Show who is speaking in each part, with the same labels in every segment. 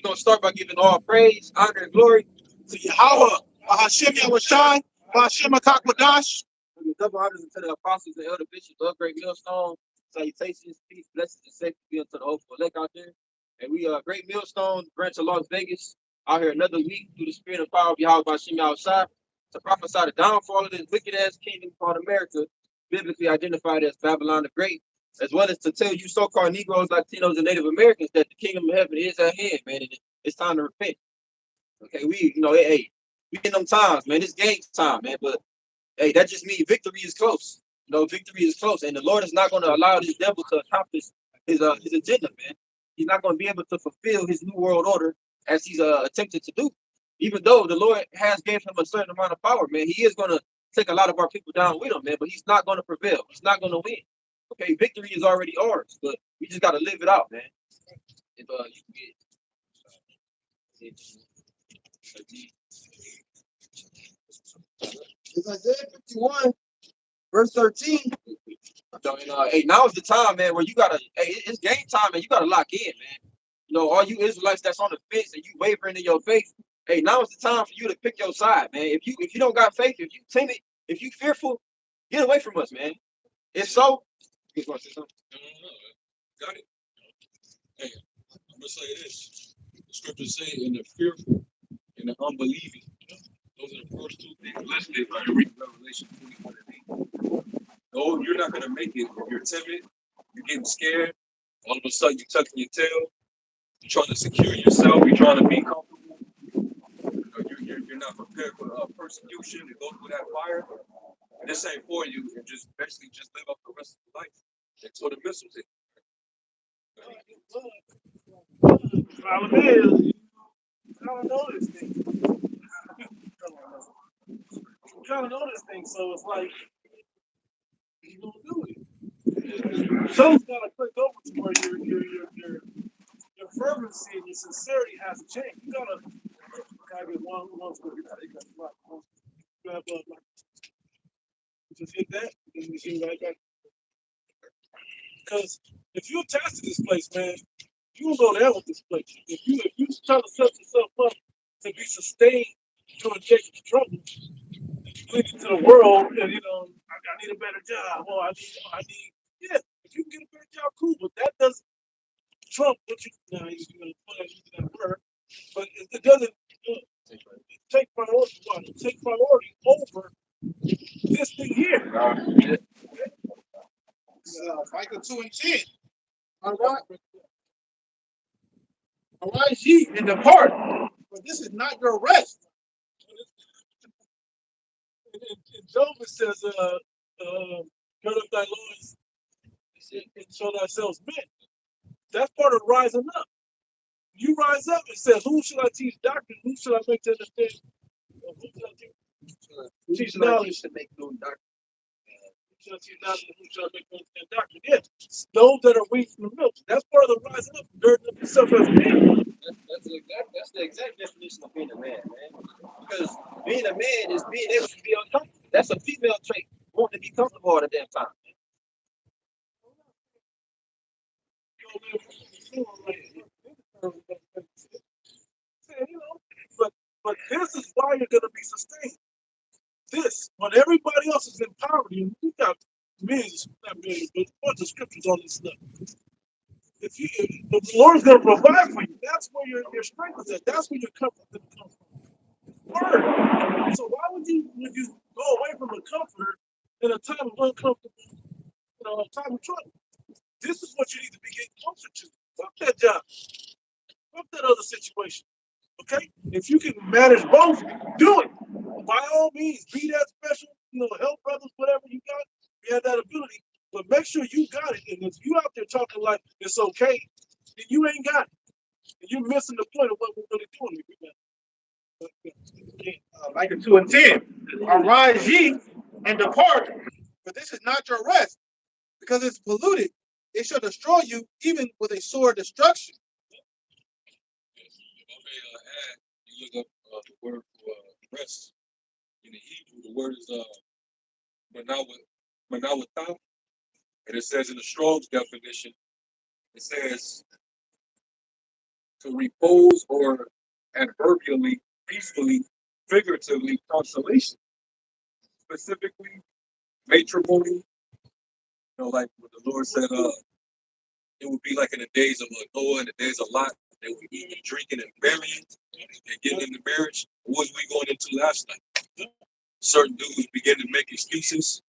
Speaker 1: We're going to start by giving all praise, honor, and glory to Yahweh, Bahashem Yahushai, Bahashem Akakwadash. And double honors unto the apostles and elder bishops of Great Millstone. Salutations, peace, blessings, and safety be unto the hopeful elect out there. And we are Great Millstone, branch of Las Vegas, out here another week through the spirit and power of Yahweh Bahashem Yahushai to prophesy the downfall of this wicked ass kingdom called America, biblically identified as Babylon the Great, as well as to tell you so-called Negroes, Latinos, and Native Americans that the kingdom of heaven is at hand, man. And it's time to repent. Okay, hey, we in them times, man. It's game time, man. But hey, that just means victory is close. Victory is close, and the Lord is not going to allow this devil to accomplish his agenda, man. He's not going to be able to fulfill his new world order as he's attempted to do. Even though the Lord has gave him a certain amount of power, man, he is going to take a lot of our people down with him, man. But he's not going to prevail. He's not going to win. Okay, victory is already ours, but we just got to live it out, man. If you can get Isaiah 51, verse 13. Hey, now is the time, man, where you gotta. Hey, it's game time, man. You gotta lock in, man. All you Israelites that's on the fence and you wavering in your faith. Hey, now is the time for you to pick your side, man. If you don't got faith, if you timid, if you fearful, get away from us, man. If so, you want to say something?
Speaker 2: No, got it. Hey, I'm gonna say this. The scriptures say, "In the fearful and the unbelieving." Those are the first two things listed by Revelation 21 and 8. No, you're not gonna make it if you're timid. You're getting scared. All of a sudden, you're tucking your tail. You're trying to secure yourself. You're trying to be comfortable. You're not prepared for persecution and go through that fire. And this ain't for you. And just basically just live up the rest of your life until the missiles hit.
Speaker 3: Problem is, I don't know this thing. You kind of know this thing, so it's like you don't do it. Something's got to click over to where your fervency and your sincerity has to change. You gotta get one score. You gotta just hit that and you see right back. Because if you attach to this place, man, you will go down with this place. If you try to set yourself up to be sustained to inject the trouble, lead into the world, and I need a better job. Well, I need, yeah. If you can get a better job, cool. But that doesn't trump what you. Now you're gonna put using that word, but it doesn't take priority. Take priority over this thing here.
Speaker 1: Micah 2 and 10. All right. Arise ye and depart, for this is not your rest.
Speaker 3: In Job it says, gird up thy loins and show thyself men. That's part of rising up. You rise up, it says, who should I teach doctrine? Who should I make to understand? Who should I teach knowledge
Speaker 1: to make known doctrine?
Speaker 3: Who should I teach knowledge? Who should I make to understand doctrine? Yeah, those that are weak from the milk. That's part of the rising up, girding up yourself as a man.
Speaker 1: That's the exact definition of being a man, man. Because being a man is being able to be uncomfortable. That's a female trait, wanting to be comfortable all the damn time.
Speaker 3: But this is why you're going to be sustained. This, when everybody else is in poverty, you got millions, not millions, but a bunch of scriptures on this stuff. If the Lord's going to provide for you, that's where your strength is at. That's where your comfort is going to come from. Word. So why would you go away from the comforter in a time of uncomfortable, time of trouble? This is what you need to be getting closer to. Fuck that job. Fuck that other situation. Okay? If you can manage both, do it. By all means, be that special, help brothers, whatever you got. You have that ability. But make sure you got it. And if you out there talking like it's okay, then you ain't got it. And you're missing the point of what we're really doing
Speaker 1: here. Micah 2 and 10. Arise ye and depart, for this is not your rest, because it's polluted. It shall destroy you even with a sword destruction.
Speaker 2: You look up the word for rest. In the Hebrew, the word is manawatah. And it says in the Strong's definition, it says to repose or adverbially, peacefully, figuratively, consolation, specifically matrimony. Like what the Lord said, it would be like in the days of Noah and the days of Lot. They were eating, drinking, and marrying, and getting into marriage. What was we going into last night? Certain dudes begin to make excuses.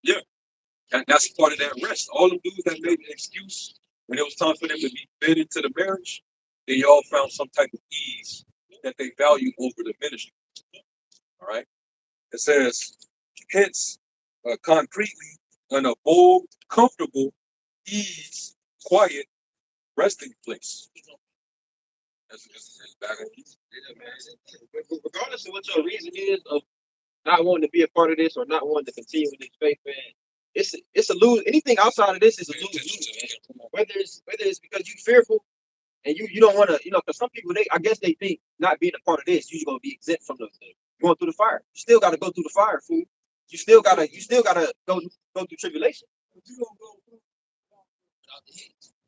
Speaker 2: Yeah, and that's part of that rest. All the dudes that made an excuse when it was time for them to be fed into the marriage, they all found some type of ease that they value over the ministry. All right. It says, hence, concretely, an abode, comfortable, ease, quiet, resting place. That's back on you.
Speaker 1: Regardless of what your reason is of not wanting to be a part of this or not wanting to continue with this faith, man, it's a lose. Anything outside of this is a lose, man. Whether it's because you fearful and you don't want to, because some people I guess they think not being a part of this, you're gonna be exempt from those things. Going through the fire, you still got to go through the fire, fool. You still gotta go through tribulation.
Speaker 3: You don't go through,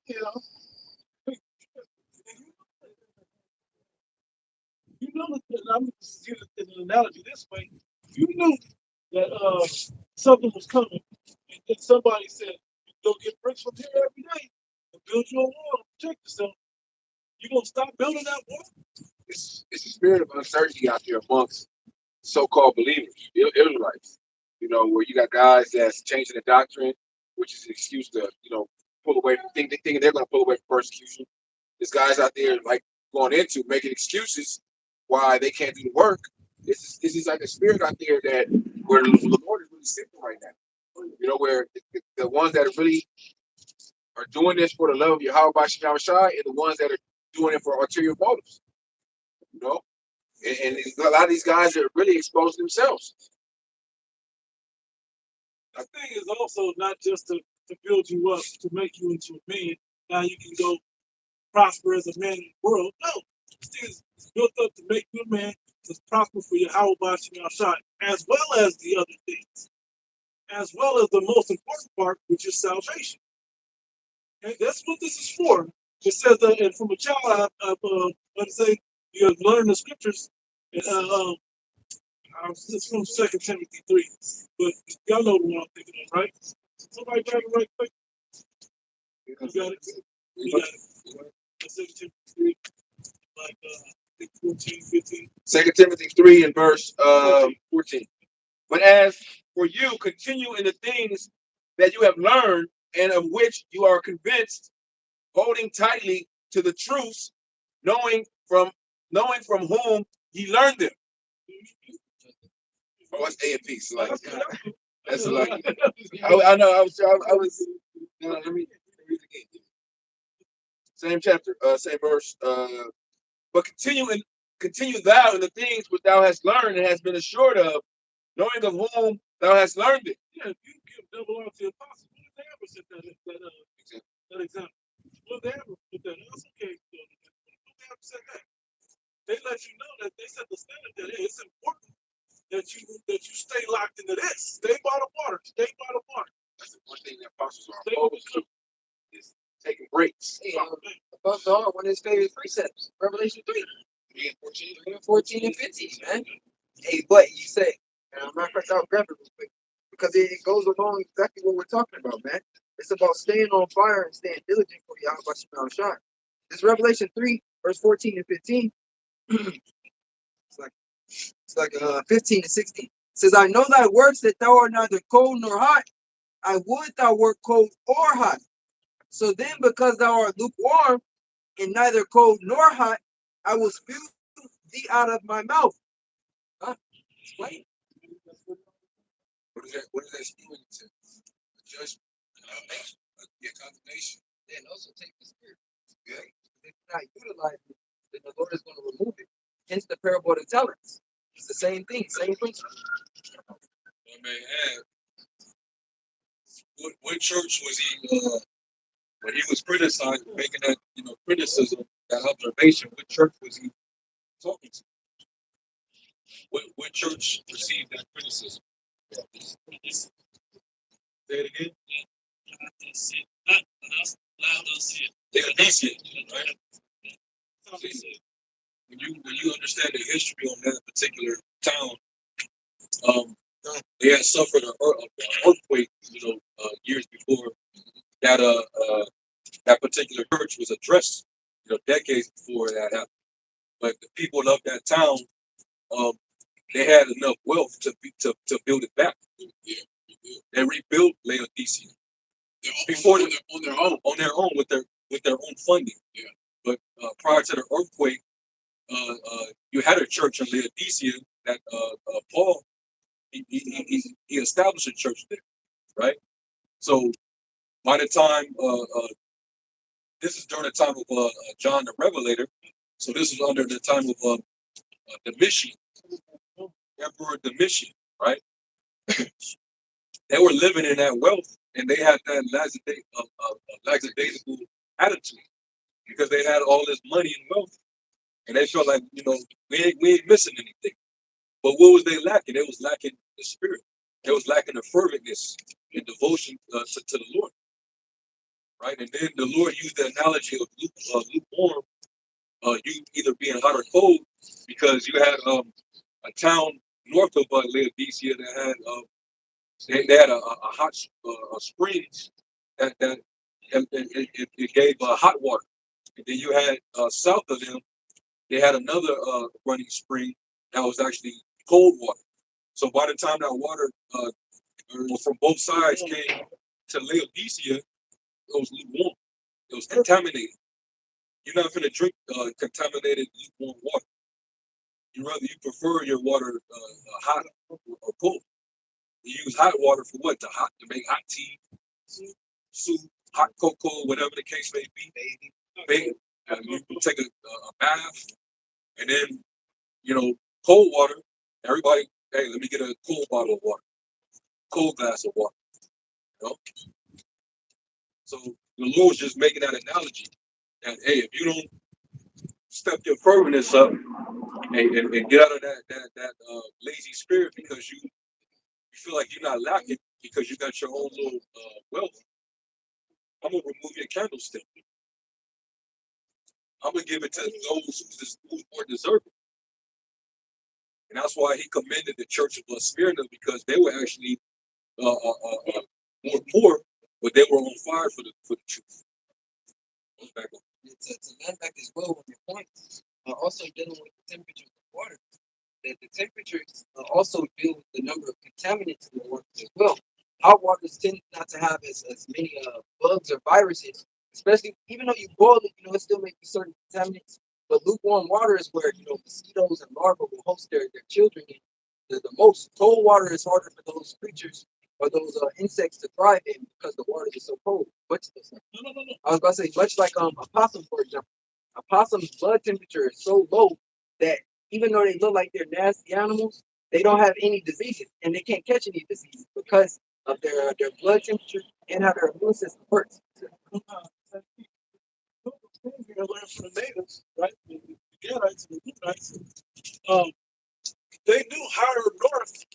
Speaker 3: you know. You know that I'm just use it as an analogy this way. You knew that something was coming, and then somebody said, "You go get bricks from here every day and build your wall to protect yourself." You gonna stop building that wall?
Speaker 4: It's a spirit of uncertainty out there amongst so-called believers, Israelites. Where you got guys that's changing the doctrine, which is an excuse to, pull away from thinking they're going to pull away from persecution. There's guys out there like going into making excuses why they can't do the work. This is like a spirit out there that where the Lord is really simple right now. Where the ones that are really are doing this for the love of Yahweh Shem Shai and the ones that are doing it for ulterior motives. You know, and a lot of these guys are really exposing themselves.
Speaker 3: I think it's also not just to build you up, to make you into a man. Now you can go prosper as a man in the world. No, it's built up to make you a man to prosper for your Yahweh Shai, as well as the other things, as well as the most important part, which is salvation. And that's what this is for. It says that, and from a child, let's say you have learned the scriptures. It's from 2 Timothy 3, but y'all know the one I'm thinking of, right? Somebody grab it right quick. You got it. You got it. 2 Timothy 3, like 14, 15.
Speaker 4: 2 Timothy 3 and verse 14. But as for you, continue in the things that you have learned and of which you are convinced, holding tightly to the truths, knowing from whom ye learned them. Oh, that's A and P. So that's like I know. I was. Let me read it again. Same chapter, same verse. But continue thou in the things which thou hast learned and hast been assured of, knowing of whom thou hast learned it.
Speaker 3: Yeah, if you give double honor to the apostles, what did they ever set that example? What did they ever put that? That's okay. What did they ever set that? They let you know that they set the standard that it's important that you stay locked into this. Stay by the water. Stay by the water.
Speaker 4: That's the one thing that apostles are
Speaker 3: Stay
Speaker 4: opposed to, is taking breaks.
Speaker 1: Hey, above all, one of his favorite precepts, Revelation 3,
Speaker 4: 3 and 14.
Speaker 1: 14 and 15, man. Hey, but you say, and I'm not going to grab it real quick, because it goes along exactly what we're talking about, man. It's about staying on fire and staying diligent for Yahweh Shem Shai. This Revelation 3, verse 14 and 15. It's like 15 and 16. It says, I know thy works that thou art neither cold nor hot. I would thou wert cold or hot. So then, because thou art lukewarm and neither cold nor hot, I will spew thee out of my mouth. Huh? Explain.
Speaker 4: What is that spewing to? Judgment, condemnation.
Speaker 1: Then also take the spirit. Yeah. If you're not utilizing it, then the Lord is going to remove it. Hence the parable of the talents. It's the same thing, same principle.
Speaker 2: I may add, what church was he when he was criticized, making that criticism, that observation? What church was he talking to? What church received that criticism? Say it again. Laodicea, right? See, when you understand the history on that particular town, they had suffered an earthquake, years before that. That particular church was addressed, decades before that happened. But the people of that town, um, they had enough wealth to build it back. They rebuilt Laodicea before on their own with their own funding. But prior to the earthquake, you had a church in Laodicea that Paul he established a church there, right? So by the time this is during the time of John the Revelator, so this is under the time of Domitian, Emperor Domitian, right? They were living in that wealth, and they had that lackadaisical attitude because they had all this money and wealth, and they felt like we ain't missing anything. But what was they lacking? They was lacking the spirit. They was lacking the ferventness and devotion to the Lord, right? And then the Lord used the analogy of lukewarm, you either being hot or cold, because you had a town north of Laodicea that had they had a hot springs that and it gave hot water, and then you had south of them they had another running spring that was actually cold water. So by the time that water from both sides came to Laodicea, it was lukewarm. It was contaminated. You're not going to drink contaminated lukewarm water. You prefer your water hot or cold. You use hot water for what? To make hot tea, soup, hot cocoa, whatever the case may be. Baby, you can take a bath, and then cold water. Everybody, hey, let me get a cold bottle of water, cold glass of water. You know? So the Lord's just making that analogy that hey, if you don't step your ferventness up and get out of that lazy spirit because you feel like you're not lacking because you got your own little wealth, I'm gonna remove your candlestick. I'm gonna give it to those who's more deserving. And that's why he commended the church of Smyrna because they were actually more poor, but they were on fire for the truth. Back on.
Speaker 5: To land back as well on your point, also dealing with the temperature of the water, that the temperatures also deal with the number of contaminants in the water as well. Hot waters tend not to have as many bugs or viruses, especially even though you boil it, it still may be certain contaminants. But lukewarm water is where mosquitoes and larvae will host their children in the most. Cold water is harder for those creatures or those insects to thrive in because the water is so cold. I was about to say, much like a possum, for example. A possum's blood temperature is so low that even though they look like they're nasty animals, they don't have any diseases and they can't catch any diseases because of their blood temperature and how their immune system works.
Speaker 3: You learn from the natives, right? The Gadites and the Luddites. They knew higher north,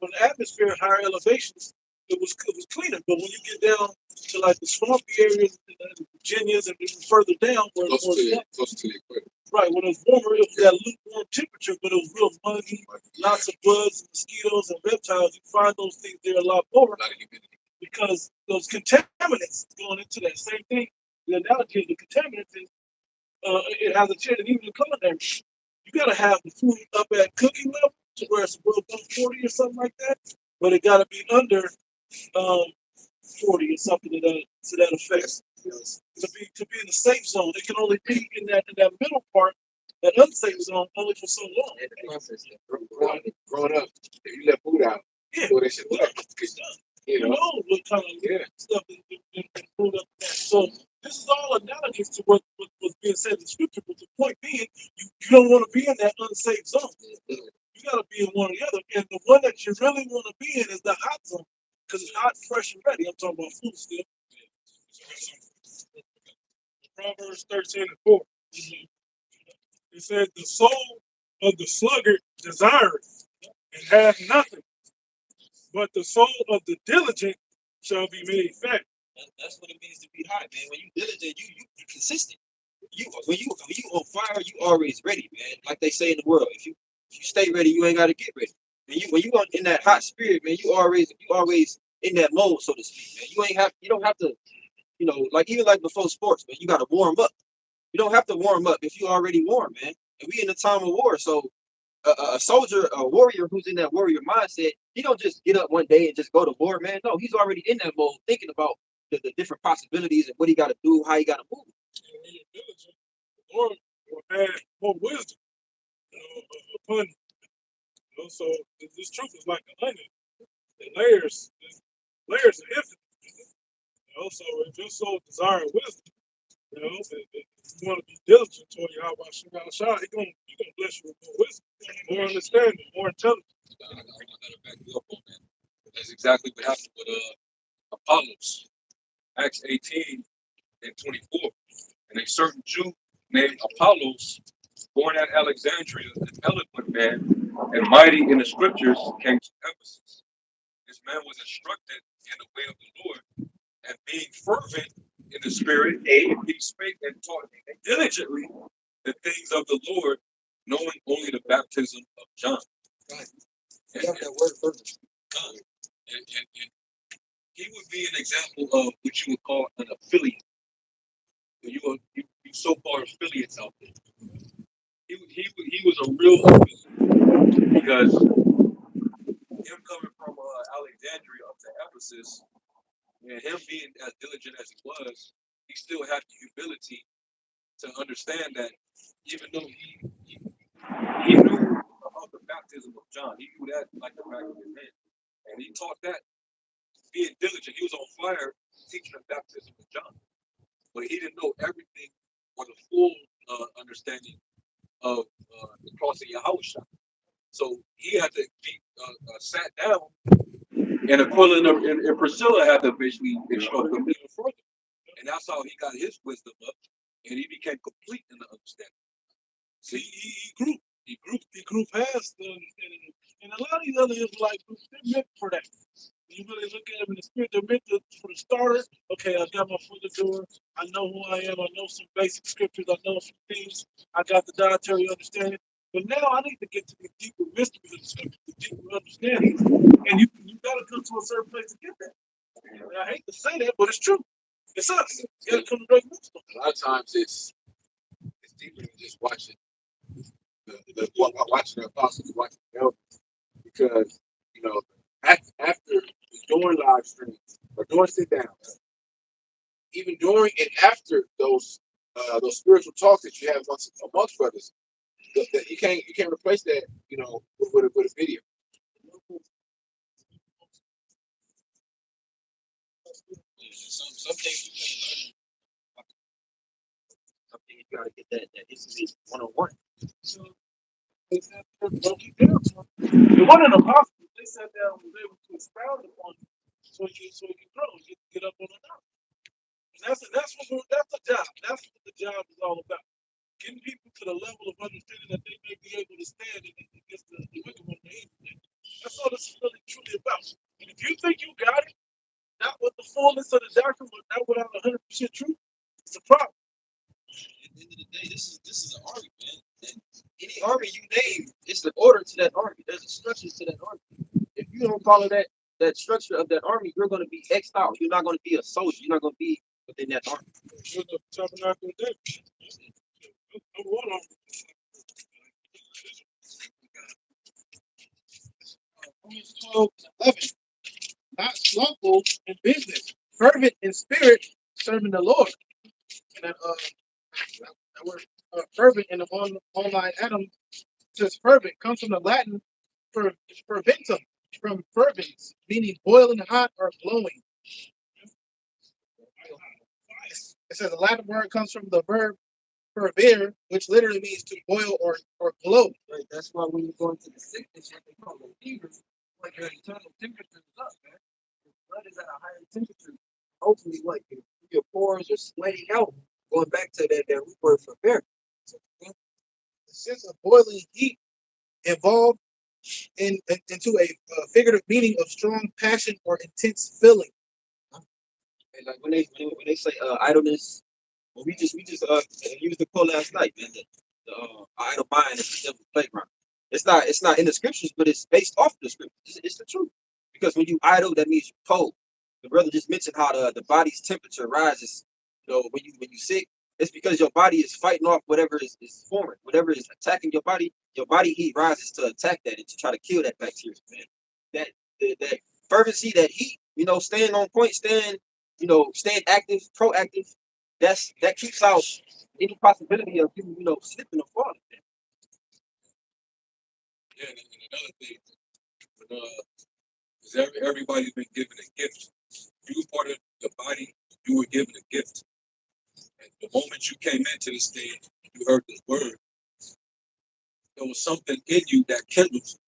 Speaker 3: when the atmosphere at higher elevations, it was cleaner. But when you get down to like the swampy areas, the Virginias, and even further down, where
Speaker 4: Close to the equator.
Speaker 3: right, when it was warmer, it was that lukewarm temperature, but it was real muggy, lots of bugs, and mosquitoes, and reptiles. You find those things there a lot more because those contaminants going into that same thing. The analogy of the contaminants is it has a chance, and even the culinary. You gotta have the food up at cooking level to where it's above 140 or something like that, but it gotta be under 40 or something to that effect. To be in the safe zone, it can only be in that middle part, that unsafe zone, only for so long.
Speaker 4: Growing up, if you let food out,
Speaker 3: Yeah,
Speaker 4: so they should look.
Speaker 3: you know what kind of stuff is brewed up. So this is all analogies to what was being said in the scripture. But the point being, you don't want to be in that unsafe zone. You got to be in one or the other. And the one that you really want to be in is the hot zone because it's hot, fresh, and ready. I'm talking about food still. Proverbs 13:4. It said, "The soul of the sluggard desireth and hath nothing, but the soul of the diligent shall be made fat."
Speaker 1: That's what it means to be hot, man. When you diligent, you consistent. When you on fire, you always ready, man. Like they say in the world, if you stay ready, you ain't gotta get ready. When you in that hot spirit, man, you always in that mode, so to speak, man. You don't have to, like even like before sports, man, you gotta warm up. You don't have to warm up if you already warm, man. And we in a time of war, so a soldier, a warrior who's in that warrior mindset, he don't just get up one day and just go to war, man. No, he's already in that mode, thinking about the different possibilities and what he got to do, how he got to move.
Speaker 3: And when you're diligent, the Lord will add more wisdom, upon you. So this truth is like an onion. The layers are infinite. So if your soul desire wisdom, if you want to be diligent toward you, how about Shah, he gonna bless you with more wisdom, more understanding, more intelligence.
Speaker 2: I gotta back you up on that. That's exactly what happened with Apollos, Acts 18 and 24. And a certain Jew named Apollos, born at Alexandria, an eloquent man and mighty in the scriptures, came to Ephesus. This man was instructed in the way of the Lord, and being fervent in the spirit, he spake and taught diligently the things of the Lord, knowing only the baptism of John.
Speaker 5: Right.
Speaker 2: And,
Speaker 5: You got that word first.
Speaker 2: and he would be an example of what you would call an affiliate. You so-called affiliates out there. He was a real affiliate because him coming from Alexandria up to Ephesus, and him being as diligent as he was, he still had the humility to understand that even though he knew about the baptism of John, he knew that like the back of his hand, and he taught that being diligent. He was on fire teaching the baptism of John, but he didn't know everything or the full understanding of the cross of Yahushua. So he had to be sat down, and Aquila and Priscilla had to basically instruct him even further. And that's how he got his wisdom up, and he became complete in the understanding.
Speaker 3: See, he grew past the understanding. And a lot of these other Israelite groups, they're meant for that. You really look at them in the spirit, they're meant for the starter. Okay, I got my foot in the door. I know who I am. I know some basic scriptures. I know some things. I got the dietary understanding. But now I need to get to the deeper mysteries of the scriptures, the deeper understandings. And you got to come to a certain place to get that. And I hate to say that, but it's true. It's us. You got to come to great wisdom.
Speaker 4: A lot of times it's deeper than just watching watching the apostles, watching the elders, because after doing live streams or doing sit downs, even during and after those spiritual talks that you have amongst brothers, that you can't replace that with a video.
Speaker 1: Some things you can't learn. Some things you gotta get that history 101.
Speaker 3: So they said, don't keep down. The one in the apostles, they sat down and was able to expound upon it so you can grow, get up on the knowledge. That's the job. That's what the job is all about. Getting people to the level of understanding that they may be able to stand against the wicked one. That's all this is really truly about. And if you think you got it, not with the fullness of the doctrine, but not without 100% truth, it's a problem.
Speaker 1: At the end of the day, this is an army, man. And any army you name, it's the order to that army. There's a structure to that army. If you don't follow that structure of that army, you're going to be exiled. You're not going to be a soldier. You're not going to be within that army.
Speaker 3: You're the tabernacle of David. Number one army. Romans 12:11. Not slothful in business, fervent in spirit, serving the Lord. And that word fervent in the online Adam says fervent comes from the Latin ferventum, from fervence, meaning boiling hot or glowing. It says the Latin word comes from the verb fervere, which literally means to boil or glow.
Speaker 5: Right. That's why when you go into the sickness, what they call the fever, like your internal temperature is up, man. Your blood is at a higher temperature. Hopefully, what your pores are sweating out. Going back to that root word for bear.
Speaker 3: The sense of boiling heat evolved into a figurative meaning of strong passion or intense feeling.
Speaker 5: And like when they say idleness, well, we just used the quote last night, man. The idle mind is the devil's playground. It's not in the scriptures, but it's based off the scriptures. It's the truth. Because when you idle, that means you're cold. The brother just mentioned how the body's temperature rises. When you sick, it's because your body is fighting off whatever is foreign, whatever is attacking your body. Your body heat rises to attack that and to try to kill that bacteria, man. That fervency, that heat, staying on point, staying active, proactive. That keeps out any possibility of you, slipping or falling.
Speaker 2: Yeah, and another thing, but, is everybody's been given a gift. You were part of the body, you were given a gift. And the moment you came into this thing, you heard this word, there was something in you that kindled.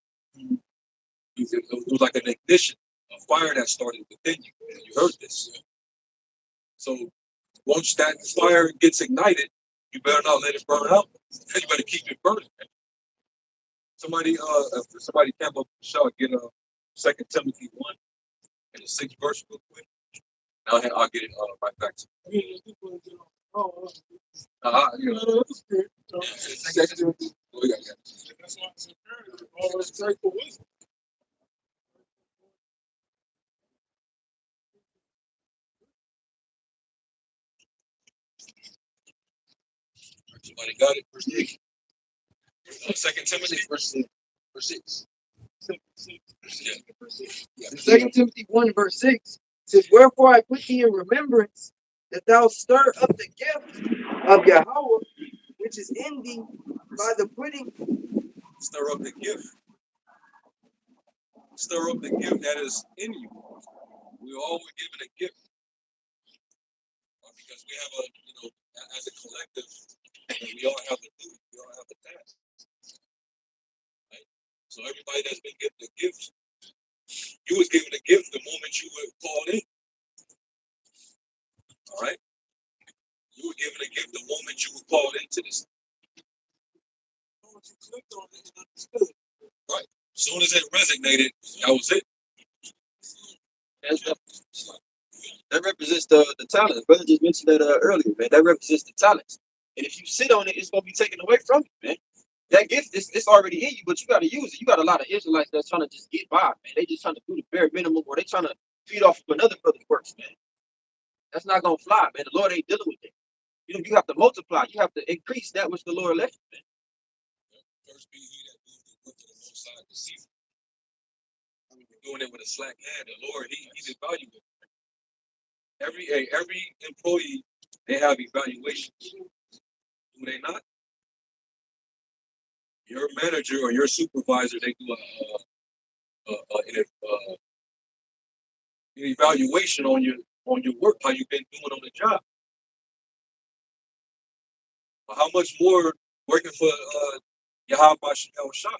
Speaker 2: It was like an ignition, a fire that started within you. And you heard this. So once that fire gets ignited, you better not let it burn out. You better keep it burning. Somebody came up shall get a 2 Timothy 1 and the 6th verse real quick. I'll get it right back to you.
Speaker 3: That's good.
Speaker 2: Yeah, 2 Timothy. Oh, yeah.
Speaker 3: That's why it's imperative. Always pray for wisdom.
Speaker 2: Somebody got it. Verse 8. 2 Timothy.
Speaker 5: Verse 6.
Speaker 2: Yeah.
Speaker 5: 2 Timothy 1 verse 6 says, "Wherefore I put thee in remembrance that thou stir up the gift of Yahweh which is in thee by the putting."
Speaker 2: Stir up the gift. Stir up the gift that is in you. We all were given a gift. Because we have as a collective, we all have a duty, we all have a task. Right? So everybody that's been given a gift, you was given a gift the moment you were called in. All right? You were given a gift the moment you were called into this. Right. As soon as it resonated, that was it.
Speaker 5: That represents the talent. Brother just mentioned that earlier, man. That represents the talents. And if you sit on it, it's gonna be taken away from you, man. That gift it's already in you, but you gotta use it. You got a lot of Israelites that's trying to just get by, man. They just trying to do the bare minimum, or they trying to feed off of another brother's works, man. That's not gonna fly, man. The Lord ain't dealing with it. You have to multiply. You have to increase that which the Lord left you, man.
Speaker 2: First be he that doeth the work of the Most High deceitful. Doing it with a slack hand. The Lord, he's evaluating. Every employee, they have evaluations. Do they not? Your manager or your supervisor, they do an evaluation on your work, how you've been doing on the job. But how much more working for Yahweh Shah?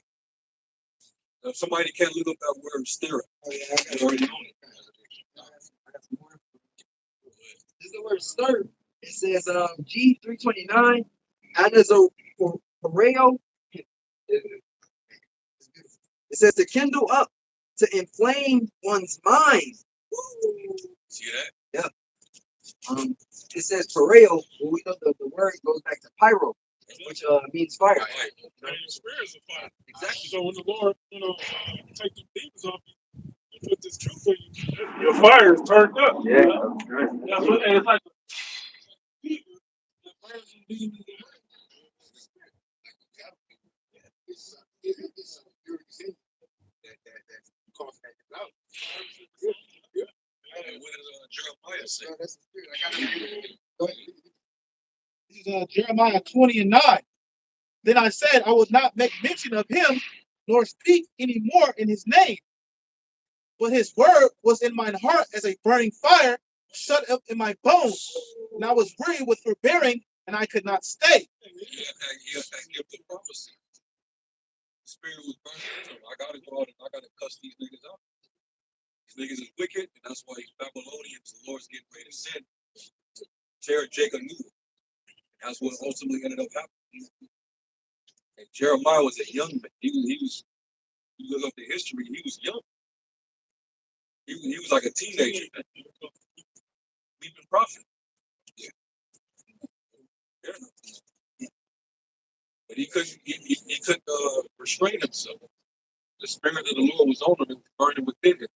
Speaker 2: If somebody can't look up that word stirrup, you already know it.
Speaker 5: This is the word stir. It says G329 anazoporeo. It says to kindle up, to inflame one's mind.
Speaker 2: See that?
Speaker 5: Yeah. It says pareo. Well, we know the word goes back to pyro, which means fire.
Speaker 2: Right.
Speaker 3: And your spirit's a fire.
Speaker 5: Exactly.
Speaker 3: So when the Lord, take the demons off you and put this truth in you, your fire is turned up.
Speaker 5: Yeah.
Speaker 3: That's what, and it's like a fever that burns the demons away.
Speaker 2: And what did Jeremiah say?
Speaker 1: This is Jeremiah 20 and 9. Then I said, I will not make mention of him, nor speak any more in his name. But his word was in mine heart as a burning fire, shut up in my bones. And I was weary with forbearing, and I could not stay.
Speaker 2: He had that gift of prophecy. The spirit was burning. So I gotta go out and I gotta cuss these niggas out. These niggas is wicked, and that's why these Babylonians, the Lord's getting ready to send to tear Jacob new. That's what ultimately ended up happening. And Jeremiah was a young man. He was you look up the history, he was young. He was like a teenager. weeping prophet. Yeah. But he couldn't restrain himself. The spirit of the Lord was on him and burning within him.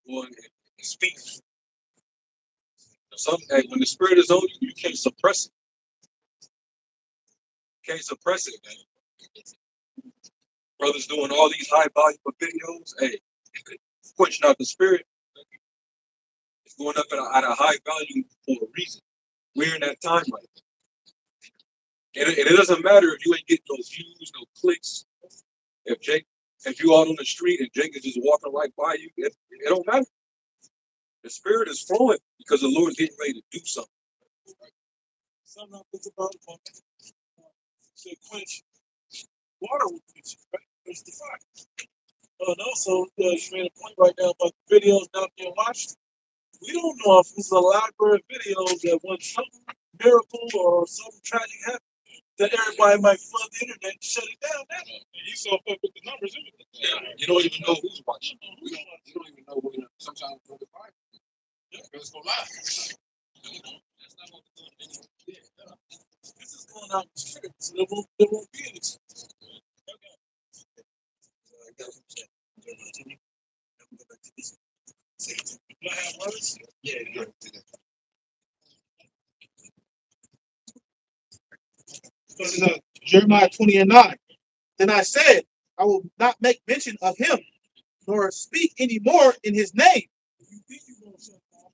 Speaker 2: Going and speak. Hey, when the spirit is on you, you can't suppress it. You can't suppress it, man. Brothers doing all these high volume of videos, hey, quenching out the spirit. It's going up at a high value for a reason. We're in that time right now. And it doesn't matter if you ain't getting no views, no clicks. If you out on the street and Jake is just walking right by you, it don't matter. The spirit is flowing because the Lord's getting ready to do something.
Speaker 3: Something I think about say quench water will quench you, right? Quench the fire. And also, you made a point right now about the videos not being watched. We don't know if it's a library of videos that when some miracle or some tragic happened, that everybody might flood the internet and shut it down now.
Speaker 2: And you saw up with the numbers. Yeah, you don't even know who's watching. You don't even know when sometimes when the fire. Yeah, because it's going live. That's not what we're doing. Yeah.
Speaker 3: This is going out in the street, so there won't be any. Do I have words?
Speaker 2: Yeah, yeah.
Speaker 1: This is Jeremiah 20:9. Then I said, I will not make mention of him, nor speak any more in his name.
Speaker 3: You think you're going to shut down?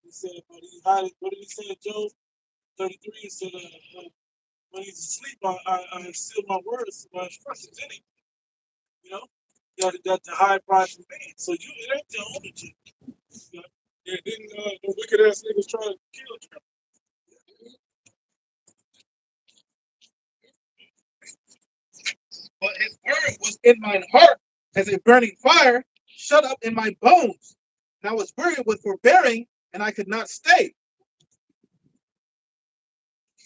Speaker 3: He said, but he hid it. What did he say in Job 33? He said, when he's asleep, I seal my words, my instructions in him. You know, you got the high price of man. So it ain't the only two.
Speaker 2: Yeah, didn't the wicked ass niggas try to kill Trump?
Speaker 1: But his word was in mine heart as a burning fire, shut up in my bones. And I was weary with forbearing, and I could not stay.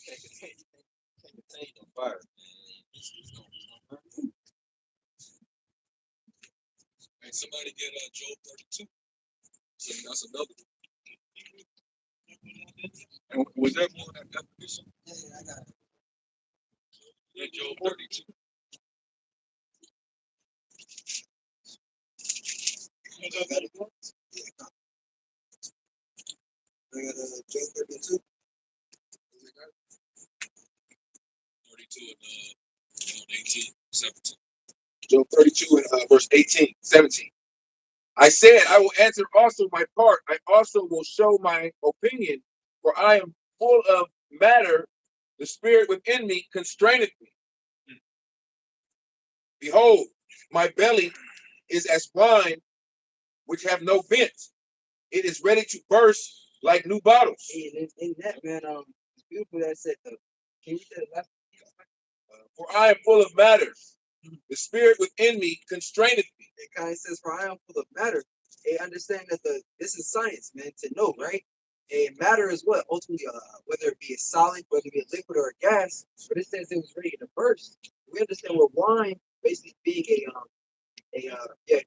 Speaker 5: Can't contain no fire.
Speaker 2: And somebody get Job 32. So that's another one. And was that one that definition?
Speaker 5: Yeah, I got it.
Speaker 2: Yeah, Job 32.
Speaker 5: I got it. Yeah, I got Job 32.
Speaker 2: 32 and 18, 17.
Speaker 4: Job 32 and verse 18, 17. I said, I will answer also my part. I also will show my opinion, for I am full of matter. The spirit within me constraineth me. Behold, my belly is as wine which have no vent. It is ready to burst like new bottles.
Speaker 5: Hey, in that, man, it's beautiful that said, can you read that last?
Speaker 4: For I am full of matters. The spirit within me constraineth me.
Speaker 5: It kind of says, for I am full of matter. Hey, understand that this is science, man, to know, right? A matter is what? Ultimately, whether it be a solid, whether it be a liquid or a gas, but it says it was ready to burst. We understand what wine basically being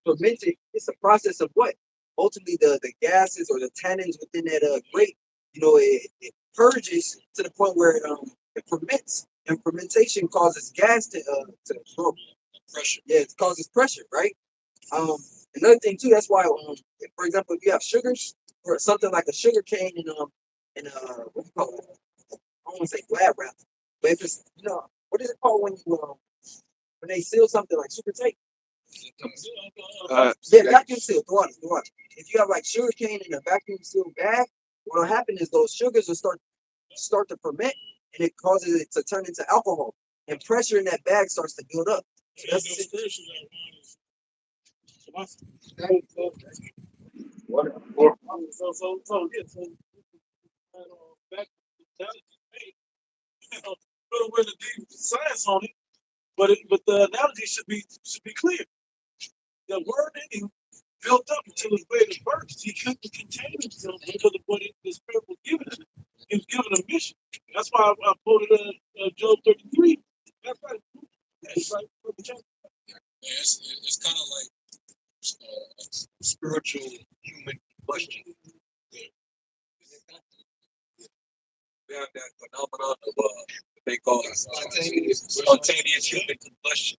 Speaker 5: fermented, it's a process of what? Ultimately, the gases or the tannins within that grape, it purges to the point where it ferments, and fermentation causes gas to absorb.
Speaker 2: Pressure.
Speaker 5: Yeah, it causes pressure, right? Another thing too, that's why, for example, if you have sugars or something like a sugar cane and what do you call it? I don't want to say glad wrap, but if it's what is it called when they seal something like super tape? Yeah, vacuum seal. The water. If you have like sugar cane in a vacuum sealed bag, what'll happen is those sugars will start to ferment, and it causes it to turn into alcohol, and pressure in that bag starts to build up. So that's
Speaker 3: back put away the deep science on it, but the analogy should be clear. The word in him built up until his greatest burst. He couldn't contain himself because of what the spirit was giving him. He was given a mission. That's why I quoted Job 33. That's right. That's right.
Speaker 2: Yeah, it's kind of like spiritual human combustion. We have that phenomenon of what they call spontaneous human combustion.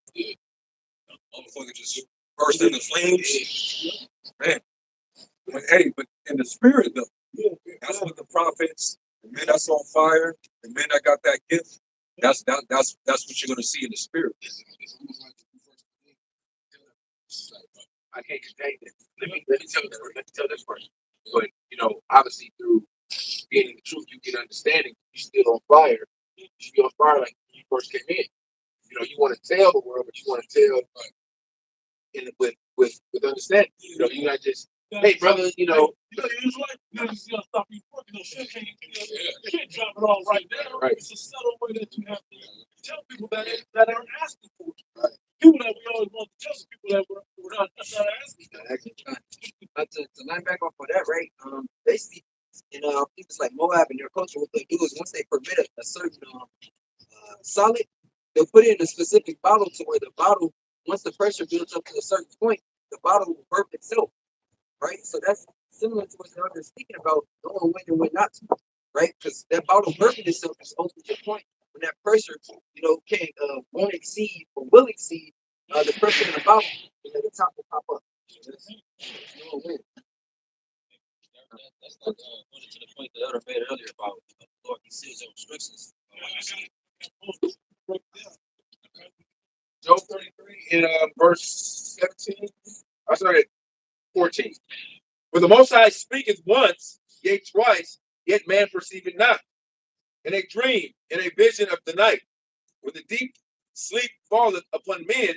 Speaker 2: Motherfucker just burst into flames. Man. But hey, but in the spirit though, that's what the prophets, the men that's on fire, the men that got that gift, that's what you're gonna see in the spirit.
Speaker 4: I can't contain it. Let me tell this person. But obviously through getting the truth, you get understanding. You still on fire. You be on fire like when you first came in. You want to tell the world, but you want to tell with understanding. You're not just, hey brother,
Speaker 3: It's like you just gotta stop you working. Shit can't drop it all right now.
Speaker 4: Right.
Speaker 3: It's a subtle way that you have to tell people that aren't asking for it. Right. People that we always want to tell some people that we're not asking.
Speaker 5: To line back off of that, right? Basically, in people's like Moab and their culture, what they do is once they permit a certain solid, they'll put it in a specific bottle to where the bottle, once the pressure builds up to a certain point, the bottle will burp itself, right? So that's similar to what the other is speaking about, knowing when and when not to, right? Because that bottle burping itself is open to the point when that pressure, can won't exceed or will exceed the pressure in the bottle, and then the top will pop up. That's like going to the point the other made earlier about the Lord considers your restrictions.
Speaker 4: Job 33 in verse 17. I started 14. For the Most High speaketh once, yea twice, yet man perceiveth not. In a dream, in a vision of the night, when the deep sleep falleth upon men,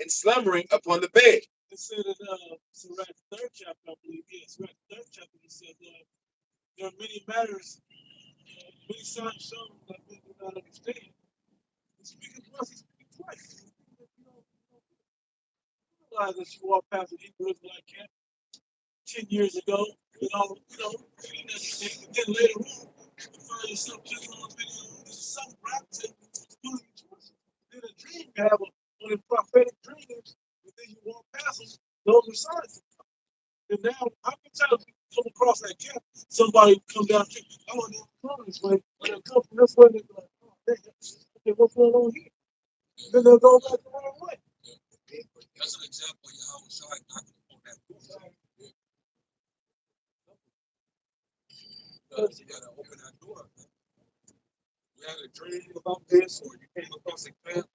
Speaker 4: and slumbering upon the bed.
Speaker 3: It said in Sirach 3rd chapter, I believe, Sirach 3rd chapter, he said there are many matters, many signs shown that we do not understand. He's speaking once, he's speaking twice. Realize that you walk past the Hebrew Israelite camp 10 years ago, you didn't understand. But then later on, you find yourself just on a video, there's some rap to doing twice. Then a dream, you have one of the prophetic dreams, and then you walk past them, those are signs. And now, how many times you come across that camp, somebody come down and say, I want to come this way, and they'll come from this way, and they'll be like, oh, okay, what's going on here? And then they'll go back the wrong way.
Speaker 2: That's an example of how Shai knocking on that door. Because you gotta open that door. You had a dream about this, or you came across a clip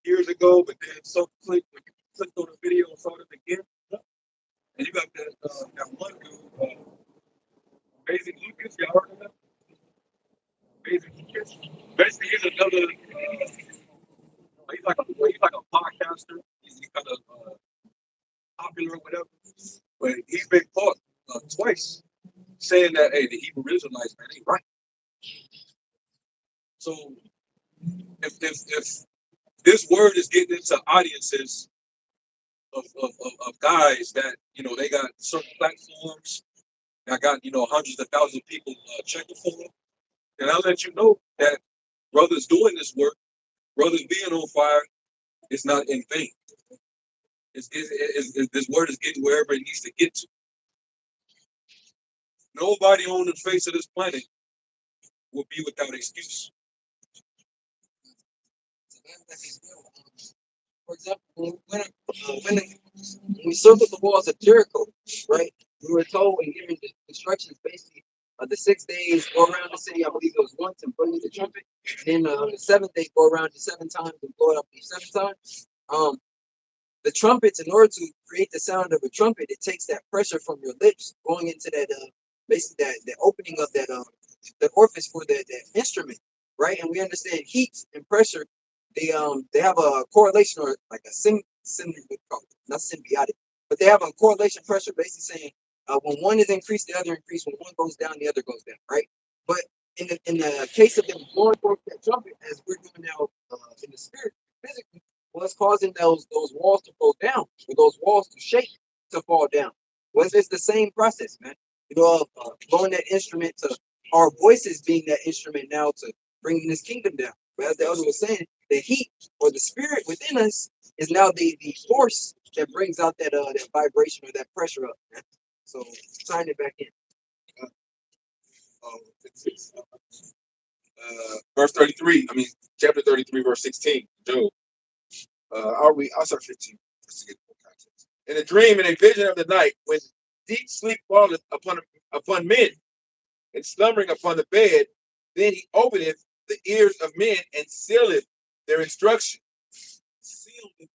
Speaker 2: years ago, but then so clicked when you clicked on the video and saw it again. And you got that one dude, Basic Lucas, y'all heard of that? Basic Lucas. Basically, he's another. He's like a podcaster. He's kind of popular or whatever. But he's been caught twice saying that, hey, the Hebrew Israelites, man, ain't right. So if this word is getting into audiences of guys that they got certain platforms that got hundreds of thousands of people checking for them, then I'll let you know that brothers doing this work, brothers being on fire, it's not in vain. This word is getting wherever it needs to get to. Nobody on the face of this planet will be without excuse.
Speaker 5: For example, when we circled the walls of Jericho, right? We were told and given the instructions basically the 6 days go around the city. I believe it was once and blow the trumpet. And then the 7th day go around the 7 times and blow it up the 7 times. The trumpets, in order to create the sound of a trumpet, it takes that pressure from your lips going into that basically that opening of that the orifice for that instrument, right? And we understand heat and pressure. They have a correlation or like a not symbiotic, but they have a correlation pressure, basically saying when one is increased, the other increased. When one goes down, the other goes down, right? But in the case of them blowing forth that trumpet, as we're doing now in the spirit, physically, what's causing those walls to go down, or those walls to shake, to fall down? Well, it's the same process, man. Blowing that instrument to our voices being that instrument now to bringing this kingdom down. But as the elder was saying, the heat or the spirit within us is now the force that brings out that vibration or that pressure up. Man. So sign it back in.
Speaker 4: Verse 33. I mean, chapter 33, verse 16. Job. I'll start 15. Just to get more context. In a dream, in a vision of the night, when deep sleep falleth upon men, and slumbering upon the bed, then he openeth the ears of men and sealeth their instruction.
Speaker 3: Sealed it.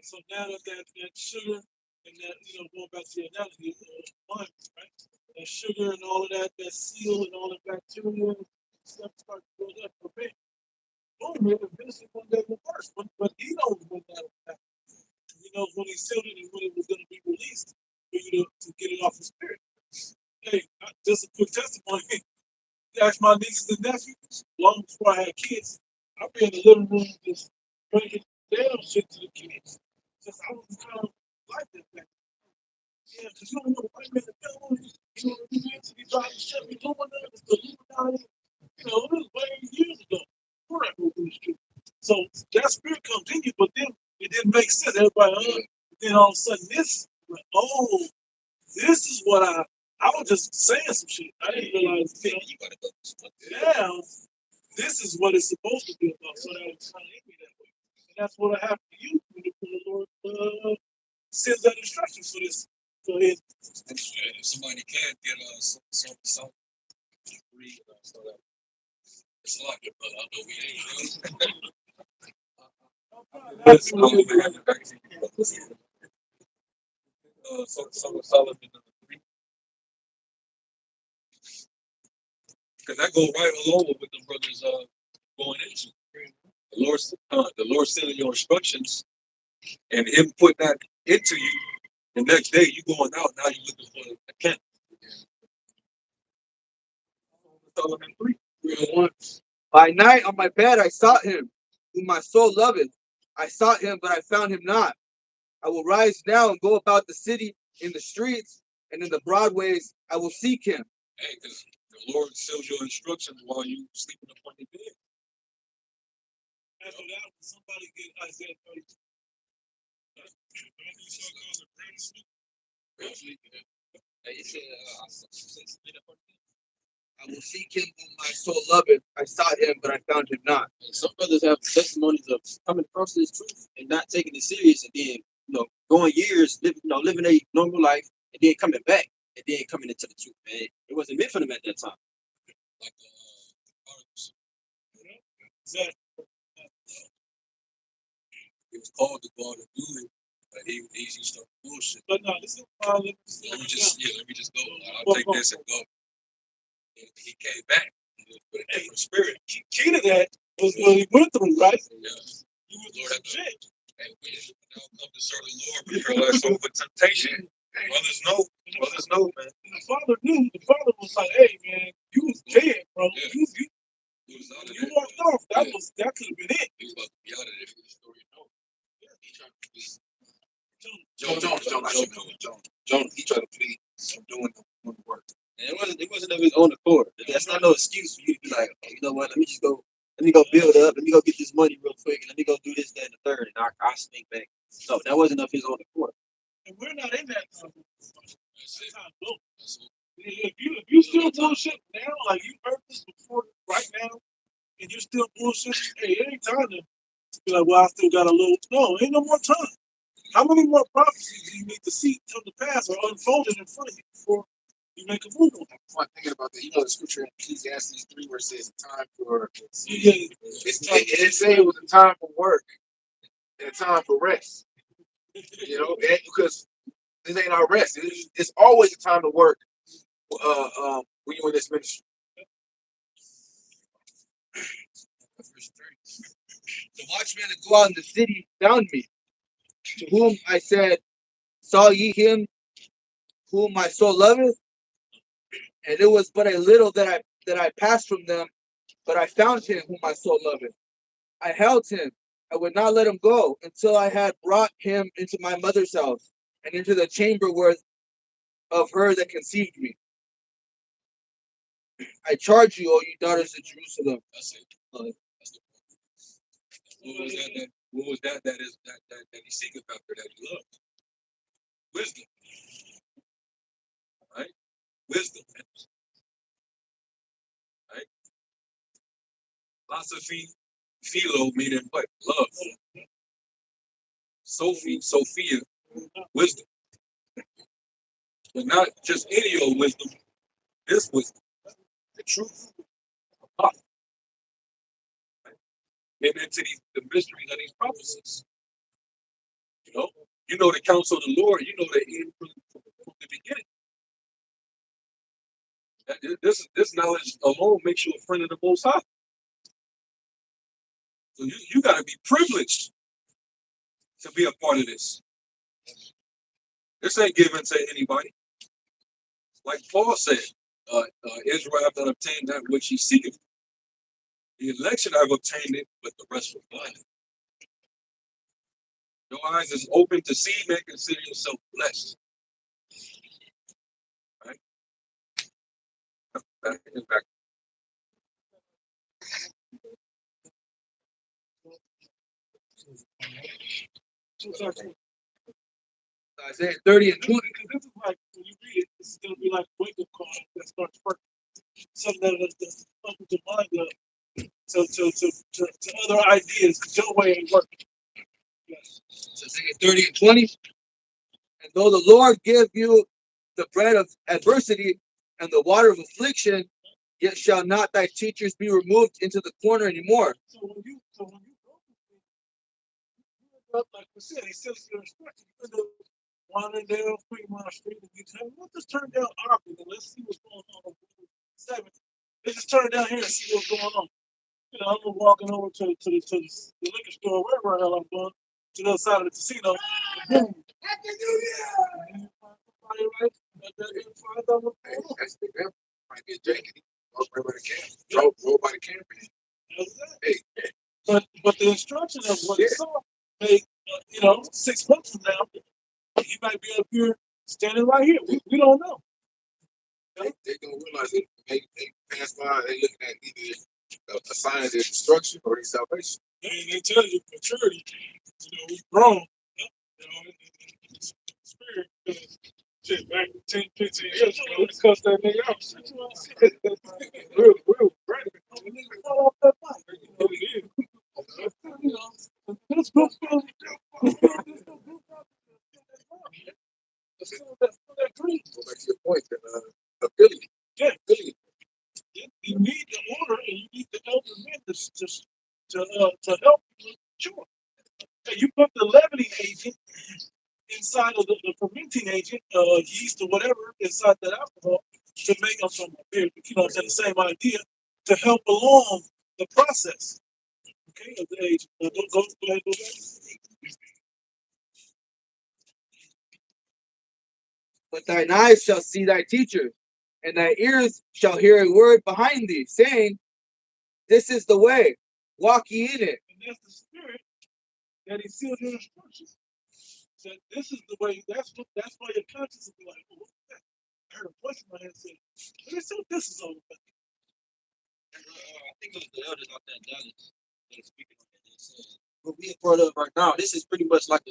Speaker 3: So now that sugar and that, going back to your analogy, wine, right? That sugar and all of that seal and all the bacteria stuff starts to build up for me. Boom, eventually one day will burst. But he knows when that will happen. He knows when he sealed it and when it was going to be released for you to get it off the spirit. Hey, just a quick testimony. Ask my nieces and nephews, long before I had kids, I'd be in the living room just breaking down shit to the kids. Just I was kind of like that back then. Yeah, because you don't know the white man family, you into these bodies, shit, we doing that, it's the Illuminati, it was way years ago. We're not going through the street. So that spirit comes in you, but then it didn't make sense. Everybody, then all of a sudden this, like, oh, this is what I was just saying some shit. I didn't realize, you gotta go down. This is what it's supposed to be about. So that was trying to hit me that way. And that's what I have to use when the Lord sends that instruction for this. So if
Speaker 2: somebody can get some read, so that it's like it, but I know we ain't. Yes, I'm gonna hand it back to you. Song of Solomon #3. Because that go right along with what the brothers going into. The Lord sending your instructions and him putting that into you. The next day you going out, now you looking for a camp. Solomon 3.
Speaker 5: By night on my bed I sought him, whom my soul loveth. I sought him, but I found him not. I will rise now and go about the city, in the streets, and in the broad ways. I will seek him.
Speaker 2: Hey, because the Lord seals your instructions while you sleeping upon your bed.
Speaker 3: after that, somebody get Isaiah 32.
Speaker 5: I will seek him whom my soul loveth. I sought him, but I found him not.
Speaker 6: And some brothers have testimonies of coming across this truth and not taking it serious, and then going years, living a normal life, and then coming back, and then coming into the truth. Man, it wasn't meant for them at that time.
Speaker 2: Like
Speaker 3: Exactly.
Speaker 2: it was called to go out and do it, but he started bullshit.
Speaker 3: But no, this is
Speaker 2: Let me just go. I'll take this and go. And he came back with a different spirit.
Speaker 3: Key to that was what he went through, right?
Speaker 2: Yeah.
Speaker 3: He was Lord shit.
Speaker 2: And we now come to serve the Lord, we realize over temptation. Others know, man.
Speaker 3: And the father knew. The father was like, "Hey, man, you was dead, bro.
Speaker 2: Yeah.
Speaker 3: You walked off. That could have been it."
Speaker 2: He was about to be out of there for the story. No.
Speaker 4: Jonah, he tried to plead from doing the work.
Speaker 6: And it wasn't of his own accord. That's not no excuse for you to be like, oh, you know what? Let me go build up. Let me go get this money real quick, and let me go do this, that, and the third, and I'll sneak back. No, that wasn't of his own accord.
Speaker 3: And we're not in that time. If you still bullshit now, like you heard this before, right now, and you still bullshit, hey, it ain't time to be like, well, I still got a little. No, ain't no more time. How many more prophecies do you need to see come to pass or unfolded in front of you before you make a move on it?
Speaker 4: I'm thinking about that. The scripture in Ecclesiastes 3 where it says time for it said it was a time for work and a time for rest. Because this ain't our rest. It's always a time to work when you're in this ministry.
Speaker 5: The watchman that go out in the city found me, to whom I said, saw ye him whom my soul loveth? And it was but a little that I passed from them, but I found him whom my soul loveth. I held him, I would not let him go, until I had brought him into my mother's house, and into the chamber of her that conceived me. I charge you, O you daughters of Jerusalem.
Speaker 2: That's it. What was that What was that he seeketh after, that he loved? Wisdom, right? Wisdom, right? Philosophy, philo, meaning what? Love. Sophie, Sophia, wisdom. But not just any old wisdom, this wisdom, the truth of God. Get into the mysteries of these prophecies. You know the counsel of the Lord. You know the end from the beginning. This knowledge alone makes you a friend of the Most High. So you got to be privileged to be a part of this. This ain't given to anybody. Like Paul said, Israel have not obtained that which he seeketh. The election have obtained it, but the rest were blinded. Your eyes is open to see, man. Consider yourself blessed. Right? Back. Isaiah 30 and 20.
Speaker 3: Because this is like, when you read it, this is going to be like a wake-up call that starts working. Something that's open to mind to other ideas, because your way ain't working. Yes.
Speaker 5: Isaiah 30 and 20. And though the Lord give you the bread of adversity and the water of affliction, yet shall not thy teachers be removed into the corner anymore.
Speaker 3: So when you go through things, you end up, like we said, he says your instruction. You end up wandering down Fremont Street and you tell me, let's just turn down Ogden and let's see what's going on. 7th. Let's just turn down here and see what's going on. You know, I'm walking over to the liquor store, wherever the hell I'm going, to the other side of the casino. Boom. Happy New Year!
Speaker 4: That's the example. Might be a jacket. Right by the camp. Drove by the camp. Hey,
Speaker 3: But the instruction of what he saw made, 6 months from now, he might be up here standing right here. We don't know.
Speaker 4: they gonna realize it. They pass by. They looking at either a sign of their destruction or their salvation.
Speaker 3: And they tell you maturity. We've grown. In the spirit. Shit, back 10, 15 years ago, we cussed that nigga out. Real, ready. The nigga fall off that bike. Let's go. That dream.
Speaker 4: Go back to your point. Ability.
Speaker 3: Yeah.
Speaker 4: Ability.
Speaker 3: You need the order and you need the elder men to help you mature. And you put the leavening agent inside of the fermenting agent, yeast or whatever, inside that alcohol to make up some beer. It's the same idea to help along the process. Okay, of the agent. Go ahead, go back.
Speaker 5: But thine eyes shall see thy teachers, and thy ears shall hear a word behind thee, saying, this is the way, walk ye in it.
Speaker 3: And that's the spirit that he sealed your instructions. So this is the way, that's why your conscience will be like, oh, what's that? I heard a voice in my head say, let me see what this is all about.
Speaker 6: I think it was the elders out there in Dallas that was speaking on that. They said, what we a part of right now, this is pretty much like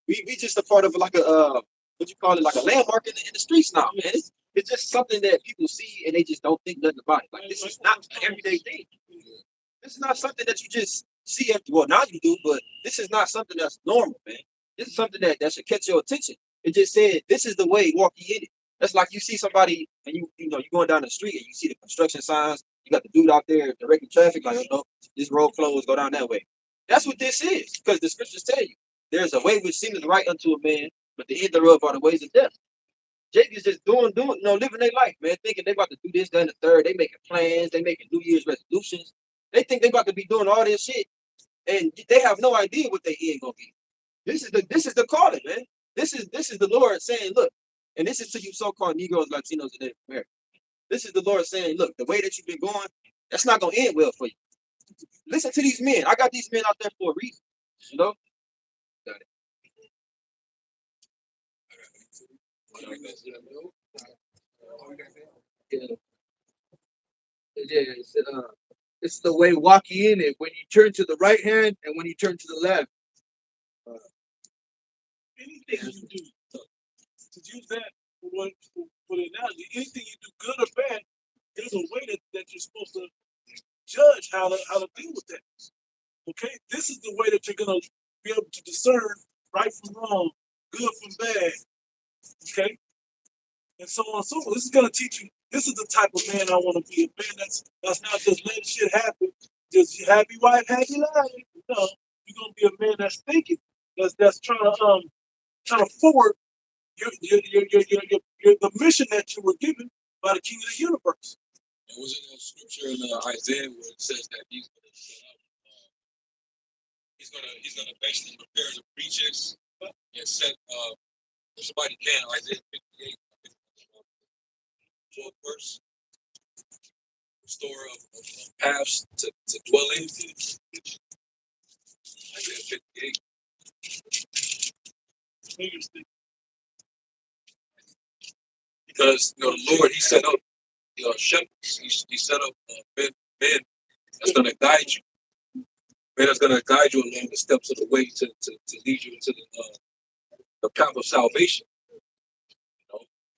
Speaker 6: we just a part of like a what you call it, like a landmark in the streets now, man. It's just something that people see and they just don't think nothing about it. Like this is not an everyday thing. This is not something that you just see after. Well, now you do, but this is not something that's normal, man. This is something that should catch your attention. It just said, this is the way, walk ye in it. That's like you see somebody and you're going down the street and you see the construction signs. You got the dude out there directing traffic, like, this road closed, go down that way. That's what this is, because the scriptures tell you there's a way which seemeth right unto a man, but the end thereof are the ways of death. Jake is just doing, living their life, man, thinking they about to do this, that, and the third. They making plans, they making New Year's resolutions. They think they about to be doing all this shit, and they have no idea what their end gonna be. This is the calling, man. This is the Lord saying, look, and this is to you so-called Negroes, Latinos, and Native Americans. This is the Lord saying, look, the way that you've been going, that's not gonna end well for you. Listen to these men. I got these men out there for a reason. Got it. It said, it's the way, walk ye in it, when you turn to the right hand and when you turn to the left.
Speaker 3: anything you do, to use that for the analogy, anything you do, good or bad, there's a way that you're supposed to judge how to deal with that. Okay, this is the way that you're gonna be able to discern right from wrong, good from bad. Okay, and so on and so forth. This is gonna teach you. This is the type of man I want to be. A man that's not just letting shit happen. Just happy wife, happy life. No, you're gonna be a man that's thinking. That's trying to forward your the mission that you were given by the King of the Universe.
Speaker 2: It was in that scripture in Isaiah where it says that he's gonna basically prepare the breaches and set if somebody can Isaiah 58 12th verse, restore of paths to dwell in. Isaiah 58. Because the Lord, He set up shepherds. He set up men that's going to guide you. Man that's going to guide you along the steps of the way to lead you into the path of salvation.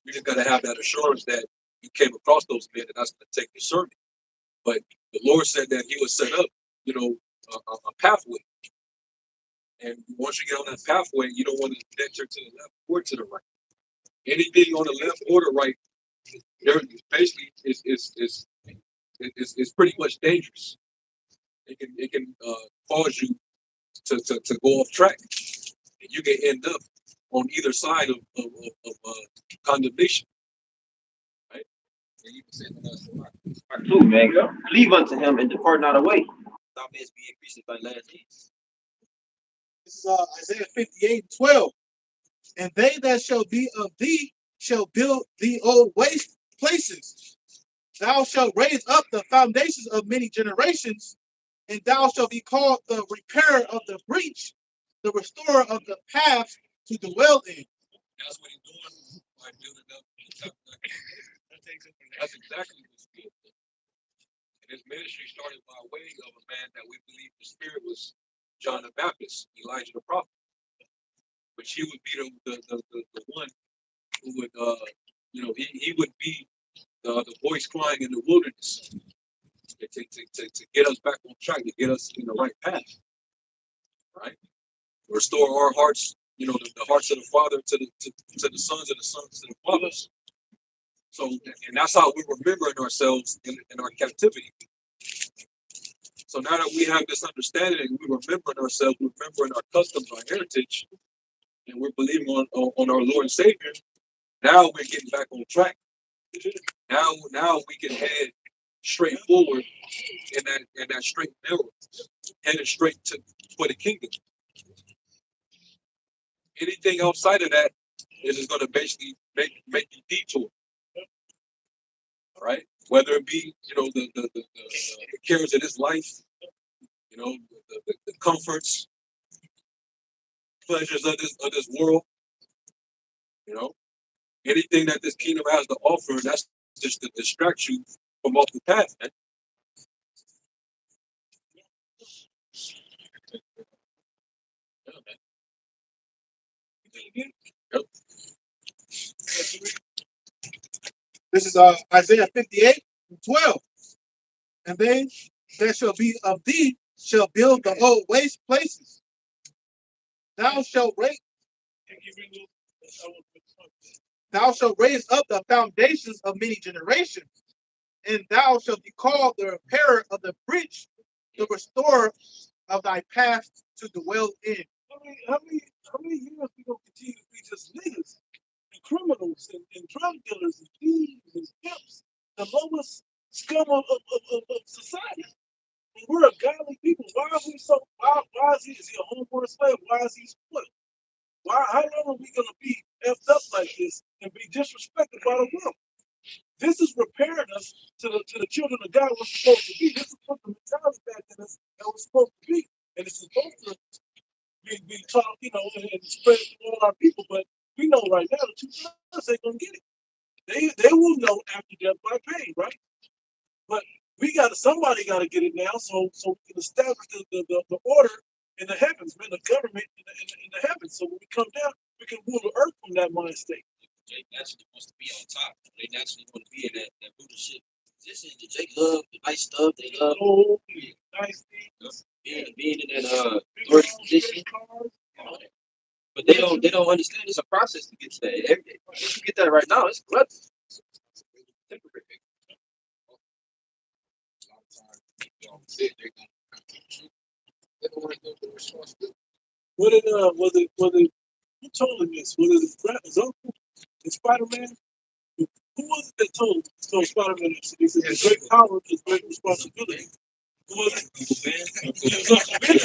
Speaker 2: You just got to have that assurance that you came across those men, and that's going to take discernment. But the Lord said that He would set up, a pathway. And once you get on that pathway, you don't want to enter to the left or to the right. Anything on the left or the right, there basically is pretty much dangerous. It can cause you to go off track, and you can end up on either side of condemnation. Right? And you can say that's right.
Speaker 6: Two, man. Cleave unto him and depart not away. Thou mayest be increased by last days.
Speaker 3: This is Isaiah 58:12. And they that shall be of thee shall build the old waste places. Thou shalt raise up the foundations of many generations, and thou shalt be called the repairer of the breach, the restorer of the paths to dwell in.
Speaker 2: That's what He's doing by building up the tabernacle. That's exactly what He's doing. And His ministry started by way of a man that we believe the Spirit was John the Baptist, Elijah the prophet. Which he would be the one who would, he would be the voice crying in the wilderness to get us back on track, to get us in the right path, right? Restore our hearts, the hearts of the Father to the sons and the sons to the fathers. So, and that's how we're remembering ourselves in our captivity. So now that we have this understanding, we're remembering ourselves, we're remembering our customs, our heritage, and we're believing on our Lord and Savior. Now we're getting back on track. Now we can head straight forward in that straight narrow, headed straight for the kingdom. Anything outside of that is just going to basically make you detour. All right, whether it be the cares of this life, the comforts, pleasures of this world, anything that this kingdom has to offer, that's just to distract you from off the path, man. Yeah, man. Yep.
Speaker 3: This is Isaiah 58:12. And they that shall be of thee shall build the old waste places. Thou shalt raise up the foundations of many generations, and thou shalt be called the repairer of the breach, the restorer of thy path to dwell in. How many years we gonna continue to be just niggas and criminals and drug dealers and thieves and pimps, the lowest scum of society? And we're a godly people. Why are we so? Why is he a homeborn slave? Why is he split? How long are we gonna be effed up like this and be disrespected by the world? This is preparing us to the children of God we're supposed to be. This is what the mentality back in us that we're supposed to be. And it's supposed to be taught, and spread to all our people. But we know right now the two-thirds ain't gonna get it. They will know after death by pain, right? But somebody gotta get it now, so we can establish the order in the heavens, man, the government in the heavens. So when we come down, We can rule the earth from that mind state.
Speaker 6: Jake naturally wants to be on top. They naturally want to be in that leadership position. The Jake love the nice stuff. They love
Speaker 3: Oh, nice things.
Speaker 6: being in that authority position. But they don't understand it's a process to get to that. If you get that right now, it's good. Temporary.
Speaker 4: They don't want to go to the responsibility.
Speaker 3: Was it who told him this? Was it his uncle, the Spider-Man? Who was it that told Spider-Man this? He said, "The great power is great responsibility." Who was it? His Uncle Ben.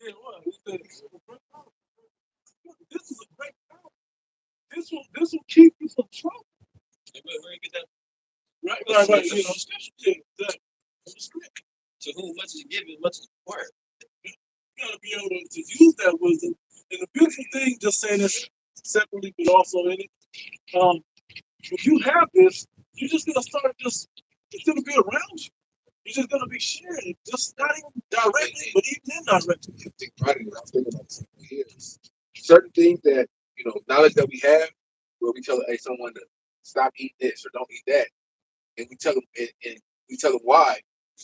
Speaker 3: Yeah, it was. He said, "This is a great power. This will keep you from trouble."
Speaker 6: Where you get that?
Speaker 3: Right. You know, yeah, exactly.
Speaker 6: To whom much is given, much is required.
Speaker 3: You gotta be able to use that wisdom. And the beautiful thing, just saying this separately, but also in it, when you have this, you're just gonna start it's gonna be around you. You're just gonna be sharing it, just not even directly, but even indirectly.
Speaker 4: I think right now, I'm thinking about something here. Certain things that, knowledge that we have, where we tell someone to stop eating this or don't eat that, and we tell them and we tell them why,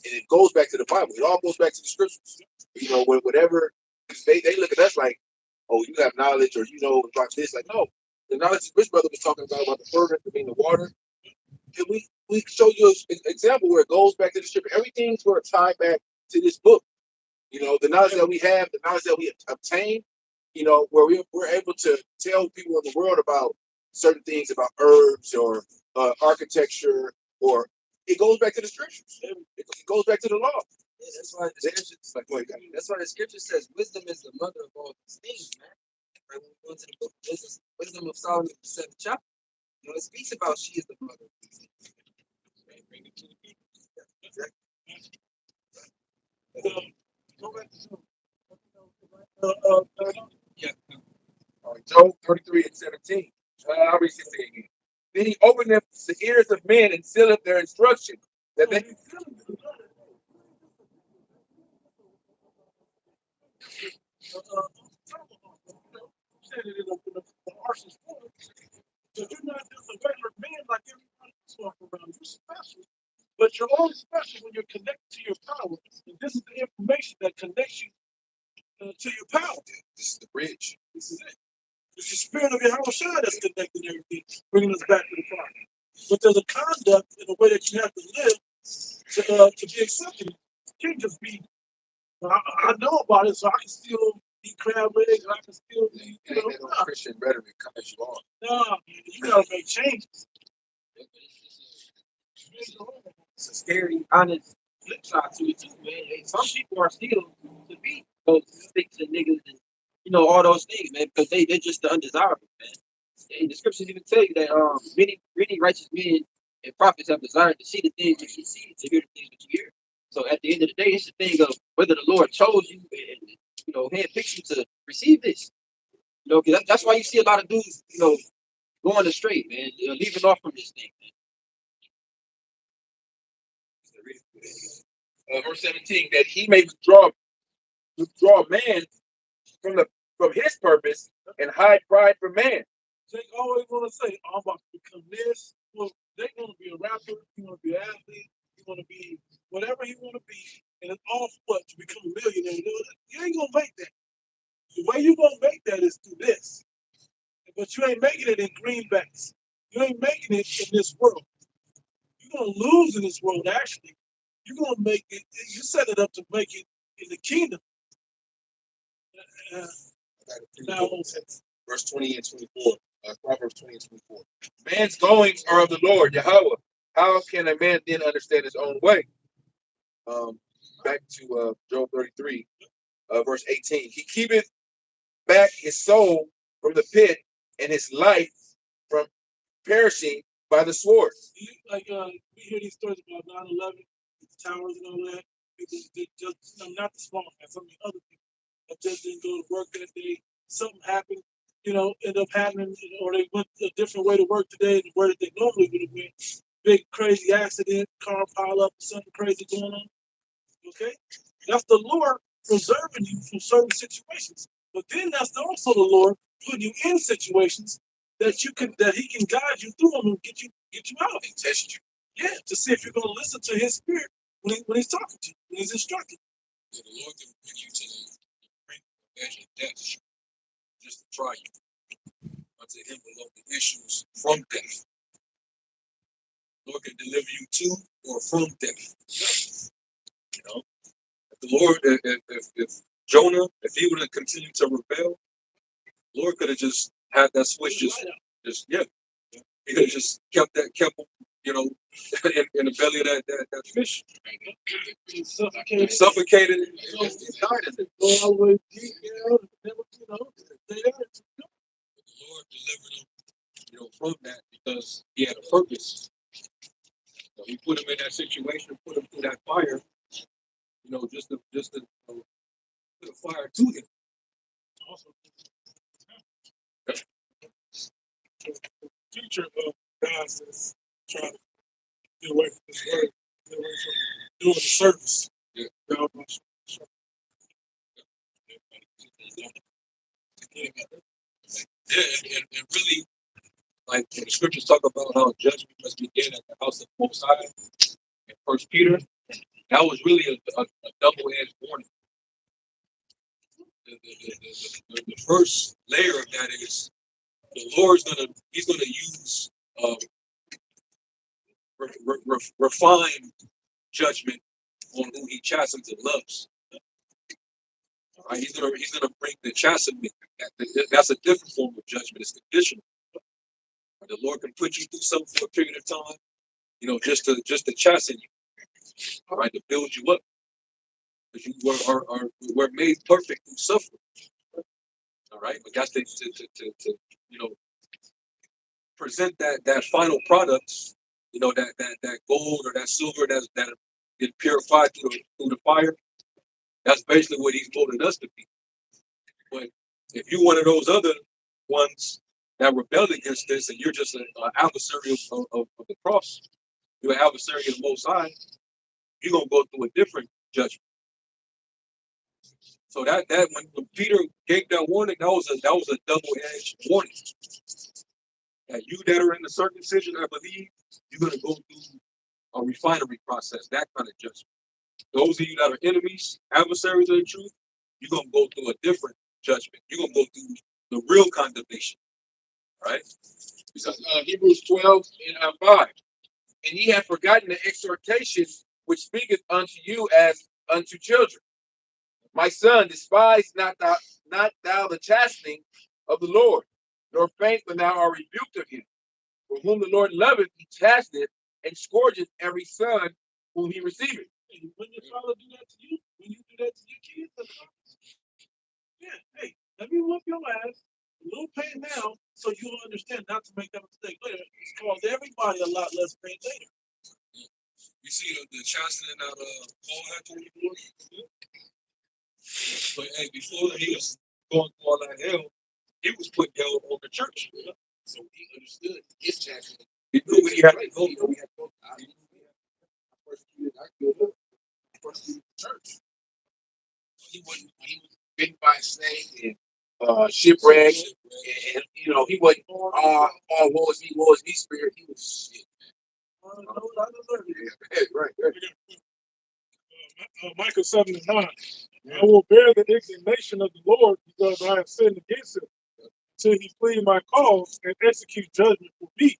Speaker 4: and it goes back to the Bible. It all goes back to the scriptures. Whatever they look at us like, oh, you have knowledge or about this. Like, no, the knowledge Rich Brother was talking about the fervent, the water. And we show you an example where it goes back to the scripture. Everything's going to tie back to this book. The knowledge that we have, the knowledge that we obtain, where we're able to tell people in the world about certain things about herbs or architecture, or it goes back to the scriptures. It goes back to the law.
Speaker 5: Yeah, that's why the scripture says wisdom is the mother of all these things, man. Right, when we go into the book of Wisdom of Solomon, the 7th chapter, it speaks about she is the mother of these things. Right? Bring it to the people. Yeah, exactly.
Speaker 3: Go back to
Speaker 5: Yeah.
Speaker 4: Job 33:17. I'll read 16 again. Then he opened up the ears of men and sealed up their instruction, that they
Speaker 3: said it in the harshest form. So you're not just a regular man like everybody else walking around. You're special. But you're only special when you're connected to your power. And this is the information that connects you to your power.
Speaker 4: this is the bridge.
Speaker 3: This is it. It's the spirit of Yahweh Shai that's connecting everything, bringing us back to the Father. But there's a conduct in the way that you have to live to be accepted. You can't just be, I know about it, so I can still eat crab legs, and I can still be,
Speaker 4: It ain't that no Christian rhetoric come as you are.
Speaker 3: nah, you gotta make changes.
Speaker 6: It's a scary, honest flip side to it too, man. Some people are still to be those sticks and niggas and all those things, man, because they're just the undesirable, man. And the scriptures even tell you that many righteous men and prophets have desired to see the things that you see, to hear the things that you hear. So at the end of the day, it's the thing of whether the Lord chose you and handpicked you to receive this. 'Cause that's why you see a lot of dudes, going astray, man, leaving off from this thing, man.
Speaker 4: Verse 17, that he may withdraw man from his purpose and hide pride from man.
Speaker 3: They always want to say, I'm about to become this. Well, they want to be a rapper, he want to be an athlete, he want to be whatever he want to be, and it's all for what? To become a millionaire. You ain't gonna make that. The way you gonna make that is through this. But you ain't making it in greenbacks. You ain't making it in this world. You're gonna lose in this world, actually. You're gonna make it, you set it up to make it in the kingdom. Now,
Speaker 4: Verse 20 and 24. Proverbs 20 and 24. Man's goings are of the Lord, Yahweh. How can a man then understand his own way? Back to Job 33, verse 18. He keepeth back his soul from the pit and his life from perishing by the sword.
Speaker 3: like we hear these stories about 9/11, the towers and all that. People just not the small man, some of the other people that just didn't go to work that day. Something happened, ended up happening, or they went a different way to work today than where they normally would have went. Big crazy accident, car pile up, something crazy going on. Okay, that's the Lord preserving you from certain situations. But then that's also the Lord putting you in situations that He can guide you through them and get you out and test you. Yeah, to see if you're going to listen to His Spirit when He's talking to you, when He's instructing.
Speaker 2: Yeah, the Lord can bring you to the brink of edge of death just to try you. Unto him below the issues from death. The Lord can deliver you to or from death. You know, if the Lord, if Jonah, if he would have continued to rebel, the Lord could have just had that switch, just yeah. He could have just kept you know, in the belly of that fish.
Speaker 3: He suffocated.
Speaker 2: Suffocated and died in it.
Speaker 3: Go all the way deep down, never, they are.
Speaker 2: The Lord delivered him, from that because he had a purpose. So he put him in that situation, put him through that fire, just to put a fire to him.
Speaker 3: Also, future of guys that's trying to get away from this word, get away from doing the service.
Speaker 2: Yeah.
Speaker 3: God,
Speaker 2: Yeah, and really, like when the scriptures talk about how judgment must begin at the house of the Most High in First Peter, that was really a double-edged warning. The first layer of that is the Lord's he's gonna use refined judgment on who he chastens and loves. Right? He's gonna bring the chastenment. That's a different form of judgment. It's conditional. The Lord can put you through something for a period of time, just to chasten you, all right, to build you up, because you were made perfect through suffering, all right. But that's to present that final product, that gold or that silver that is purified through the fire. That's basically what He's molded us to be. But if you're one of those other ones that rebel against this, and you're just an adversary of the cross, you're an adversary of the Most High, you're gonna go through a different judgment. So that when Peter gave that warning, that was a double-edged warning. That you that are in the circumcision, I believe, you're gonna go through a refinery process, that kind of judgment. Those of you that are enemies, adversaries of the truth, you're gonna go through a different judgment. You're gonna go through the real condemnation, right?
Speaker 4: Because Hebrews 12 and 5. And ye have forgotten the exhortation which speaketh unto you as unto children. My son, despise not thou the chastening of the Lord, nor faint when thou art rebuked of him. For whom the Lord loveth, he chasteneth and scourgeth every son whom he receiveth.
Speaker 3: When your father do that to you, when you do that to your kids, yeah, hey, let me whoop your ass, a little pain now, so you'll understand not to make that mistake later. It's caused everybody a lot less pain later.
Speaker 2: You see the chastening that Paul had to endure. But hey, before he was going through all that hell, he was putting hell on the church.
Speaker 4: So he understood his chastening.
Speaker 2: He knew what he had to go through.
Speaker 4: I persecuted the church. He was bitten by a snake and shipwrecked, and he wasn't woe is me spirit. He was shit. Right.
Speaker 3: Micah 7:9. I will bear the indignation of the Lord because I have sinned against him, till he plead my cause and execute judgment for me.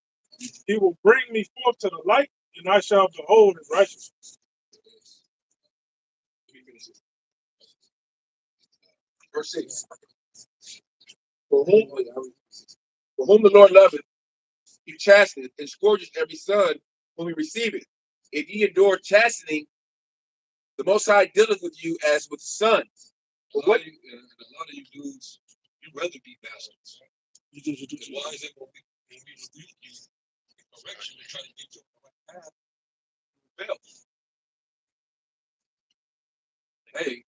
Speaker 3: He will bring me forth to the light, and I shall behold his righteousness.
Speaker 4: Verse 6. For whom the Lord loveth, he chasteneth and scourgeth every son whom he receiveth. If ye endure chastening, the Most High dealeth with you as with sons.
Speaker 2: But a lot of you dudes, you'd rather be bastards. Why is it when we rebuke you in correction and try to get you on the right path, you rebel? Hey,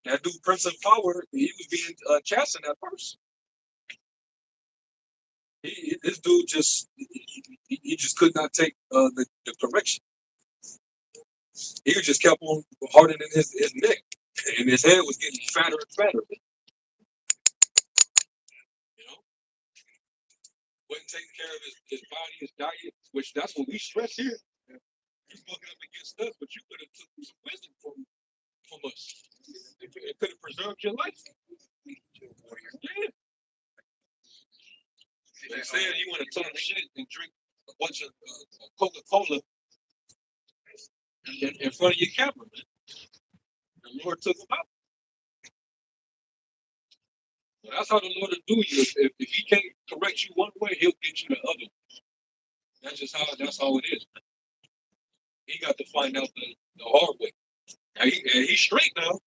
Speaker 2: that dude Prince of Power, he was being chastened at first. This dude he just could not take the correction. He just kept on hardening his neck. And his head was getting fatter and fatter. You know, wasn't taking care of his body, his diet, which that's what we stress here. You're bucking up against us, but you could have took some wisdom from us. It could have preserved your life. Yeah. Instead, you want to talk shit and drink a bunch of Coca-Cola in front of your camera, man. The Lord took him out. So that's how the Lord will do you. If he can't correct you one way, he'll get you the other. That's how it is, man. He got to find out the hard way. Now he's straight now.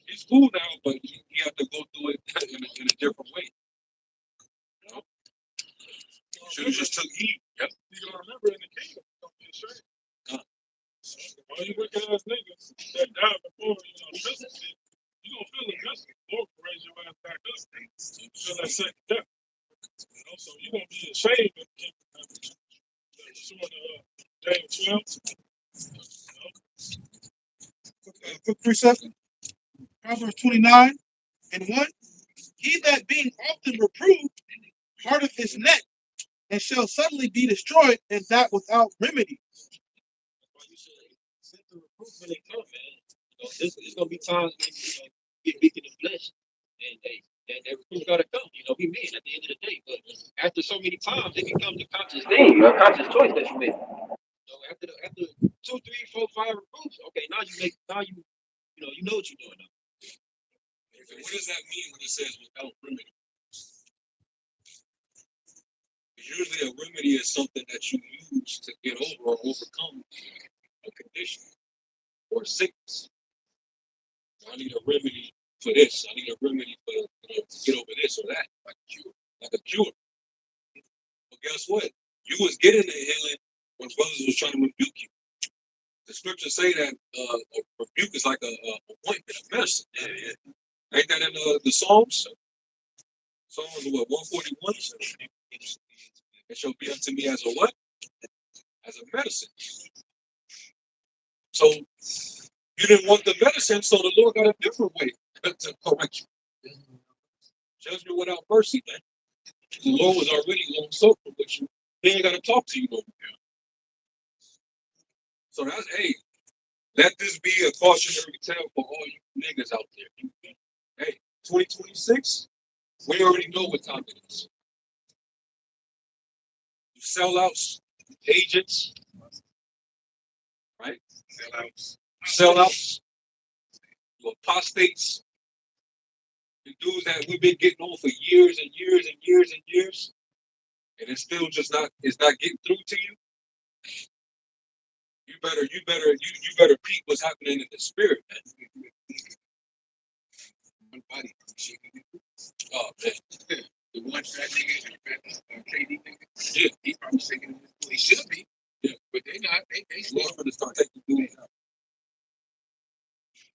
Speaker 2: He's cool now, but he have to go through it in a different way. You know? Should have just took heed. Yep.
Speaker 3: You gotta remember in the kingdom, don't be ashamed. All you wicked ass niggas that died before, justice, you gonna feel injustice. Lord will raise your ass back up. Feel that second death. So you gonna be ashamed of the kingdom. Daniel 12.
Speaker 1: Quick precept. Proverbs 29:1. He that being often reproved parteth his neck, and shall suddenly be destroyed, and that without remedy.
Speaker 6: Send the reproof when they come, man. There's gonna be times when get weak in the flesh, and that reproof gotta come. Be man at the end of the day. But after so many times, it becomes a conscious thing, a conscious choice that you make. So after 2, 3, 4, 5 reproofs, okay, now you know what you're doing now.
Speaker 2: What does that mean when it says without remedy? Usually a remedy is something that you use to get over or overcome a condition or sickness. I need a remedy for this. I need a remedy for to get over this or that, like a cure. But guess what? You was getting the healing when brothers was trying to rebuke you. The scriptures say that a rebuke is like a ointment, a medicine. Yeah. Ain't that in the Psalms? Psalms what, 141? It shall be unto me as a what? As a medicine. So you didn't want the medicine, so the Lord got a different way to correct you. Judgment without mercy, man. The Lord was already long suffering with you. He ain't got to talk to you no more. So that's, hey, let this be a cautionary tale for all you niggas out there. Hey, 2026, we already know what time it is. You sellouts, agents, right? Sellouts, you apostates, the dudes that we've been getting on for years and years and years and years, and it's still just it's not getting through to you. You better peep what's happening in the spirit, man. One body. Oh man. The one fat nigga, KD nigga, yeah, he probably shaking him. He should be. Yeah, but they not. They still gonna start taking dudes out.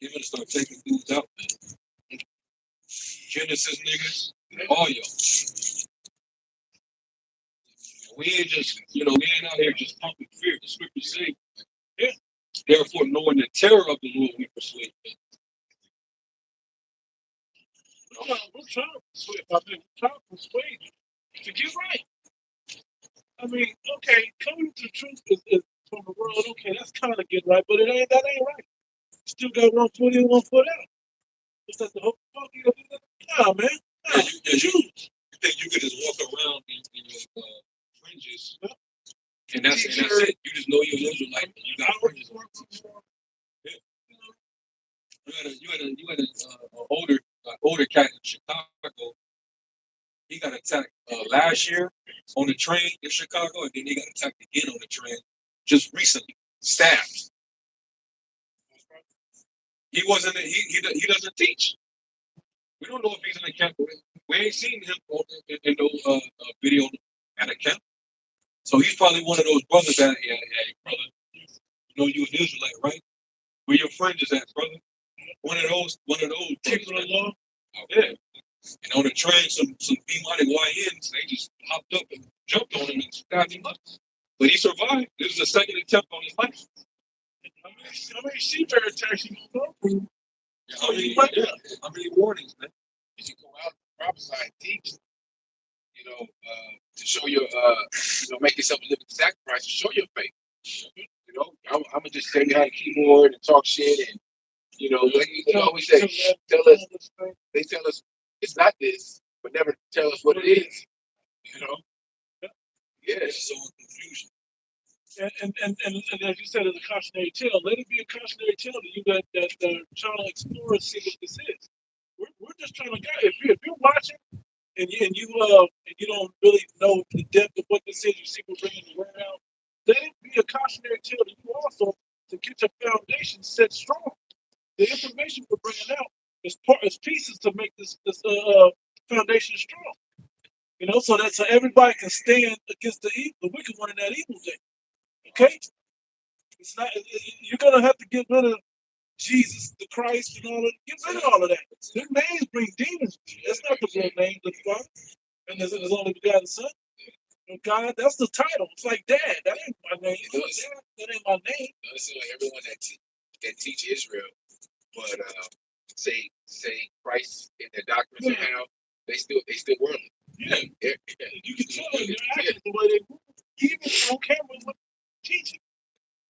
Speaker 2: They're gonna start taking dudes out, man. Genesis niggas, all y'all. We ain't just, we ain't out here just pumping fear. The scriptures say, yeah. Therefore, knowing the terror of the Lord, we persuade them.
Speaker 3: We're trying to persuade you to get right. I mean, okay, coming to the truth is from the world, okay, that's kind of get right, but that ain't right. Still got 1 foot in, 1 foot out. Is that the whole fuck? Nah, man. Nah,
Speaker 2: you think you could just walk around in your fringes, and that's it. You just know you're Israelite, and you got fringes on. Yeah. You had an older cat in Chicago. He got attacked last year on the train in Chicago, and then he got attacked again on the train just recently. Stabbed. He wasn't. He doesn't teach. We don't know if he's in a camp. We ain't seen him in no video at a camp. So he's probably one of those brothers that, hey, brother, you know you an Israelite, right? Where your friend is at, brother? One of those people along. Yeah. And on the train, some demonic YNs, they just hopped up and jumped on him and stabbed him up. But he survived. This is the second attempt on his life.
Speaker 3: How many sheep attacks you gonna go?
Speaker 2: How many warnings, man?
Speaker 4: You should go out and prophesy and teach, to show your, make yourself a living sacrifice to show your faith. I'm gonna just tell you how to keyboard and talk shit and, like they always say, they tell us it's not this, but never tell us what it is. Yeah.
Speaker 2: It's so confusion.
Speaker 3: And as you said, as a cautionary tale, let it be a cautionary tale to you that trying to explore and see what this is. We're just trying to guide. If you're watching and you don't really know the depth of what this is, you see we're bringing the word out. Let it be a cautionary tale to you also to get your foundation set strong. The information we're bringing out is pieces to make this foundation strong. So everybody can stand against the wicked one in that evil day. Okay, it's not. You're gonna have to get rid of Jesus, the Christ, and all of. Get rid of all of that. Their names bring demons. That's not the real name of the Father, and there's only begotten Son. And God, that's the title. It's like Dad. That ain't my name. That ain't my name.
Speaker 4: It seems like everyone that teach Israel, but say Christ in their doctrines and how they still worldly.
Speaker 3: Yeah, you can tell in their actions the way they move, even on camera, with teaching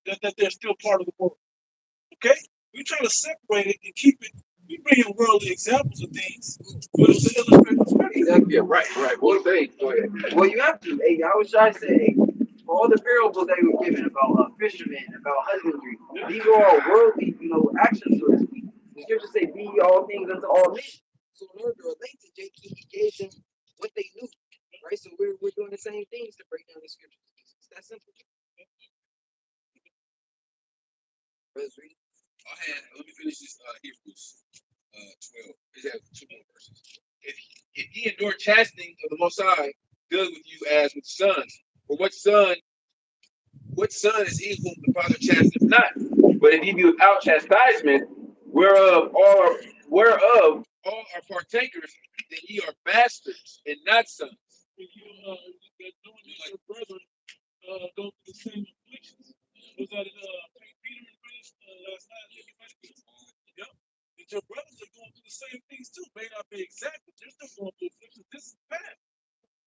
Speaker 3: that they're still part of the world. Okay, we try to separate it and keep it. We bring in worldly examples of things, but it's to illustrate the scripture.
Speaker 5: Exactly.
Speaker 4: Yeah, right. What they go ahead.
Speaker 5: Well, you have to. Hey, I was trying to say, hey, all the parables they were given about fishermen, about husbandry, these are all worldly, actions, so to speak. The scriptures say, "Be ye all things unto all men." So in order to relate to Jake, he gave them what they knew, right? So we're doing the same things to break down the scriptures. It's that simple. Let's read it.
Speaker 4: Let me finish this Hebrews 12. It has 2 more verses. If ye endure chastening of the Most High, good with you as with sons. For what son is he whom the Father chasteneth not? But if ye be without chastisement, whereof all are partakers, then ye are bastards and not sons.
Speaker 3: If you're doing this, your brethren go through the same afflictions. Was that Peter and Chris last night? Yep. That your brothers are going through the same things too. May not be exact, but they're still going through afflictions. This is bad.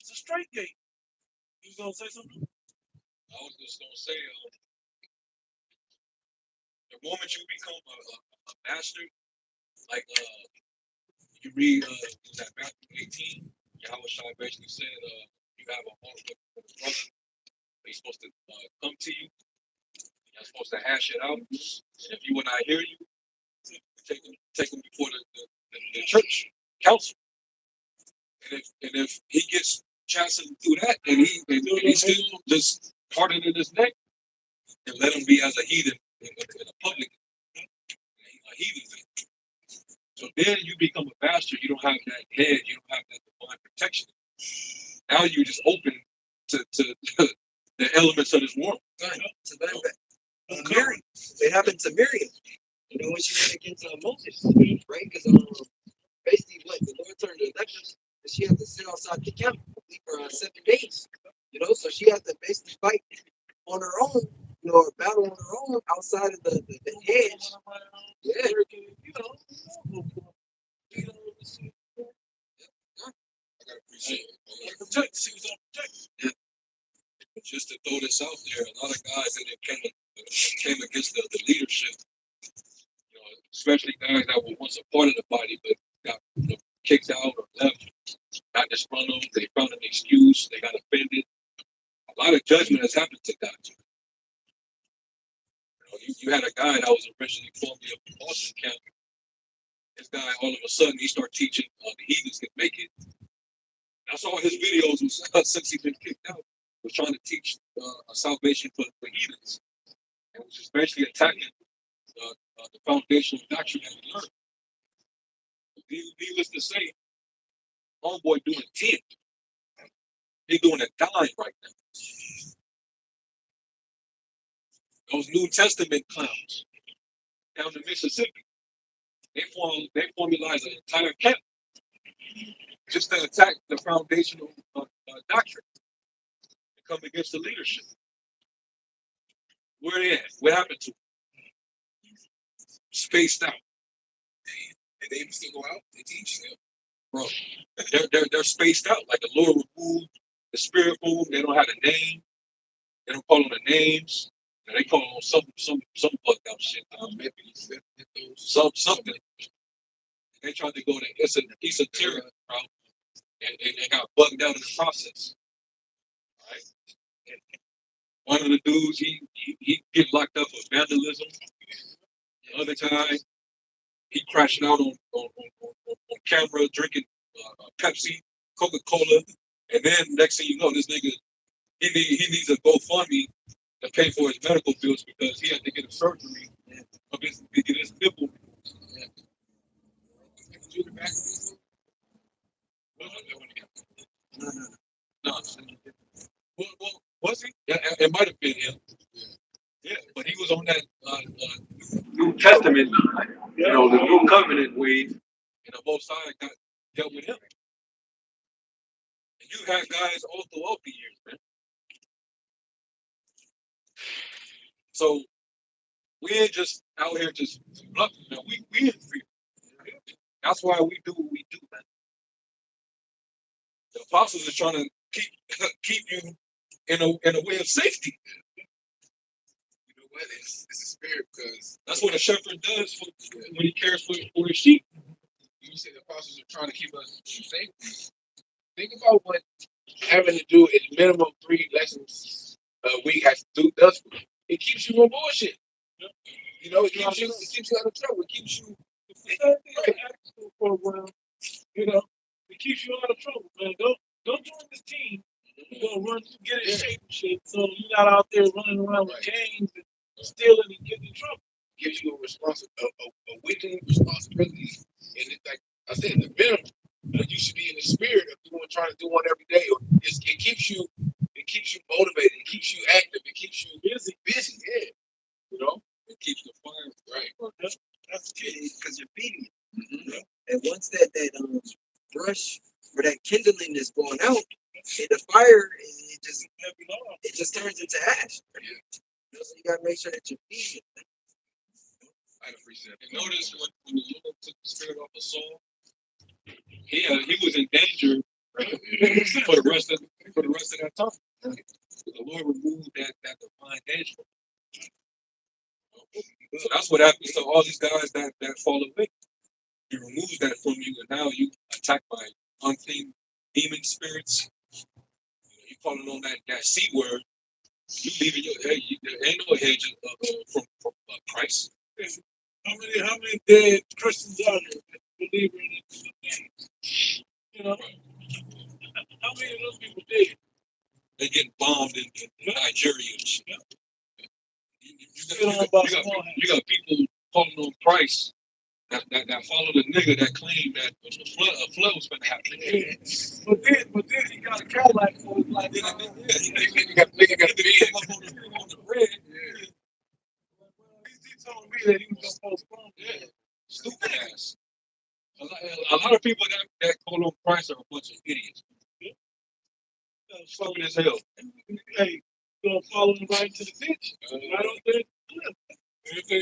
Speaker 3: It's a straight gate. You gonna say something?
Speaker 2: I was just gonna say, the moment you become a bastard, like you read that Matthew 18, Yahweh Shai basically said, you have a hard with a brother, he's supposed to come to you, you're supposed to hash it out, and if you will not hear you, take him before the church council, and if he gets chastened through that, and he still just hardened in his neck, and let him be as a heathen in a public, a heathen thing. So then you become a bastard. You don't have that head. You don't have that divine protection. Now you're just open to the elements of this world.
Speaker 5: So Miriam, it happened to Miriam. When she went against Moses, right? Because basically, what the Lord turned the lectures, and she had to sit outside the camp for 7 days. So she had to basically fight on her own, or battle on her own outside of the hedge. Yeah.
Speaker 2: I gotta appreciate it. Yeah. Just to throw this out there, a lot of guys that came against the leadership, especially guys that were once a part of the body but got kicked out or left, got disgruntled, they found an excuse, they got offended. A lot of judgment has happened to guys. You had a guy that was originally formerly of the Boston camp. This guy, all of a sudden, he started teaching the heathens can make it. That's all his videos was since he's been kicked out. Was trying to teach a salvation for heathens, and was just basically attacking the foundational doctrine that we learned. Needless to say, homeboy doing 10. He doing a dime right now. Those New Testament clowns down in Mississippi, they formalized an entire camp just to attack the foundational doctrine and come against the leadership. Where they at? What happened to them? Spaced out.
Speaker 4: And they still go out and teach.
Speaker 2: bro. They're spaced out. Like the Lord removed the spirit from them. They don't have a name. They don't call them the names. And they call them some fucked up shit. Something. They tried to go to esoteric route, and they got bugged out in the process. Right? And one of the dudes, he get locked up for vandalism. The other guy, he crashing out on camera drinking Pepsi, Coca-Cola, and then next thing you know, this nigga he needs a GoFundMe to pay for his medical bills because he had to get a surgery to get his nipple. No, well, was he? Yeah, it might have been him. Yeah, but he was on that New Testament, the New Covenant wave, and the Most High dealt with him. And you had guys all throughout the years, man. So we ain't just out here just bluffing, man. We in free. That's why we do what we do, man. The apostles are trying to keep you in a way of safety.
Speaker 4: You know what? It's a spirit because
Speaker 2: That's what a shepherd does when he cares for his sheep.
Speaker 4: you say the apostles are trying to keep us safe. Think about what having to do at minimum 3 lessons a week has to do does for you. It keeps you on bullshit. You know, it keeps you out of trouble. It keeps you
Speaker 3: program, it keeps you out of trouble, man. Don't join this team. You're gonna get in shape and shit. So you're not out there running around with gangs and stealing and getting in trouble.
Speaker 4: gives you a weekly responsibility. And it's like I said, the minimum. You should be in the spirit of trying to do one every day. Or it keeps you motivated. It keeps you active. It keeps you busy. Yeah,
Speaker 2: It keeps the fire
Speaker 3: Right. That's the key.
Speaker 5: Because you're feeding it. And once that brush or that kindling is going out, and the fire it just turns into ash. So you gotta make sure that you're feeding it.
Speaker 4: I appreciate it.
Speaker 2: And notice when the Lord took the spirit off of Saul, he was in danger for the rest of that time. The Lord removed that divine danger. So that's what happens to all these guys that fall away. He removes that from you, and now you attacked by unclean demon spirits. You calling on that C word. You leaving there ain't no hedge from Christ.
Speaker 3: How many dead Christians out there that believe in it? How many of those people dead?
Speaker 2: They getting bombed in Nigeria and shit. You got people calling on Christ that follow the nigga that claimed that a flood was going to happen.
Speaker 3: Yeah. But then he got a Cadillac for his life.
Speaker 4: Nigga got
Speaker 2: on the bread.
Speaker 3: He told me that he was gonna postpone.
Speaker 2: Yeah, stupid ass. A lot of people that call on Christ are a bunch of idiots. Stupid as hell.
Speaker 3: Hey, you gonna follow him right to the ditch? Right on there.
Speaker 2: If they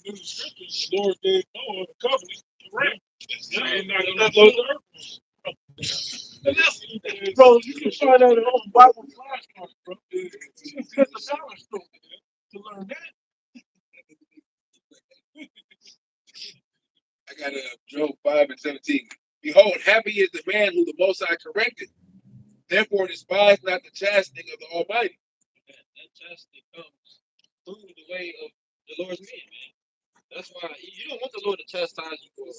Speaker 2: do the scriptures, the Lord gave Noah the covenant to rain.
Speaker 3: Bro, you can find that on Bible flashcards, bro. You can get the balance story to learn that.
Speaker 4: I got Job 5:17. Behold, happy is the man who the Most High corrected. Therefore, despise not the chastening of the Almighty.
Speaker 6: That chastening comes through the way of the Lord's men, man. That's why you don't want the Lord to chastise you for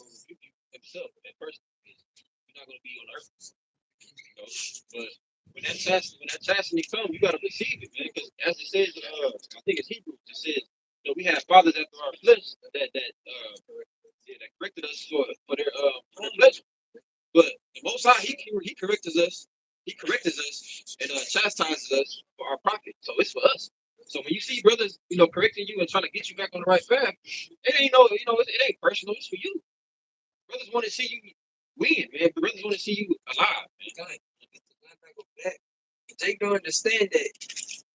Speaker 6: himself, that person. You're not going to be on earth. But when that chastening comes, you got to receive it, man. Because as it says, I think it's Hebrews, it says, we have fathers after our flesh that corrected us for their pleasure. But the Most High, he corrects us. He corrects us and chastises us for our profit. So it's for us. So when you see brothers, correcting you and trying to get you back on the right path, it ain't it ain't personal. It's for you. Brothers want to see you win, man. Brothers want to see you alive, man.
Speaker 5: Jake don't understand that.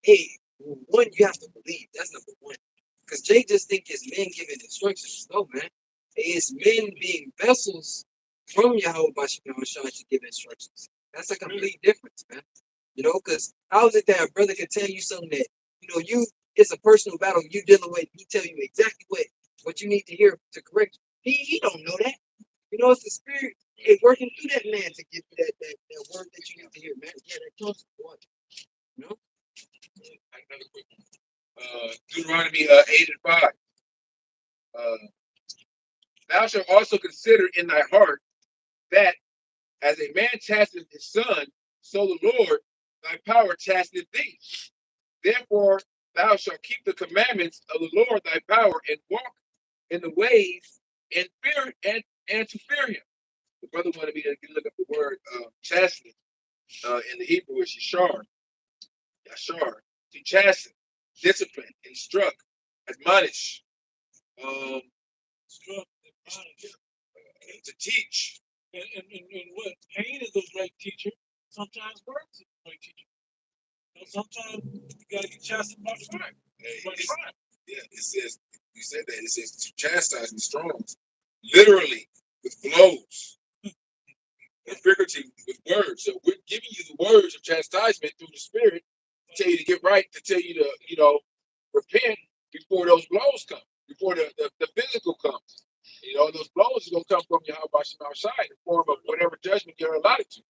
Speaker 5: Hey, one, you have to believe. That's number one. Because Jake just think it's men giving instructions. No, man. It's men being vessels from Yahweh Bashar to give instructions. That's a complete difference, man. You know, because how is it that a brother can tell you something that, it's a personal battle you dealing with, he tell you exactly what you need to hear to correct you. He don't know that. It's the spirit working through that man to give you that word that you need to hear, man. Yeah, that comes from God. You know?
Speaker 4: Another quick one. Deuteronomy 8:5. Thou shalt also consider in thy heart that as a man chasteneth his son, so the Lord thy power chasteneth thee. Therefore thou shalt keep the commandments of the Lord thy power and walk in the ways and fear and to fear him. The brother wanted me to look up the word chasten in the Hebrew is yashar, to chasten, discipline, instruct, admonish, um, to teach.
Speaker 3: And what? Pain is a great teacher. Sometimes words is a great teacher. Sometimes you gotta get chastened by fire.
Speaker 4: Yeah, it says, you said that, it says to chastise the strongs, literally with blows, and figuratively with words. So we're giving you the words of chastisement through the Spirit to tell you to get right, to tell you to, repent before those blows come, before the physical comes. Those blows are going to come from your house outside in the form of whatever judgment you're allotted to.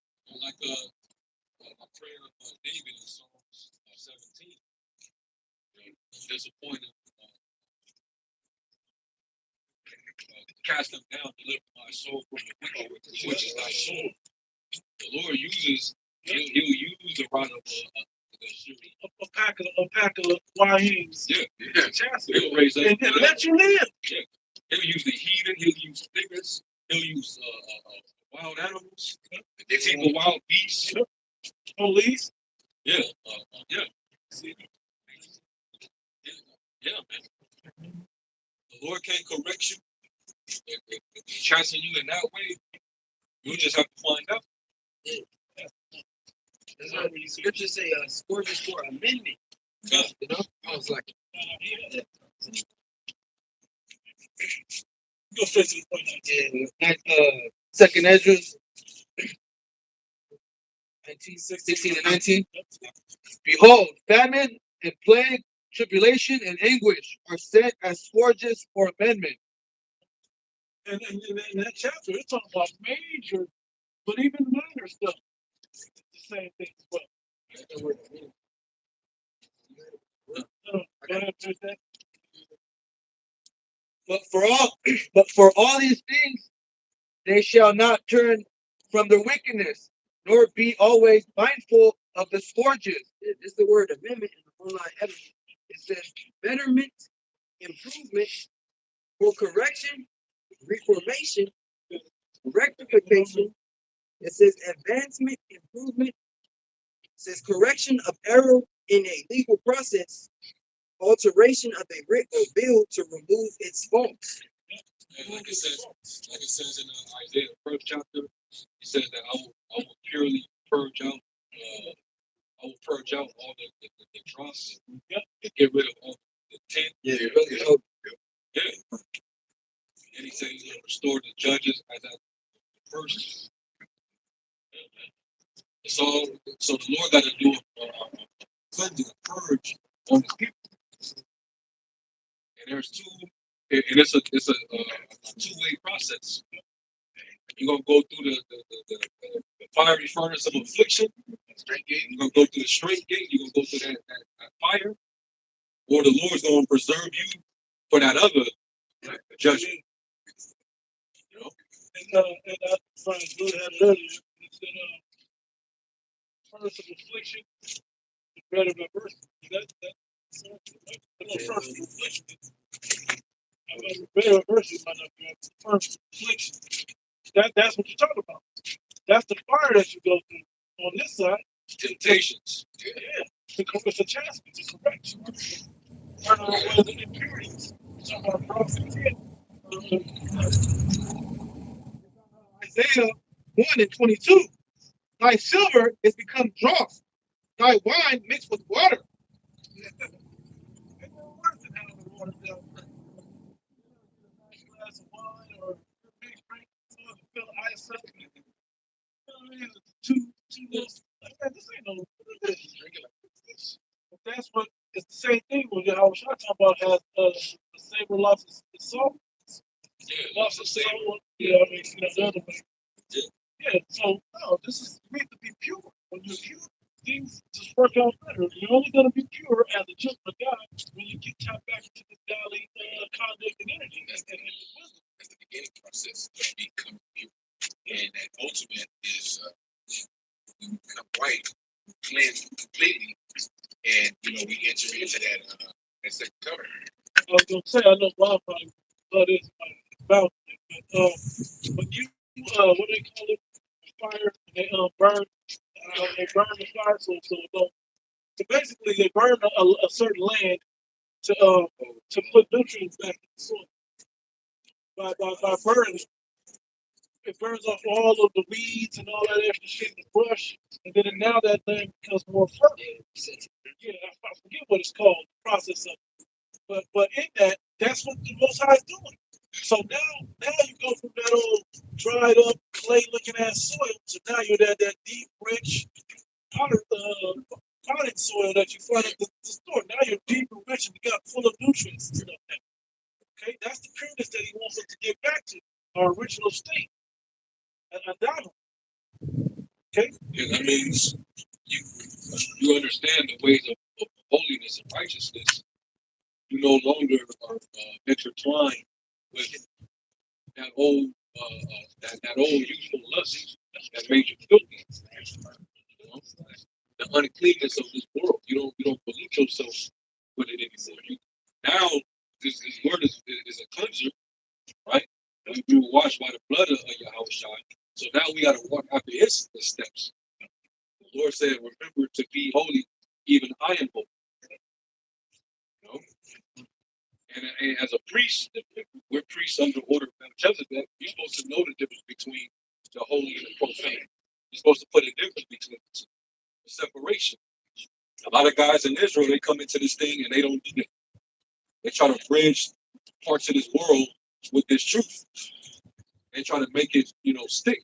Speaker 2: Like a prayer of David in Psalms 17. Disappointed, cast them down, deliver my soul from the wicked, which is thy soul. The Lord uses, he'll use the rod of
Speaker 3: A pack of YNs.
Speaker 2: Yeah.
Speaker 3: Chasten.
Speaker 2: He'll raise up.
Speaker 3: And then let you live.
Speaker 2: Yeah. He'll use the heathen, he'll use figures, he'll use wild animals, even wild beasts.
Speaker 3: Police.
Speaker 2: Yeah. Yeah. Yeah, man. The Lord can't correct you. If he's chastening you in that way, you just have to find out.
Speaker 5: That's why when you scriptures say scourges for amendment.
Speaker 2: Yeah.
Speaker 5: I was like,
Speaker 3: Go straight to the point.
Speaker 5: and Second Ezra 16 and 19. Behold, famine and plague, tribulation and anguish are set as scourges for amendment.
Speaker 3: And in that chapter, it's talking about major, but even minor stuff. It's the same thing as well. Go ahead, finish that.
Speaker 5: But for all these things, they shall not turn from their wickedness, nor be always mindful of the scourges. It's the word amendment in the online evidence. It says betterment, improvement, for correction, reformation, rectification. It says advancement, improvement. It says correction of error in a legal process, alteration of a writ or bill to remove its faults.
Speaker 2: And like it says in Isaiah, first chapter, it says that I will purely purge out, I will purge out all the dross, and get rid of all the tent.
Speaker 5: Yeah, it really helped.
Speaker 2: Yeah. And he said he's going to restore the judges as at the first. So the Lord got to do a cleansing, a purge on his people. And there's two, and it's a two-way process. You're gonna go through the fiery furnace of affliction, straight gate. You're gonna go through the straight gate. You're gonna go through that fire, or the Lord's gonna preserve you for that other judgment. You know.
Speaker 3: And I find good had it earlier. He said, furnace of affliction, the bread of adversity. That's first of affliction. The bread of adversity might not be the first affliction. That's what you're talking about. That's the fire that you go through on this side.
Speaker 2: Temptations.
Speaker 3: Yeah. It's a chastisement, it's a correction. Turn away the impurities. Talking about prophet 10. Isaiah 1 and 22. Thy silver is become dross, thy wine mixed with water. what Yahweh Shai talking about has the same loss as Saul.
Speaker 2: Yeah,
Speaker 3: Loss
Speaker 2: that's the
Speaker 3: of
Speaker 2: same.
Speaker 3: Saul. Yeah, I mean, the other way.
Speaker 2: Yeah.
Speaker 3: Yeah, so no, this is meant to be pure. When you're pure, things just work out better. You're only going to be pure as a children of God when you get tapped back into the godly conduct and energy.
Speaker 2: That's the beginning process of becoming pure. And that ultimate is when we become white, cleansed completely, and we enter into that second covenant.
Speaker 3: I was going to say, I know Bob probably love this about it, but when you, what do they call it? Fire, and they burn, they burn the fire, so it don't. So basically, they burn a certain land to put nutrients back in the soil by burning. It burns off all of the weeds and all that extra shit in the brush, and then now that land becomes more fertile. Yeah, I forget what it's called, the process of it. But in that, that's what the Most High is doing. So now you go from that old dried up clay looking ass soil to now you're that deep, rich potted soil that you find at the store. Now you're deep and rich and you got full of nutrients and stuff. Okay, that's the pureness that he wants us to get back to our original state. Adamo. Okay?
Speaker 2: Yeah, that means you understand the ways of holiness and righteousness. You no longer are intertwined with that old that old youthful lust that made you filthy. You know? The uncleanness of this world. You don't pollute yourself with it anymore. Now this word is a cleanser, right? And we were washed by the blood of Yahweh Shai. So now we got to walk after his steps. The Lord said, "Remember to be holy, even I am holy." You know? And as a priest, if we're priests under order of Melchizedek, you're supposed to know the difference between the holy and the profane. You're supposed to put a difference between the two. The separation. A lot of guys in Israel, they come into this thing and they don't do it. They try to bridge parts of this world with this truth. They try to make it, stick.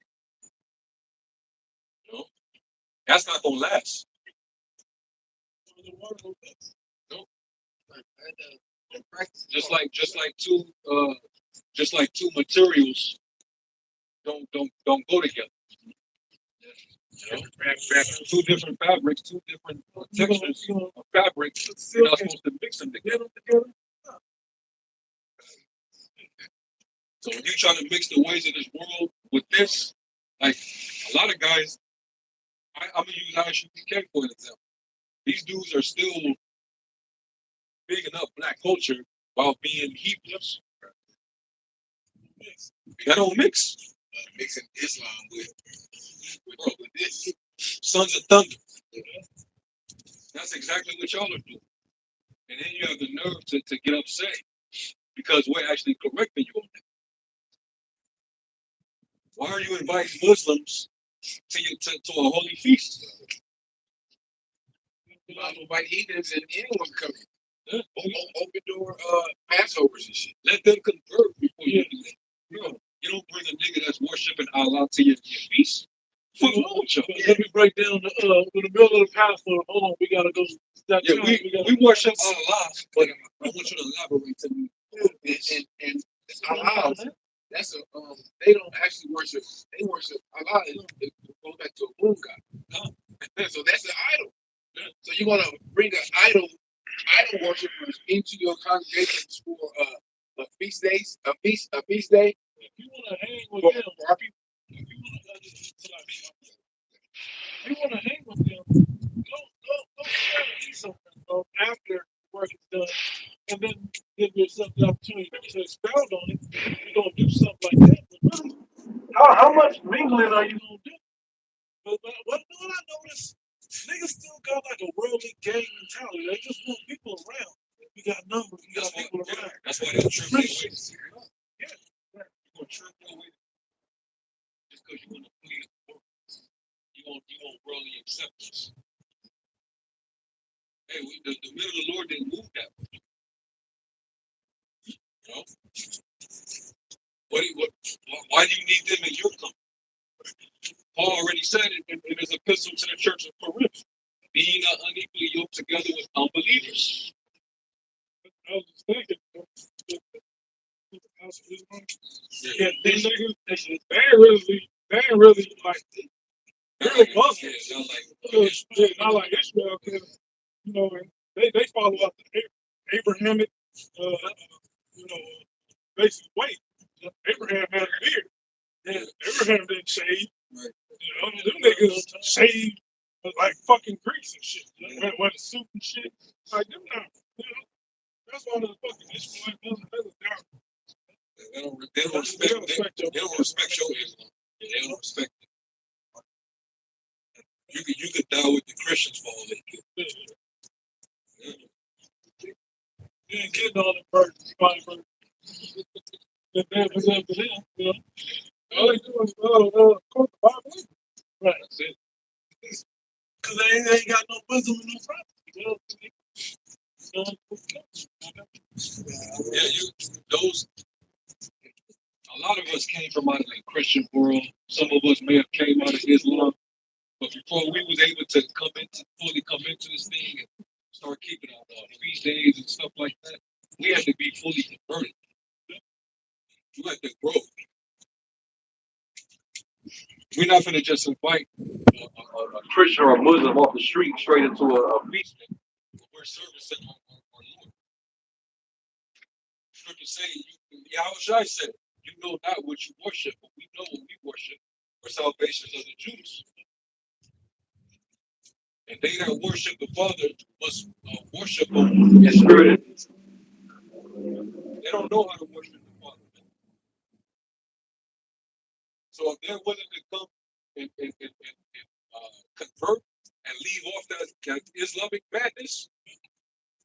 Speaker 2: You know, that's not gonna last. No. Just like two materials don't go together. You know, two different fabrics, two different textures of fabric. You're not supposed to mix them together. So when you try to mix the ways of this world with this, like a lot of guys, I'm gonna use ISUPK for an example. These dudes are still bigging up black culture while being Hebrews. That don't mix. Mixing Islam with this. Sons of Thunder. That's exactly what y'all are doing. And then you have the nerve to get upset because we're actually correcting you on that. Why are you inviting Muslims to a holy feast? I'm invite heathens and anyone coming. Yeah. Open door Passovers and shit. Let them convert before you do that. You don't bring a nigga that's worshiping Allah to your feast. What's wrong with you?
Speaker 3: Let me break down in the middle of the Passover. Hold on, we gotta go.
Speaker 2: We worship Allah, but I want you to elaborate to me. And Allah, that's they don't actually worship. They worship Allah. It goes back to a moon god. So that's an idol. So you're gonna bring an idol worshipers into your congregations for a feast days, a feast day.
Speaker 3: If you wanna hang with them, if you wanna hang with them, go share and eat something after work is done, and then give yourself the opportunity to expound on it. You're gonna do something like that. But really, how much mingling are you gonna do? But what I noticed, niggas still got like a worldly gang mentality. They just want people around. We got numbers, we got people around.
Speaker 2: That's why they'll trip their way to see it.
Speaker 3: Yeah.
Speaker 2: You're gonna trip your way just because you want to please the world. You want worldly acceptance. Hey, the will of the Lord didn't move that way. You know? Why do you need them in your company? Paul already said it in his epistle to the church of Corinth. Be not unequally yoked together with unbelievers.
Speaker 3: I was just thinking.
Speaker 2: Yeah,
Speaker 3: They ain't really like really Muslims.
Speaker 2: yeah, sound like
Speaker 3: Not like Israel, because you know they follow up the Abrahamic, you know, basic way. Abraham had a beard.
Speaker 2: yeah,
Speaker 3: Abraham didn't shave.
Speaker 2: right.
Speaker 3: You know, them niggas shave like fucking Greeks and shit. Wear the suit and shit. Like them now. You know, that's why the fucking Ishmaelites they look down.
Speaker 2: They don't respect your Islam. They don't respect it. You could die with the Christians for all they care. Yeah.
Speaker 3: You ain't getting all the birds, fine birds. If they present to them, you know. All they do is quote the Bible. Right.
Speaker 2: That's it.
Speaker 3: Because they ain't got no wisdom and no prophecy. You know.
Speaker 2: Yeah, those. A lot of us came from out of the Christian world. Some of us may have came out of Islam, but before we was able to fully come into this thing and start keeping our feast days and stuff like that, we had to be fully converted. You had to grow. We're not going to just invite a Christian or a Muslim off the street straight into a feast day. We're servicing our Lord. Scripture saying, Yahushua said, you know not what you worship, but we know what we worship. For salvation of the Jews. And they that worship the Father must worship Him in spirit. They don't know how to worship the Father. So if they're willing to come and convert and leave off that Islamic madness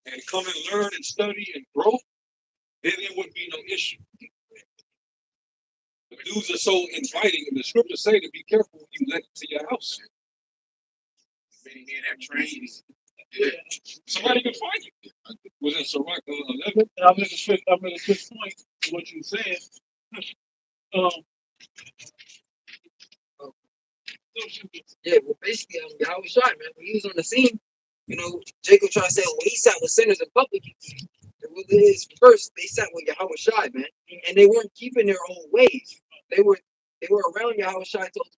Speaker 2: and come and learn and study and grow, then there wouldn't be no issue. The dudes are so inviting, and the scriptures say to be careful when you let into your house. Many men have trained. Yeah. Somebody can find you. Was it Sirach 11?
Speaker 3: I'm in a good point to what you're saying.
Speaker 5: Yeah, well, basically, Yahweh shot, man. When he was on the scene, you know, Jacob tried to say, well, he sat with sinners in public. It was first, they sat with Yahweh Shai, man, and they weren't keeping their own ways. They were around Yahweh Shai, told to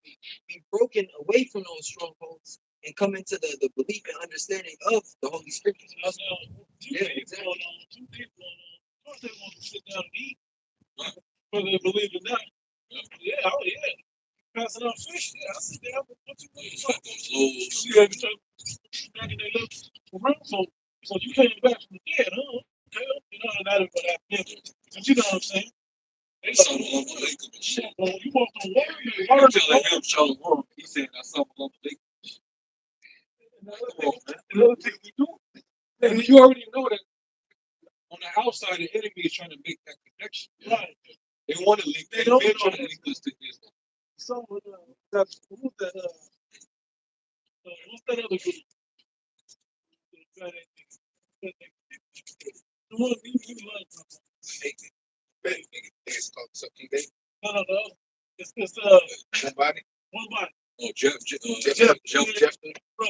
Speaker 5: be broken away from those strongholds and come into the belief and understanding of the Holy Scriptures.
Speaker 3: Yeah, exactly. Two people of course they want to sit down and eat, whether they believe it or not. Yeah, oh yeah. Passing out fish, yeah, I sit down with what you want. Yeah, every time back in their little room, so you came back from the dead, huh? Okay, you know, that is what happened. But you know what I'm saying? They
Speaker 2: Some Alaikum and shit.
Speaker 3: you want the word, you
Speaker 2: I'm
Speaker 3: learn
Speaker 2: telling him, Shalom. He said, I saw Alaikum.
Speaker 3: another thing we do.
Speaker 2: And you already know that on the outside, the enemy is trying to make that connection.
Speaker 3: Right.
Speaker 2: They want to link. They're
Speaker 3: don't
Speaker 2: trying to
Speaker 3: know.
Speaker 2: link us to Islam.
Speaker 3: So what's that other group? The one you like. No. It's
Speaker 4: Somebody?
Speaker 3: one body.
Speaker 2: Oh, Jeff.
Speaker 3: Bro,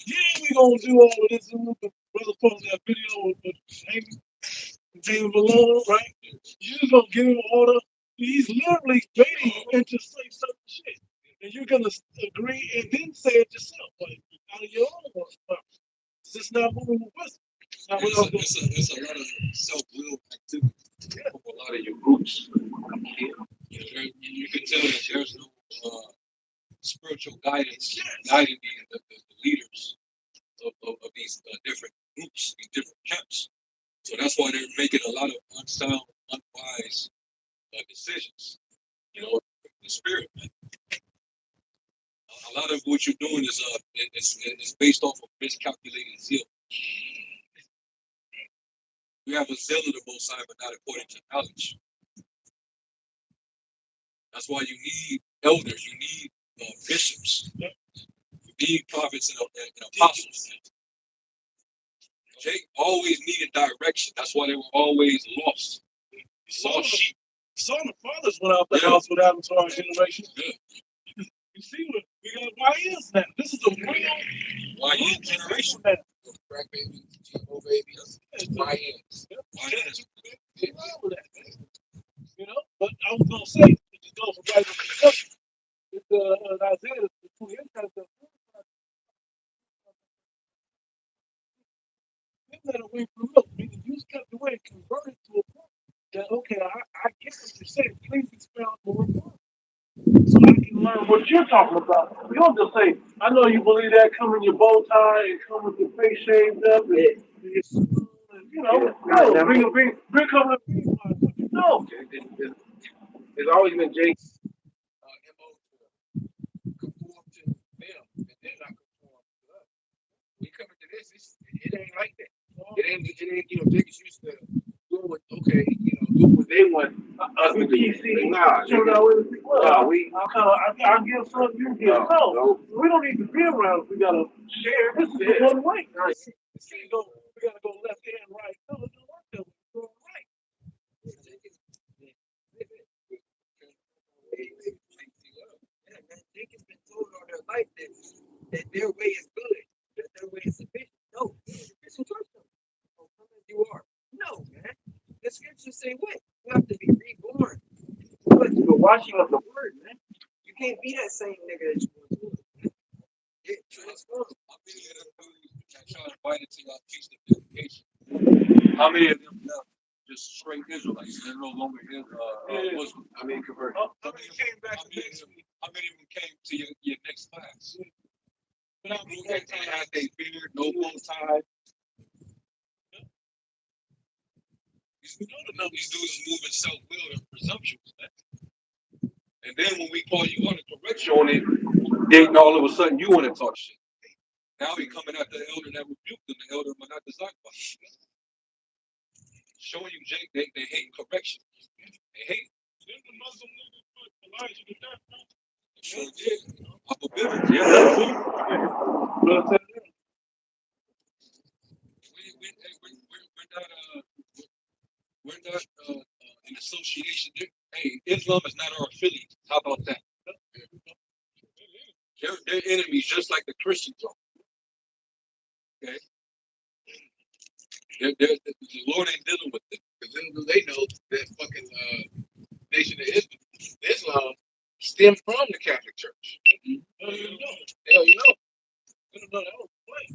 Speaker 3: yeah, we gonna do all of this. The brother posted that video with James Malone, right? You just gonna give him order. He's literally baiting you into say certain shit, and you're gonna agree and then say it yourself, like out of your own mouth. It's just not moving with wisdom.
Speaker 2: It's a lot of self-will activity from a lot of your groups. You can tell that there's no spiritual guidance guiding the leaders of these different groups, these different camps. So that's why they're making a lot of unsound, unwise decisions. You know, the spirit. A lot of what you're doing is based off of miscalculated zeal. You have a zeal of the Most High, but not according to knowledge. That's why you need elders. You need bishops. You need prophets and apostles. They always needed direction. That's why they were always lost. Lost sheep.
Speaker 3: Some of the fathers went out the house without him to our generation.
Speaker 2: Yeah.
Speaker 3: You see what We got YNs now. This is a real
Speaker 2: YN generation.
Speaker 3: now.
Speaker 4: Crack baby, GMO baby, my ends.
Speaker 2: YNs.
Speaker 3: What's wrong with that, man? You know, but I was gonna say, to just go from right up to the subject, it's Isaiah, the 2 years kind of stuff. They let away from look, meaning you stepped away and converted to a point that okay, I get what you're saying. Please expound more upon it. So I can learn what you're talking about. You don't just say, I know you believe that, come in your bow tie and come with your face shaved up and your suit and you know, no, bring coming up. No.
Speaker 4: It's always been Jake's MO to conform to them, and they're not conform to us. We coming to this, it ain't like that. It ain't, Jake is used to doing what, doing what they want us to do. Nah,
Speaker 3: I give some, you give some. No. We don't need to be around. We gotta share. This is the one way. We gotta go left and right. No, it don't work that way. We're going right.
Speaker 5: They has been told all their life that their way is good, that their way is sufficient. No, sufficient trust them. Oh, come as you are. No, man. The scriptures say what? You have to be reborn. You have to be washing of the word, man. You can't be that same nigga that you want to be. Get transformed.
Speaker 2: How many of them dudes that y'all invited to y'all feast of dedication? How many of them left just straight Israelites? They're no longer Muslim.
Speaker 4: I mean, convert.
Speaker 2: How many came back to next week? How many of them came to your next class? But I'm looking at they had their beard, no bow tie. These dudes is moving self-willed and presumptuous, man. And then when we call you on to correct you on it, then all of a sudden you want to talk shit. Now he coming at the elder that rebuked them, the elder not the Zakba. Showing you, Jake, they hate correction. They hate.
Speaker 3: Didn't the Muslim nigga put Elijah to death, man?
Speaker 2: Sure did. Papa Bivens, yeah. We're not an association. Hey, Islam is not our affiliate. How about that? They're enemies just like the Christians are. Okay? The Lord ain't dealing with them.
Speaker 4: Because then they know that fucking nation of Islam stemmed from the Catholic Church.
Speaker 3: Hell, you know.
Speaker 4: Hell, you know.
Speaker 3: That was a play.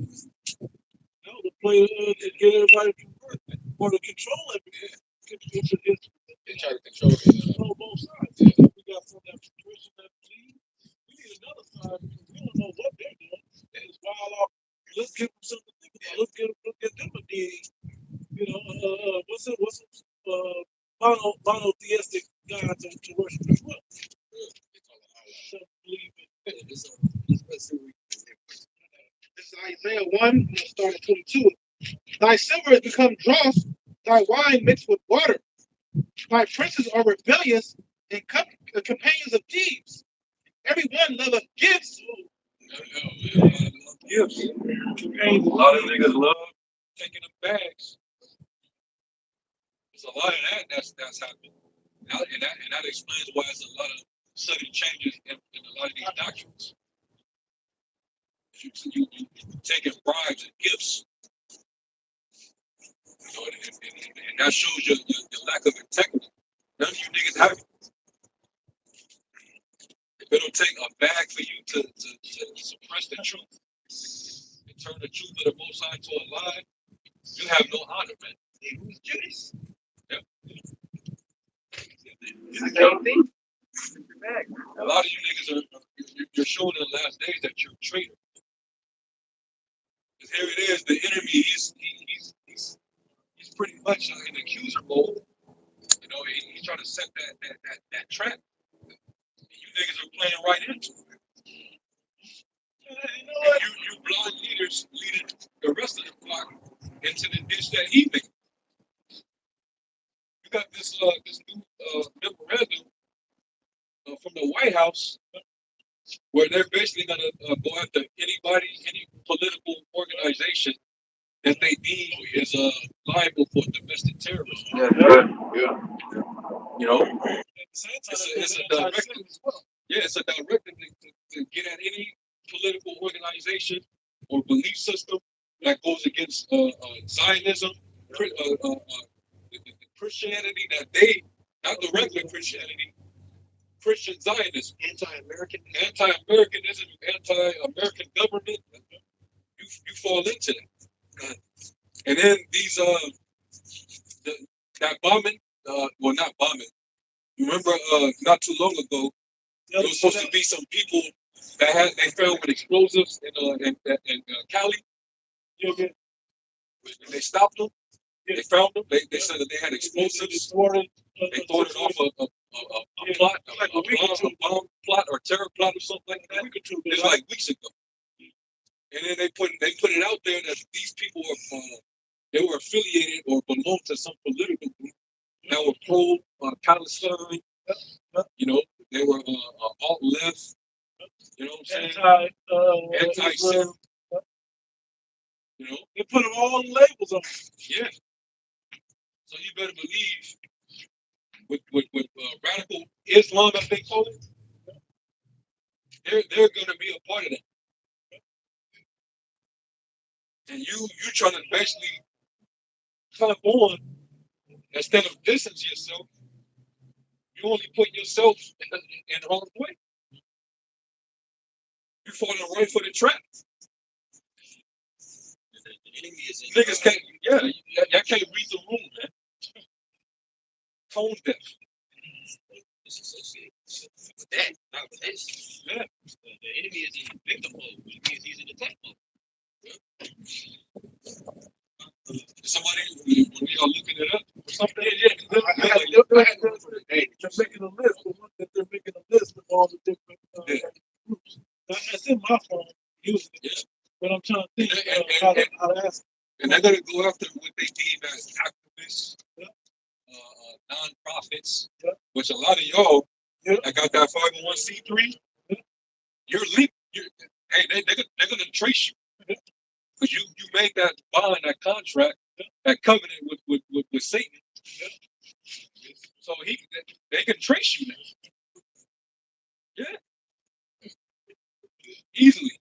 Speaker 3: That was a play to get everybody to convert or to control everything.
Speaker 4: They try to control
Speaker 3: both sides. Yeah. We got some that Christian that believe. We need another side because we don't know what they're doing. And it's wild off. Let's give them something to think about. Let's get them a dig. You know, what's monotheistic God to worship as well. So believe it.
Speaker 4: This is Isaiah 1, start at 22. Thy silver has become dross, thy wine mixed with water. Thy princes are rebellious and companions of thieves. Every one loveth gifts.
Speaker 2: Gifts. A lot of niggas love taking them bags. There's a lot of that's happening. And that explains why there's a lot of sudden changes in a lot of these doctrines. You taking bribes and gifts. You know, and that shows your lack of integrity. None of you niggas have it. If it'll take a bag for you to suppress the truth and turn the truth of the Most High to a lie, you have no honor, man. Who's Judas? Yep. A lot of you niggas you're showing in the last days that you're a traitor. Because here it is, the enemy, he's pretty much in accuser mode. You know, he's trying to set that trap. And you niggas are playing right into it. You know what? You blind leaders leading the rest of the flock into the ditch that he made. You got this new memorandum from the White House where they're basically going to go after any political organization that they deem is liable for domestic terrorism.
Speaker 4: Yeah.
Speaker 2: You know, it's a directive as well. Yeah, it's a directive to get at any political organization or belief system that goes against Zionism, the Christianity that they, not the regular Christianity, Christian Zionism, anti-Americanism, anti-American government, you fall into that. And then these that bombing, well, not bombing. Remember, not too long ago, there was supposed to be some people that they found with explosives in Cali. And they stopped them. They found them. They said that they had explosives. They thought it off a plot, a bomb plot or terror plot or something like that. It's like weeks ago. And then they put it out there that these people they were affiliated or belonged to some political group that were pro Palestine. You know, they were alt left. You know what I'm saying? Anti-Semitic. You know,
Speaker 3: They put them all labels on.
Speaker 2: yeah. So you better believe with radical Islam, as they call it, they're going to be a part of that. And you trying to basically come on instead of distance yourself. You only put yourself in harm's way. You falling right for the trap.
Speaker 6: The enemy is in
Speaker 2: Niggas can't, y'all can't read the room, man. Tone deaf.
Speaker 6: disassociated with that, not with this.
Speaker 2: Yeah.
Speaker 6: The enemy is in victim mode, which means he's in attack mode.
Speaker 2: Somebody, when we are looking it up or something,
Speaker 3: They're making a list. The one that they're making a list of all the different groups. That's in my phone using it.
Speaker 2: Yeah.
Speaker 3: But I'm trying to think
Speaker 2: And-
Speaker 3: how to ask.
Speaker 2: and they're gonna go after what they deem as activists, non-profits, which a lot of y'all that got that 501c3, you're leap. Hey, they're gonna trace you because you made that bond, that contract, that covenant with Satan. So they can trace you now. Yeah, easily.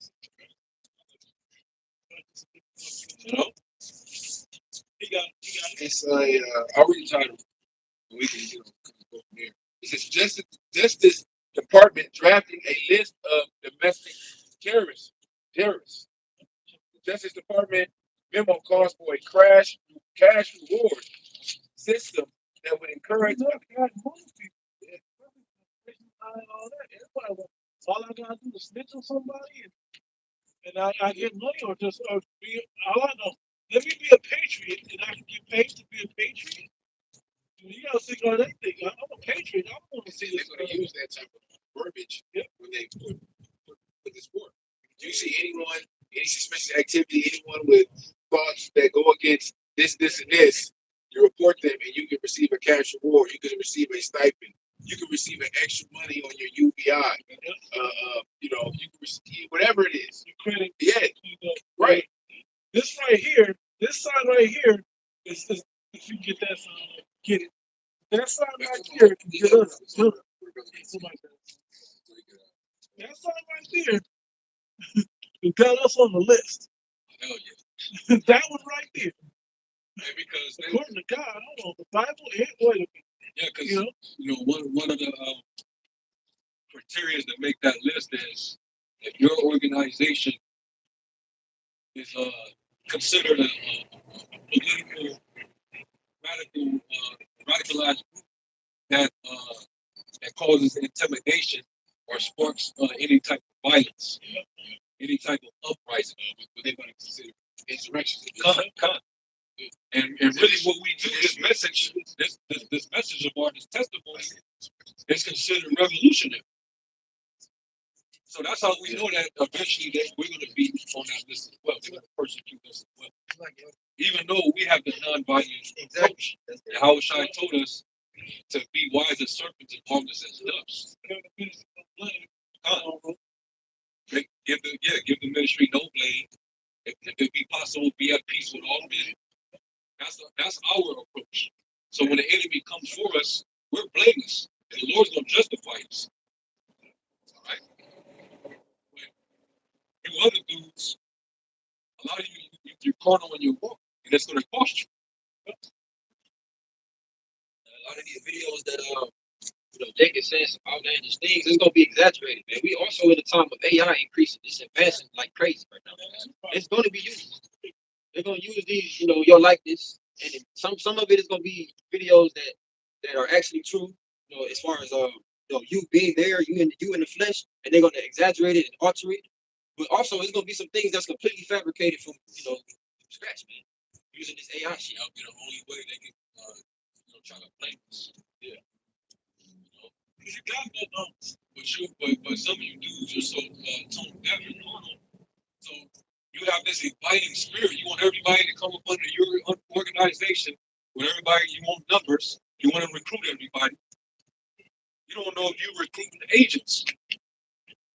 Speaker 2: You know,
Speaker 4: It's I'll read the title. We can go from there. It says Justice Department drafting a list of domestic terrorists. The Justice Department memo calls for a cash reward system that would encourage.
Speaker 3: All I gotta do is snitch on somebody and I get money or just be all I know. Let me be a patriot and I can get paid to be a patriot. You gotta think on that thing. I'm a patriot. I want to see
Speaker 4: They're
Speaker 3: this.
Speaker 4: going to use that type of verbiage when they put this forth. Do you see anyone, any suspicious activity, anyone with thoughts that go against this, and this? You report them, and you can receive a cash reward. You can receive a stipend. You can receive an extra money on your UBI. You can receive whatever it is.
Speaker 3: You credit.
Speaker 4: Yeah, right.
Speaker 3: This right here, this sign right here is if you get that sign, get it. That sign right here can get us. That sign right there got us on the list.
Speaker 2: hell yeah.
Speaker 3: That one right there.
Speaker 2: And because
Speaker 3: According to God, I don't know the Bible and wait
Speaker 2: because
Speaker 3: you know,
Speaker 2: one of the criteria to make that list is if your organization is considered a political radicalized group that causes intimidation or sparks any type of violence, any type of uprising, what they're going to consider insurrection. And really, what we do, this message of ours, this testimony, is considered revolutionary. So that's how we know that eventually that we're going to be on that list as well. They're going to persecute us as well. Even though we have the non-violent approach. And how Shai told us to be wise as serpents and harmless as doves. Give the ministry no blame. If it be possible, be at peace with all men. That's our approach. So when the enemy comes for us, we're blameless. And the Lord's going to justify us. All right? You other dudes, a lot of you're carnal in your walk, and it's going to cost you.
Speaker 6: A lot of these videos that Jake is saying some outlandish things, it's gonna be exaggerated, man. We also in a time of AI increasing, it's advancing like crazy right now. It's gonna be used. They're gonna use these, your likeness, and some of it is gonna be videos that are actually true. As far as you being there, you in the flesh, and they're gonna exaggerate it and alter it. But also, it's gonna be some things that's completely fabricated from scratch, man. Using this AI shit.
Speaker 2: That'll be the only way they can, try to blame us. Yeah.
Speaker 3: You got that,
Speaker 2: But some of you dudes are so tone deaf and carnal. So you have this inviting spirit. You want everybody to come up under your organization. With everybody, you want numbers. You want to recruit everybody. You don't know if you're recruiting agents.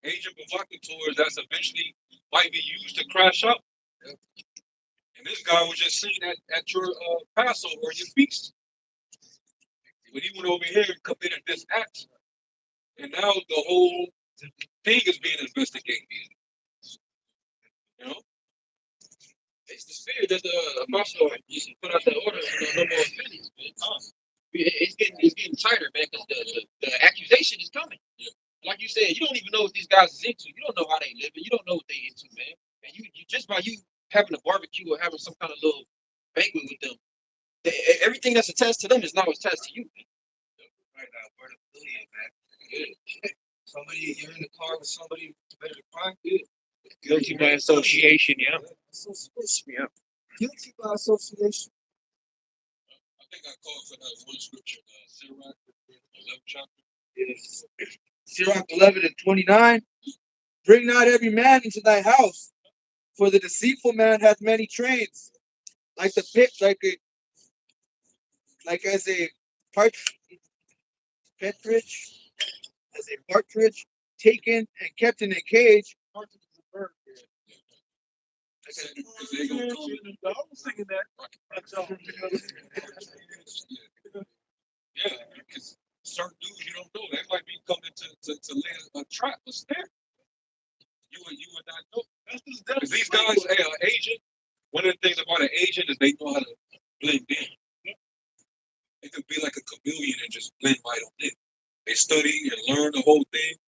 Speaker 2: Agent provocateurs that's eventually might be used to crash out. And this guy was just seen at your Passover or your feast. When he went over here and committed this act. And now the whole thing is being investigated.
Speaker 6: It's the spirit that the apostle put out the order. No more offenders, man. It's getting tighter, man, because the accusation is coming. Yeah. Like you said, you don't even know what these guys is into. You don't know how they living. You don't know what they into, man. And you just by you having a barbecue or having some kind of little banquet with them, everything that's attached to them is now attached to you. Man. Right now, man. Good. Somebody, you're in the car with somebody committed a crime. Good.
Speaker 1: Guilty by association, yeah.
Speaker 3: Association. Yeah. Guilty by association.
Speaker 2: I think I called for that one scripture, Sirach, 11th chapter.
Speaker 5: Yes. Sirach 11:29. Bring not every man into thy house, for the deceitful man hath many trades, like the pit, like as a partridge taken and kept in a cage.
Speaker 2: Because they gonna come.
Speaker 3: I was thinking that.
Speaker 2: Yeah, because certain dudes you don't know, they might be coming to lay a trap, a snare. You would not know. Because these guys, hey, an agent, one of the things about an agent is they know how to blend in. They could be like a chameleon and just blend right on in. They study and learn the whole thing.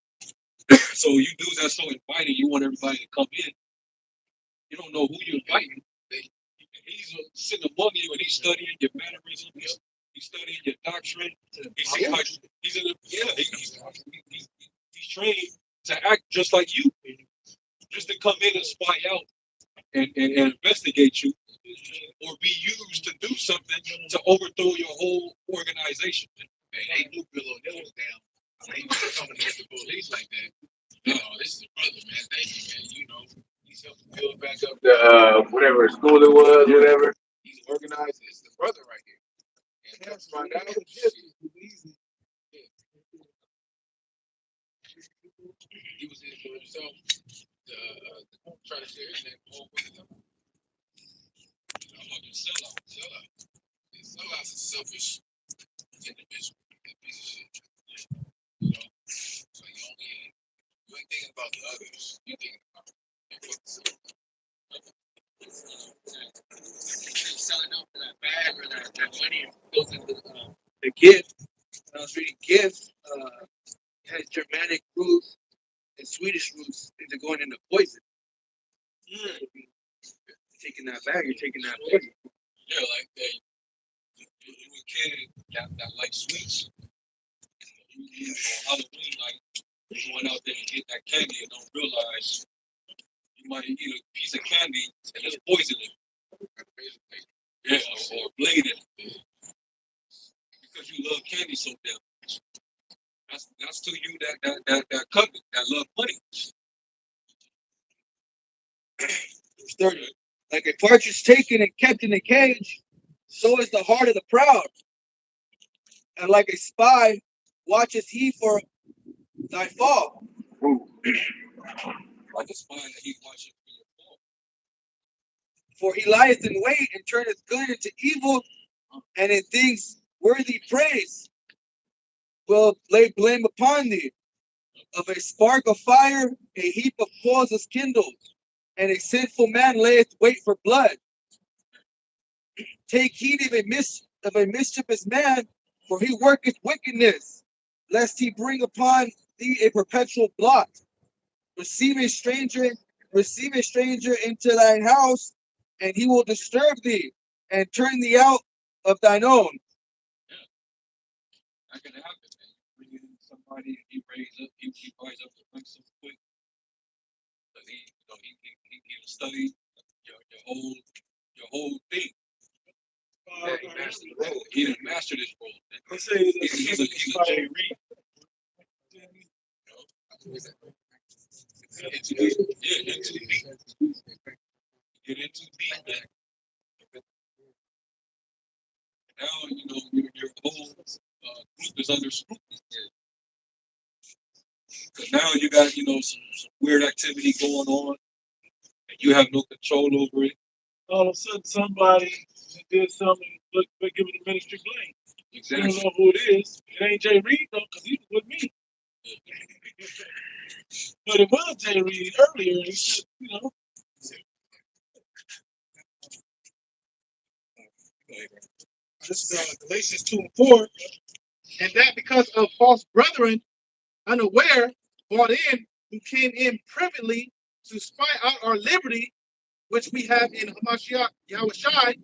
Speaker 2: So you dudes that's so inviting, you want everybody to come in. You don't know who you're inviting. He's sitting among you and he's studying your mannerisms. He's studying your doctrine. He sees how he's in the, he's trained to act just like you, just to come in and spy out and investigate you, or be used to do something to overthrow your whole organization.
Speaker 4: Man, they knew Bill O'Neill was down. I ain't coming against the police like that. No, this is a brother, man. Thank you, man. He's helping build back up the whatever school it was, whatever. He's organized. It's the brother right here. And let's find out. He was in for himself. Try to share his name. I'm not gonna sell out. Sellout's a selfish individual. Piece of shit. So you ain't thinking about the others. You're thinking about yourself. Selling out for that bag or that money goes into
Speaker 5: The gift. When I was reading gift, it has Germanic roots and Swedish roots into going into poison. Taking that bag, you're taking that poison.
Speaker 2: Yeah, like that. You a kid that like sweets. You on Halloween night, you going out there and get that candy and don't realize you might eat a piece of candy and there's poison in it. Yeah, or blade in it. Because you love candy so damn much. That's to you that covet, that love money.
Speaker 5: Verse 30. Like a partridge taken and kept in a cage, so is the heart of the proud. And like a spy, watches he for thy fall.
Speaker 2: Like a spy that he watching for your fall.
Speaker 5: For he lieth in wait and turneth good into evil, and in things worthy praise will lay blame upon thee. Of a spark of fire, a heap of coals is kindled. and a sinful man layeth wait for blood. Take heed of a mischievous man, for he worketh wickedness, lest he bring upon thee a perpetual blot. Receive a stranger, receive a stranger into thine house, and he will disturb thee and turn thee out of thine own.
Speaker 2: That can happen, man. Bring in somebody and he rise up the ranks so quick. Because he'll study your whole thing.
Speaker 4: Yeah, he mastered the role.
Speaker 2: He didn't master this role.
Speaker 3: Let's say
Speaker 2: He's a Jay Reed. Into deep. Yeah, into deep. Get into deep, man. Now, your whole group is under scrutiny. Because now you got, some weird activity going on, and you have no control over it.
Speaker 3: all of a sudden somebody did something, but giving the ministry blame. You
Speaker 2: Exactly.
Speaker 3: don't know who it is. It ain't Jay Reed though, because he was with me. But it was Jay Reed earlier. He said,
Speaker 1: This is Galatians 2 and 4. And that because of false brethren, unaware, brought in, who came in privately to spy out our liberty, which we have in Hamashiach Yahushai,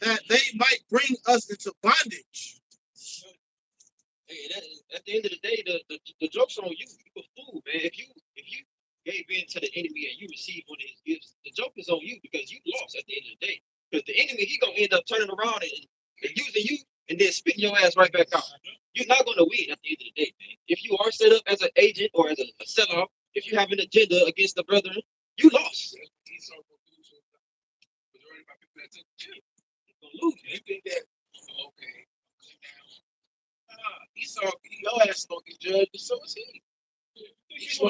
Speaker 1: that they might bring us into bondage.
Speaker 6: Hey, at the end of the day, the joke's on you. You a fool, man. If you gave in to the enemy and you received one of his gifts, the joke is on you because you lost at the end of the day. Because the enemy, he gonna end up turning around and using you and then spitting your ass right back out. You're not gonna win at the end of the day, man. If you are set up as an agent or as a sellout, if you have an agenda against the brethren, you lost. You're gonna lose.
Speaker 1: you think that, okay, your ass gonna get judged, and so is he. He just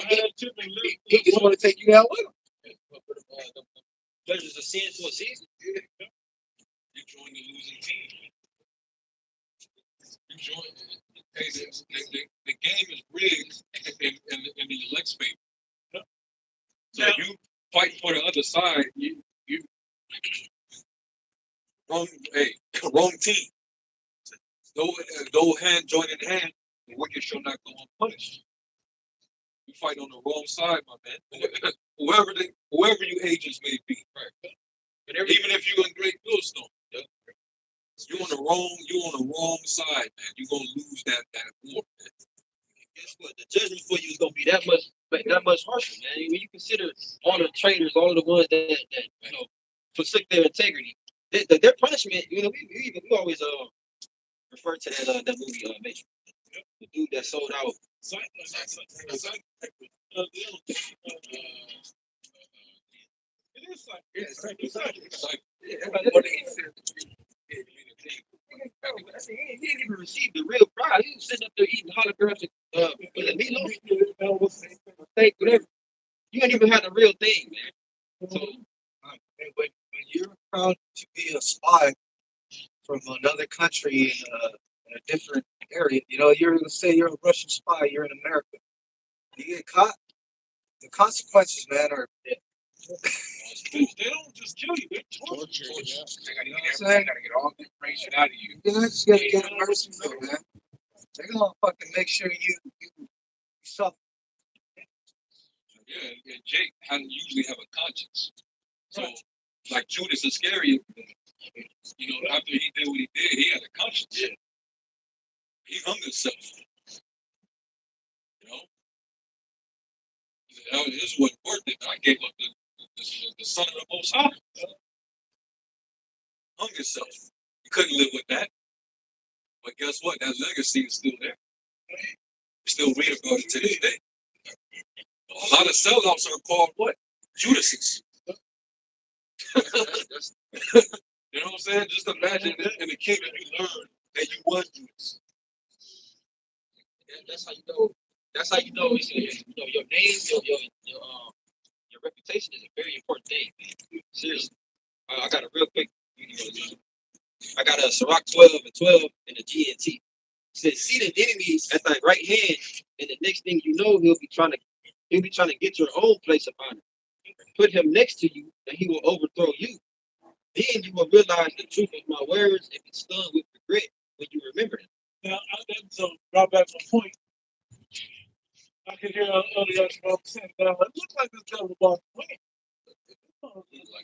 Speaker 1: want to take you out with him.
Speaker 6: Judges of sin for a season.
Speaker 2: You join the losing team. You join. Hey, the game is rigged in the elect's favor. So if you fight for the other side, you wrong team. Though hand join in hand, the wicked shall not go unpunished. You fight on the wrong side, my man. whoever you agents may be, right? And even if you're in Great Millstone, yeah, you're on the wrong side, man. You're gonna lose that war. Man.
Speaker 6: Guess what? The judgment for you is gonna be that much harsher, man. When you consider all the traitors, all of the ones that forsook their integrity, their punishment. We always refer to that movie Matrix. The dude that sold out. He didn't even receive the real prize. He was sitting up there eating holographic meatloaf, steak, whatever. You ain't even had the real thing, man. So
Speaker 5: When you're proud to be a spy from another country in a different area, let's say you're a Russian spy, you're in America, you get caught, the consequences, man, are death.
Speaker 3: they don't just kill you, they torture you.
Speaker 4: They gotta get all the information out of you.
Speaker 5: You just gotta get a mercy for it, man. They're gonna fucking make sure you suffer.
Speaker 2: Yeah, and Jake usually have a conscience. So, like Judas Iscariot, after he did what he did, he had a conscience. Yeah. He hung himself. This wasn't worth it. I gave up the son of the Most High. Hung himself. He couldn't live with that. But guess what? That legacy is still there. We still read about it to this day. A lot of sellouts are called what? Judases. You know what I'm saying? Just imagine in the kingdom you learn that you was Judas.
Speaker 6: that's how you know. That's how you know. Your name, your reputation is a very important thing, man. Seriously. I got a real quick. I got a Ciroc 12 and 12 and a GNT. It says, see the enemy at thy right hand, and the next thing you know, he'll be trying to get your own place upon it. put him next to you, and he will overthrow you. Then you will realize the truth of my words and be stung with regret when you remember them.
Speaker 3: Now, so right back to my point. I can hear other guys about saying that it looks like this guy was about to win.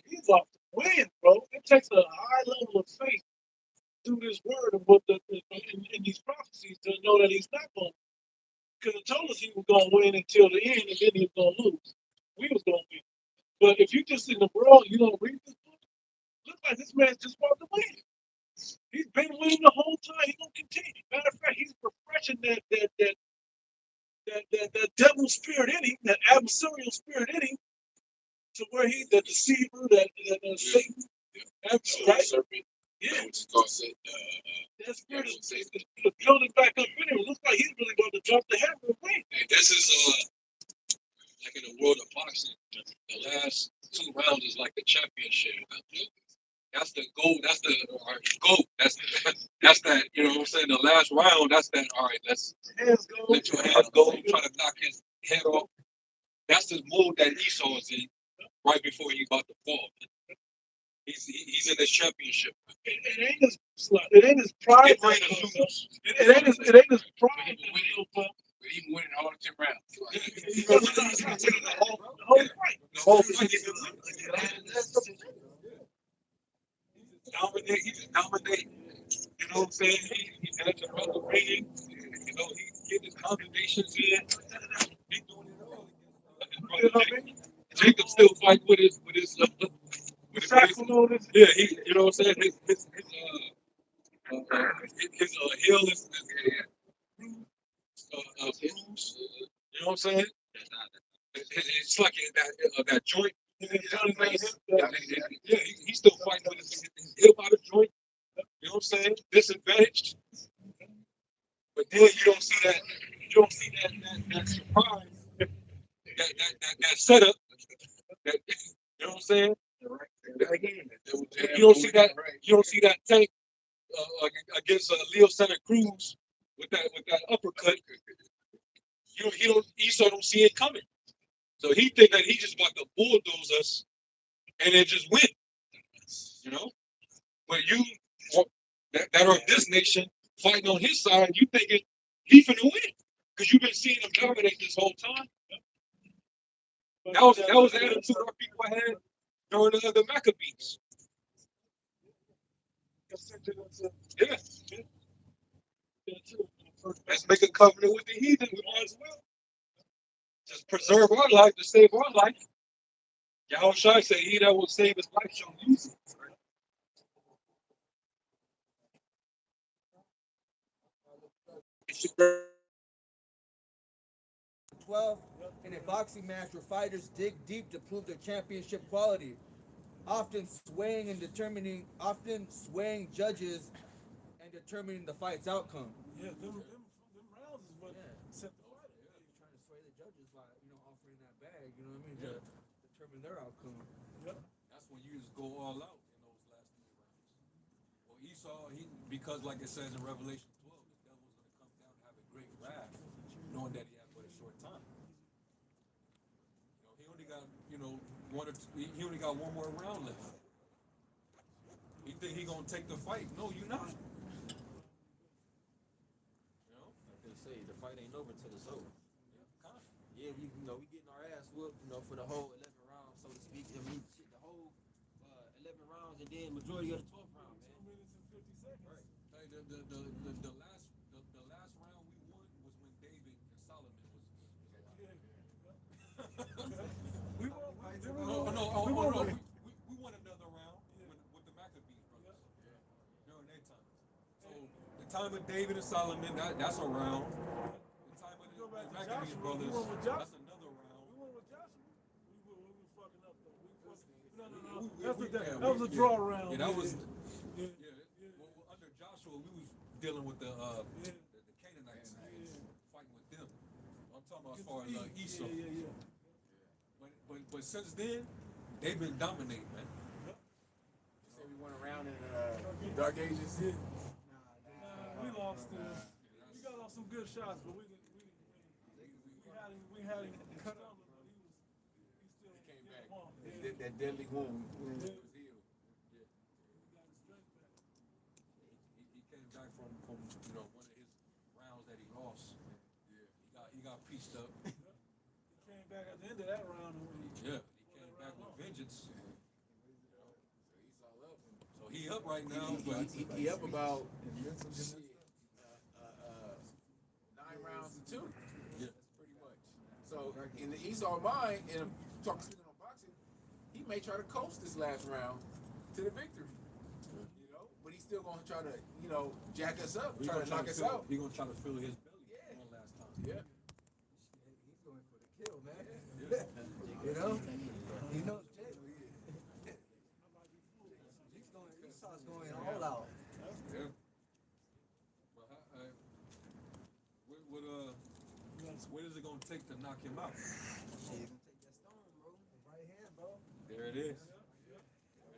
Speaker 3: He's about to win, bro. It takes a high level of faith through this word and what in these prophecies to know that he's not going to. Because it told us he was going to win until the end, and then he was going to lose. We was going to win. But if you just in the world, you don't read this book, looks like this man's just about to win. He's been winning the whole time. He's going to continue. Matter of fact, he's refreshing that devil spirit in him, that adversarial spirit in him, to where he's the deceiver, that Satan, that's right.
Speaker 4: Serpent.
Speaker 3: Yeah,
Speaker 4: Which is called Satan.
Speaker 3: that spirit is building back up in him. It looks like he's really going to jump the heaven and win.
Speaker 2: Hey, this is like in the world of boxing, the last 2 rounds is like the championship. That's the goal. That's the goal. That's that. You know what I'm saying? The last round. That's that. All right. Let's
Speaker 3: Hands go.
Speaker 2: let your hands go. Try to knock his head off. That's the mode that Esau is in right before he about to fall. He's in this championship.
Speaker 3: It ain't his slut. It ain't his pride.
Speaker 2: Get ready to lose.
Speaker 3: It ain't his pride.
Speaker 4: But even winning all the 10 rounds.
Speaker 2: He's gonna win the
Speaker 3: whole fight.
Speaker 2: The whole fight. He's gonna win. Dominate. He's dominate. You know what I'm saying? He's at the brother ringing. You know, he's getting his combinations in. He's doing it all.
Speaker 3: You know what I mean?
Speaker 2: Jacob still fight with his yeah, you know what I'm saying? His heel is bruised. You know what I'm saying? It's like that joint. Yeah, he's still fighting with his hip out of joint. You know what I'm saying? Disadvantaged. But then you don't see that. You don't see that surprise. That setup. That, you know what I'm saying? You don't see that. You don't see that tank against Leo Santa Cruz with that uppercut. Esau don't see it coming. So he think that he just about to bulldoze us and then just win. You know? But you that are this nation fighting on his side, you thinking he finna win. Because you've been seeing him dominate this whole time. That was the attitude our people had during the Maccabees. Yeah. Let's make a covenant with the heathen. We might as well. Just preserve our life to save our life. Yahushua said, he that will save his life shall use it.
Speaker 7: 12 in a boxing match where fighters dig deep to prove their championship quality, often swaying judges and determining the fight's outcome.
Speaker 3: Yeah, them rounds is what set the fight.
Speaker 7: Trying to sway the judges by offering that bag, you know what I mean, to determine their outcome.
Speaker 3: Yep.
Speaker 2: That's when you just go all out in those last 3 rounds. Well, Esau, because like it says in Revelation 12, the devil's going to come down and have a great wrath, knowing that he had but a short time. He only got, he only got 1 more round left. You think he gonna take the fight? No, you're not.
Speaker 6: Like they say, the fight ain't over till it's over. Yeah, we getting our ass whooped, for the whole 11 rounds, so to speak. I mean, shit, the whole 11 rounds, and then majority of the 12th round, man.
Speaker 3: 2 minutes and 50 seconds.
Speaker 2: Right. Hey, the last round we won was when David and Solomon was
Speaker 3: We won.
Speaker 2: We won another round with the Maccabees brothers during their time. So the time of David and Solomon, that's a round. The time of the Maccabees brothers, that's another round.
Speaker 3: We won with Joshua. We were fucking up though. No. That was a draw round.
Speaker 2: Yeah, that was.
Speaker 3: Yeah.
Speaker 2: Well, under Joshua, we was dealing with the Canaanites, fighting with them. I'm talking about as far as Esau.
Speaker 3: Yeah.
Speaker 2: But since then, they've been dominating, man.
Speaker 5: You said we went around in Dark Ages.
Speaker 3: Yeah. We lost. We got off some good shots, but we had him cut out. He still came back.
Speaker 4: that deadly wound was healed.
Speaker 3: got his strength back.
Speaker 2: He came back from one of his rounds that he lost.
Speaker 4: Yeah.
Speaker 2: He got pieced up.
Speaker 3: He came back at the end of that round.
Speaker 2: Yeah, he came back with vengeance.
Speaker 4: So he's all up.
Speaker 2: So he up right now, but
Speaker 4: He up about 9 rounds to 2.
Speaker 2: yeah.
Speaker 4: Pretty much. So in the Esau mind, and I'm speaking on boxing, he may try to coast this last round to the victory. You know, but he's still gonna try to, jack us up, try to knock us out.
Speaker 2: He gonna try to fill his belly
Speaker 4: Yeah.
Speaker 2: one last time.
Speaker 4: Yeah.
Speaker 5: He's going for the kill, man.
Speaker 2: Yeah.
Speaker 5: You know? He knows Jay. Esau's going all out.
Speaker 2: Yeah. Well, what is it gonna take to knock him out?
Speaker 5: He's gonna take that stone, bro. His right hand, bro.
Speaker 2: There it is.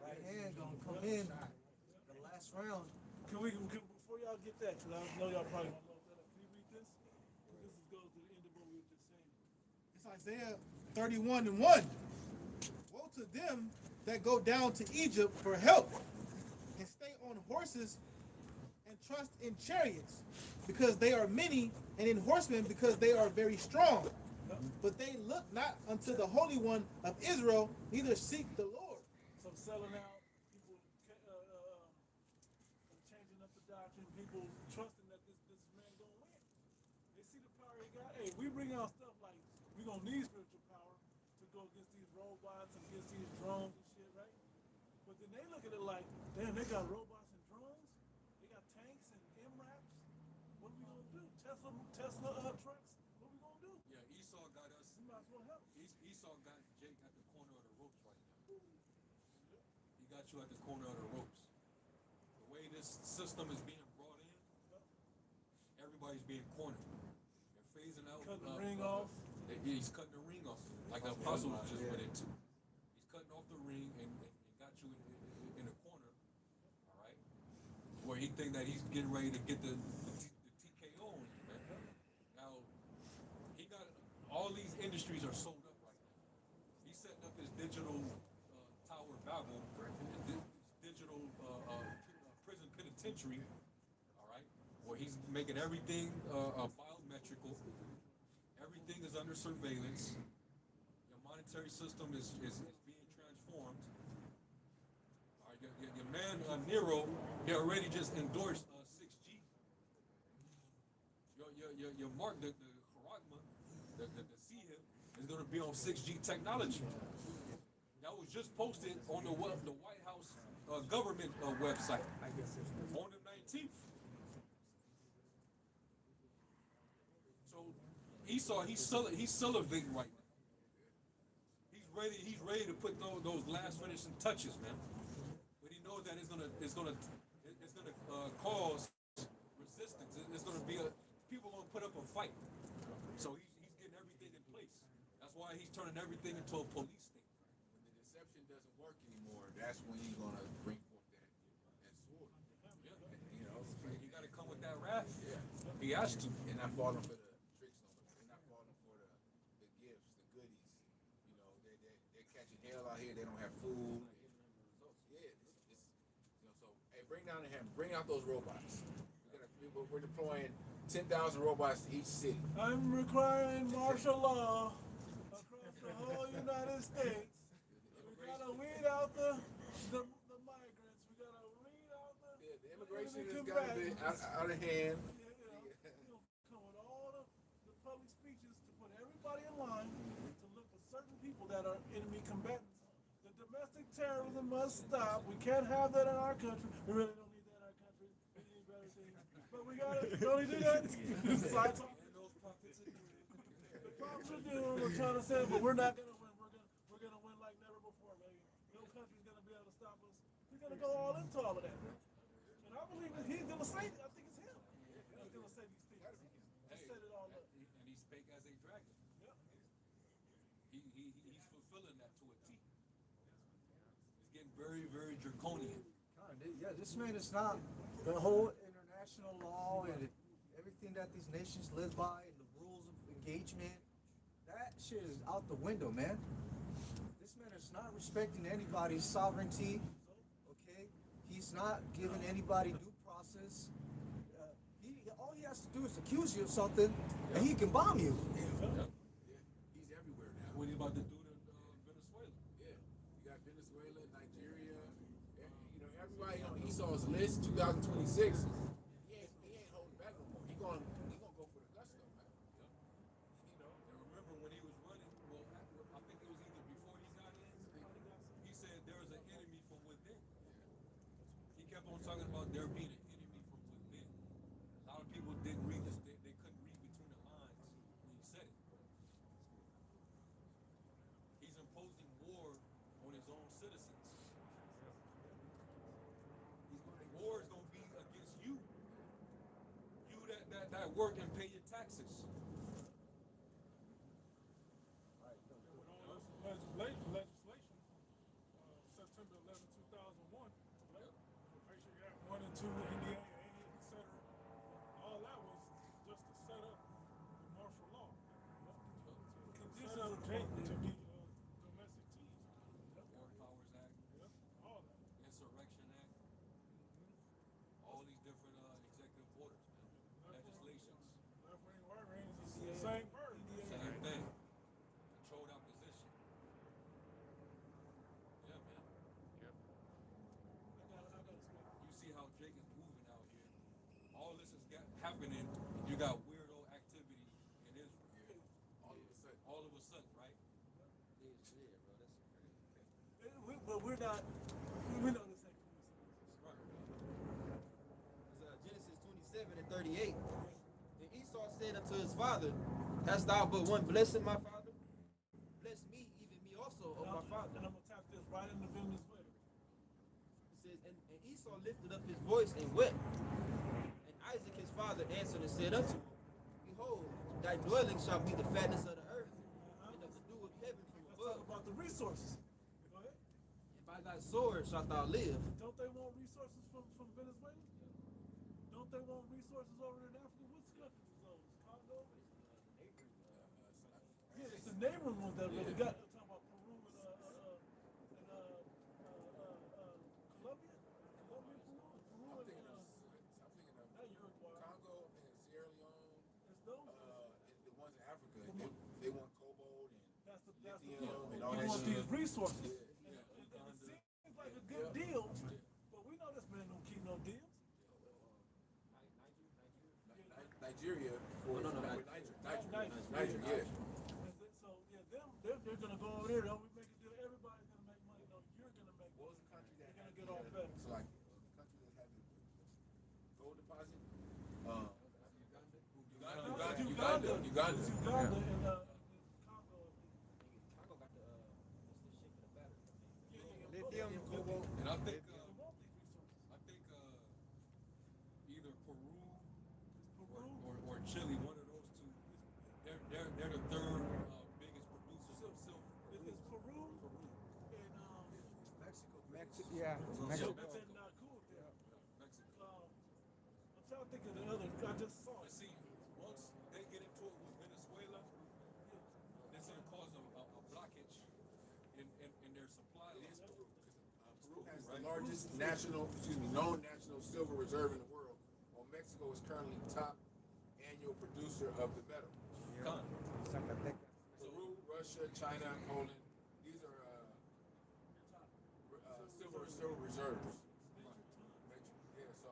Speaker 5: Right hand gonna come in the last round.
Speaker 3: Can before y'all get that, because I know y'all probably gonna look that up. Can you read this? Because this goes to the end of what we were just saying.
Speaker 1: It's Isaiah 31:1. Woe to them that go down to Egypt for help and stay on horses and trust in chariots, because they are many, and in horsemen, because they are very strong. But they look not unto the Holy One of Israel, neither seek the Lord.
Speaker 3: So selling out, people changing up the doctrine, people trusting that this man gonna win. They see the power he got. Hey, we bring out stuff like we gonna need spiritual power to go against these robots and against these drones and shit, right? But then they look at it like, damn, they got robots and drones, they got tanks and MRAPs. What are we gonna do? Tesla trucks. What are we gonna do?
Speaker 2: Yeah, Esau got us.
Speaker 3: We might as well help.
Speaker 2: Esau got Jake at the corner of the ropes right now. He got you at the corner of the ropes. The way this system is being brought in, everybody's being cornered. They're phasing out.
Speaker 3: Cutting the ring off.
Speaker 2: He's cutting the ring off, like the apostle just went into. He's cutting off the ring and got you in a corner, all right? Where he think that he's getting ready to get the TKO on you, man. Now, he got all these industries are sold up right now. He's setting up his digital Tower Babel, this digital prison penitentiary, all right? Where he's making everything biometrical. Everything is under surveillance. Your monetary system is being transformed. All right, your man Nero, he already just endorsed 6G. Your mark, the Charagma, the Sihib, is going to be on 6G technology. That was just posted on the White House government website on the 19th. So Esau, he's salivating right now. He's ready to put those last finishing touches, man. But he knows that it's gonna cause resistance. It's gonna be people gonna put up a fight. So he's getting everything in place. That's why he's turning everything into a police state.
Speaker 4: When the deception doesn't work anymore, that's when he's gonna bring forth that sword.
Speaker 2: Yeah.
Speaker 4: You know,
Speaker 2: He got to come with that wrath.
Speaker 4: yeah.
Speaker 2: He has to.
Speaker 4: And not falling for the tricks no more. They're not falling for the gifts, the goodies. You know, they're catching hell out here. They don't have food. Yeah, so hey, bring down the hammer. Bring out those robots. We're deploying 10,000 robots to each city.
Speaker 3: I'm requiring martial law across the whole United States. We gotta weed out the migrants. We gotta weed out
Speaker 4: The immigration has got to be out of hand.
Speaker 3: Come with all the public speeches to put everybody in line to look for certain people that are enemy combatants. The domestic terrorism must stop. We can't have that in our country. We really don't need that in our country. We need better things. But we gotta only do that. Side talk. The prophets are doing. We're trying to say, but we're not gonna win. We're gonna win like never before, baby. No country's gonna be able to stop us. We're gonna go all into all of that. And I believe that he's gonna say. I think it's him. He's gonna say these things. He set it all up.
Speaker 2: And he spake as a dragon.
Speaker 3: Yep.
Speaker 2: He's fulfilling that to a T. He's getting very, very draconian.
Speaker 5: God, yeah, this man is not the whole international law and everything that these nations live by and the rules of engagement. That shit is out the window, man. This
Speaker 7: man is not respecting anybody's sovereignty. Okay, he's not giving anybody due process. All he has to do is accuse you of something, and he can bomb you.
Speaker 4: Yeah. He's everywhere now.
Speaker 2: What are you about to do to Venezuela?
Speaker 4: Yeah, you got Venezuela, Nigeria, you know, everybody on Esau's list, 2026. He ain't holding back no more. He gonna go for the gusto, man. You know,
Speaker 2: And remember when he was running, well, I think it was either before he got in, he said there was an enemy from within. He kept on talking about there being an enemy from within. A lot of people didn't read this, they couldn't read between the lines when he said it. He's imposing war on his own citizens. War is going to be against you. You that work and pay your taxes.
Speaker 3: With all this legislation, September 11, 2001, right? Make sure you have 1 and 2, NDA, etc. All that was just to set up the martial law. Set up to be domestic teams.
Speaker 2: Foreign Powers Act,
Speaker 3: All that.
Speaker 2: Insurrection Act, all these different executive orders, legislations.
Speaker 3: Left wing, right wing is the same bird.
Speaker 2: Same thing. Controlled opposition. Yeah, man.
Speaker 3: I got to speak.
Speaker 2: You see how Jake is moving out here. All this is happening, and you got weirdo activity in Israel. All of a sudden, right?
Speaker 6: Yeah, bro, that's crazy.
Speaker 3: But we're not the same.
Speaker 2: Right.
Speaker 6: It's, Genesis 27 and 38. And Esau said unto his father, hast thou but one blessing, my father? Bless me, even me also, O my father.
Speaker 3: And I'm going to tap this right in the Venezuela.
Speaker 6: It says, and Esau lifted up his voice and wept. And Isaac his father answered and said unto him, behold, thy dwelling shall be the fatness of the earth, and of the dew of heaven from
Speaker 3: Let's talk
Speaker 6: above.
Speaker 3: about the resources. Go ahead.
Speaker 6: And by thy sword shalt thou live.
Speaker 3: Don't they want resources from Venezuela? Don't they want resources over in Africa? What's the country zones? Congo? Yeah, it's the neighboring ones that really got. I'm talking about Peru and Colombia? Colombia, Peru,
Speaker 4: I'm
Speaker 3: and
Speaker 4: thinking of
Speaker 3: not Uruguay.
Speaker 4: Congo, I'm thinking of Sierra Leone,
Speaker 3: It's those.
Speaker 4: and the ones in Africa. They want cobalt and
Speaker 3: That's the
Speaker 4: lithium and
Speaker 3: you
Speaker 4: all that
Speaker 3: want
Speaker 4: shit.
Speaker 3: these resources.
Speaker 4: Yeah.
Speaker 3: And it seems like a good deal, but we know this man don't keep no deals.
Speaker 4: Nigeria, Niger, yeah.
Speaker 3: So yeah, they're gonna go over there. Don't we make a deal? Everybody's gonna make money. No, you're gonna make
Speaker 4: What
Speaker 3: money.
Speaker 4: was the country that
Speaker 3: They're
Speaker 4: had
Speaker 3: gonna get all better.
Speaker 4: So like the country that had the gold deposit? Uganda.
Speaker 3: It's Uganda and Congo.
Speaker 6: Congo got the, what's this shit for the battery?
Speaker 3: Lithium,
Speaker 6: cobalt.
Speaker 2: And I think,
Speaker 3: They want these resources.
Speaker 2: Either Peru or Chile, one of those two, they're the third biggest producers of silver.
Speaker 3: It's Peru and
Speaker 8: Mexico, yeah, Mexico.
Speaker 3: but they're not cool with that.
Speaker 2: Mexico.
Speaker 3: I'm trying to think of the other. I just saw
Speaker 2: But
Speaker 3: it.
Speaker 2: see, once they get into it with Venezuela, it's going to cause a blockage in their supply line.
Speaker 4: Peru has the largest known national silver reserve in the world, while Mexico is currently top annual producer of the metal.
Speaker 8: Zacatecas.
Speaker 4: Peru, Russia, China, Poland, these are silver reserves. Yeah, so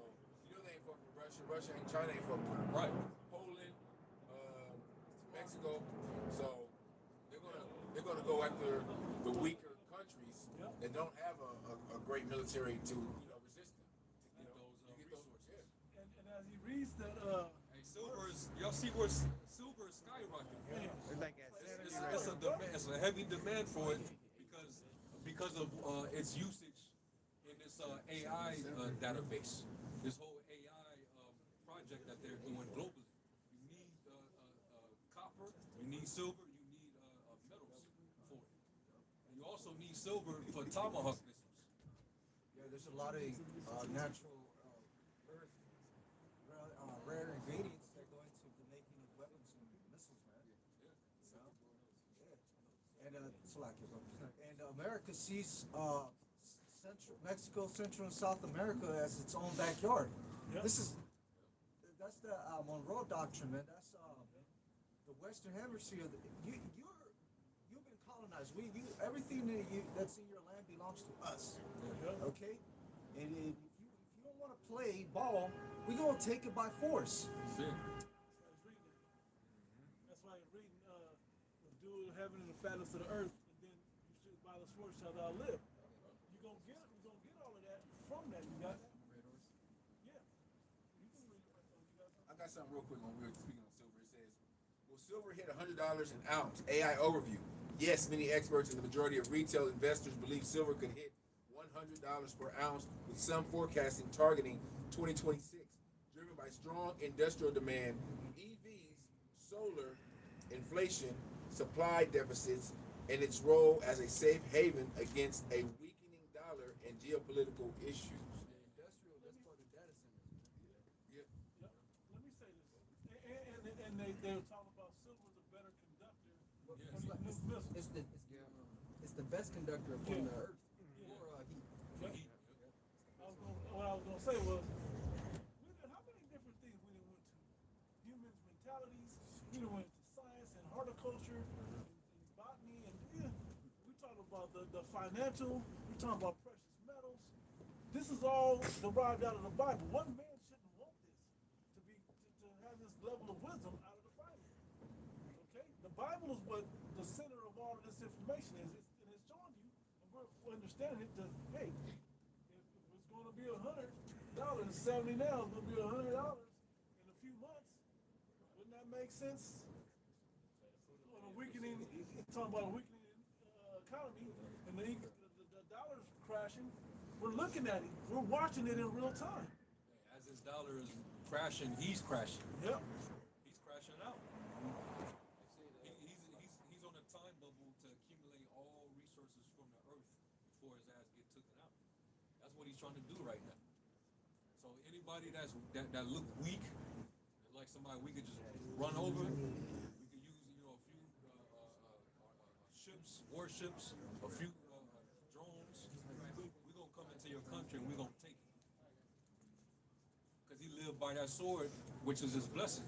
Speaker 4: you know they ain't fucking with Russia. Russia and China ain't fucking with them.
Speaker 2: Right.
Speaker 4: Poland, Mexico. So they're gonna go after the weaker countries that don't have a great military to resist them.
Speaker 2: Get those resources.
Speaker 3: And as he reads that,
Speaker 2: Hey, y'all see where silver is skyrocketing?
Speaker 8: It's like at 70 right
Speaker 2: It's
Speaker 8: now.
Speaker 2: it's a heavy demand for it because of its usage in this AI database. This whole AI project that they're doing globally. You need copper, you need silver, you need metals for it. And you also need silver for Tomahawk missiles.
Speaker 7: Yeah, there's a lot of natural earth, rare ingredients that go into the making of weapons and missiles, man.
Speaker 2: Yeah.
Speaker 7: So, yeah. And Salakia, bro. And America sees Mexico, Central and South America as its own backyard.
Speaker 3: Yep.
Speaker 7: That's the Monroe Doctrine, man. That's the Western Hemisphere. You've been colonized. Everything that's in your land belongs to us. Okay, and if you don't want to play ball, we gonna take it by force.
Speaker 3: That's why you're reading the dual heaven and the fatness of the earth, and then you should by the sword shall thou live. You're gonna get all of that from that. You got that? Yeah. You can read it right there. You got something?
Speaker 4: I got something real quick when we were speaking on silver. It says, will silver hit $100 an ounce? AI overview. Yes, many experts and the majority of retail investors believe silver could hit $100 per ounce, with some forecasting targeting 2026, driven by strong industrial demand, EVs, solar, inflation, supply deficits, and its role as a safe haven against a weakening dollar and geopolitical issues.
Speaker 5: Industrial, that's part of data centers.
Speaker 4: Yeah.
Speaker 3: Yep. Let me say this. And they were talking about silver is a better conductor.
Speaker 5: Well,
Speaker 2: Yeah.
Speaker 5: it's, like, it's the best conductor upon the earth for heat.
Speaker 2: Heat.
Speaker 3: What I was gonna say was, how many different things we done went to? Humans' mentalities. We done went to science and horticulture and botany, and we talking about the financial. We talking about precious metals. This is all derived out of the Bible. One man shouldn't want this to have this level of wisdom out of the Bible. Okay, the Bible is what the center of all of this information is, and it's showing you, and we're understanding it. That hey, if it's going to be $100, 70 now, it's going to be $100 in a few months. Wouldn't that make sense? On a weakening, talking about a weakening economy, and the dollar's crashing. We're looking at it. We're watching it in real time.
Speaker 2: As his dollar is crashing, he's crashing.
Speaker 3: Yep.
Speaker 2: He's crashing out. He's on a time bubble to accumulate all resources from the earth before his ass get taken out. That's what he's trying to do right now. So anybody that look weak, like somebody we could just run over, we could use a few ships, warships, a few drones. We're gonna come into your country and we're gonna take it. Because he lived by that sword, which is his blessing.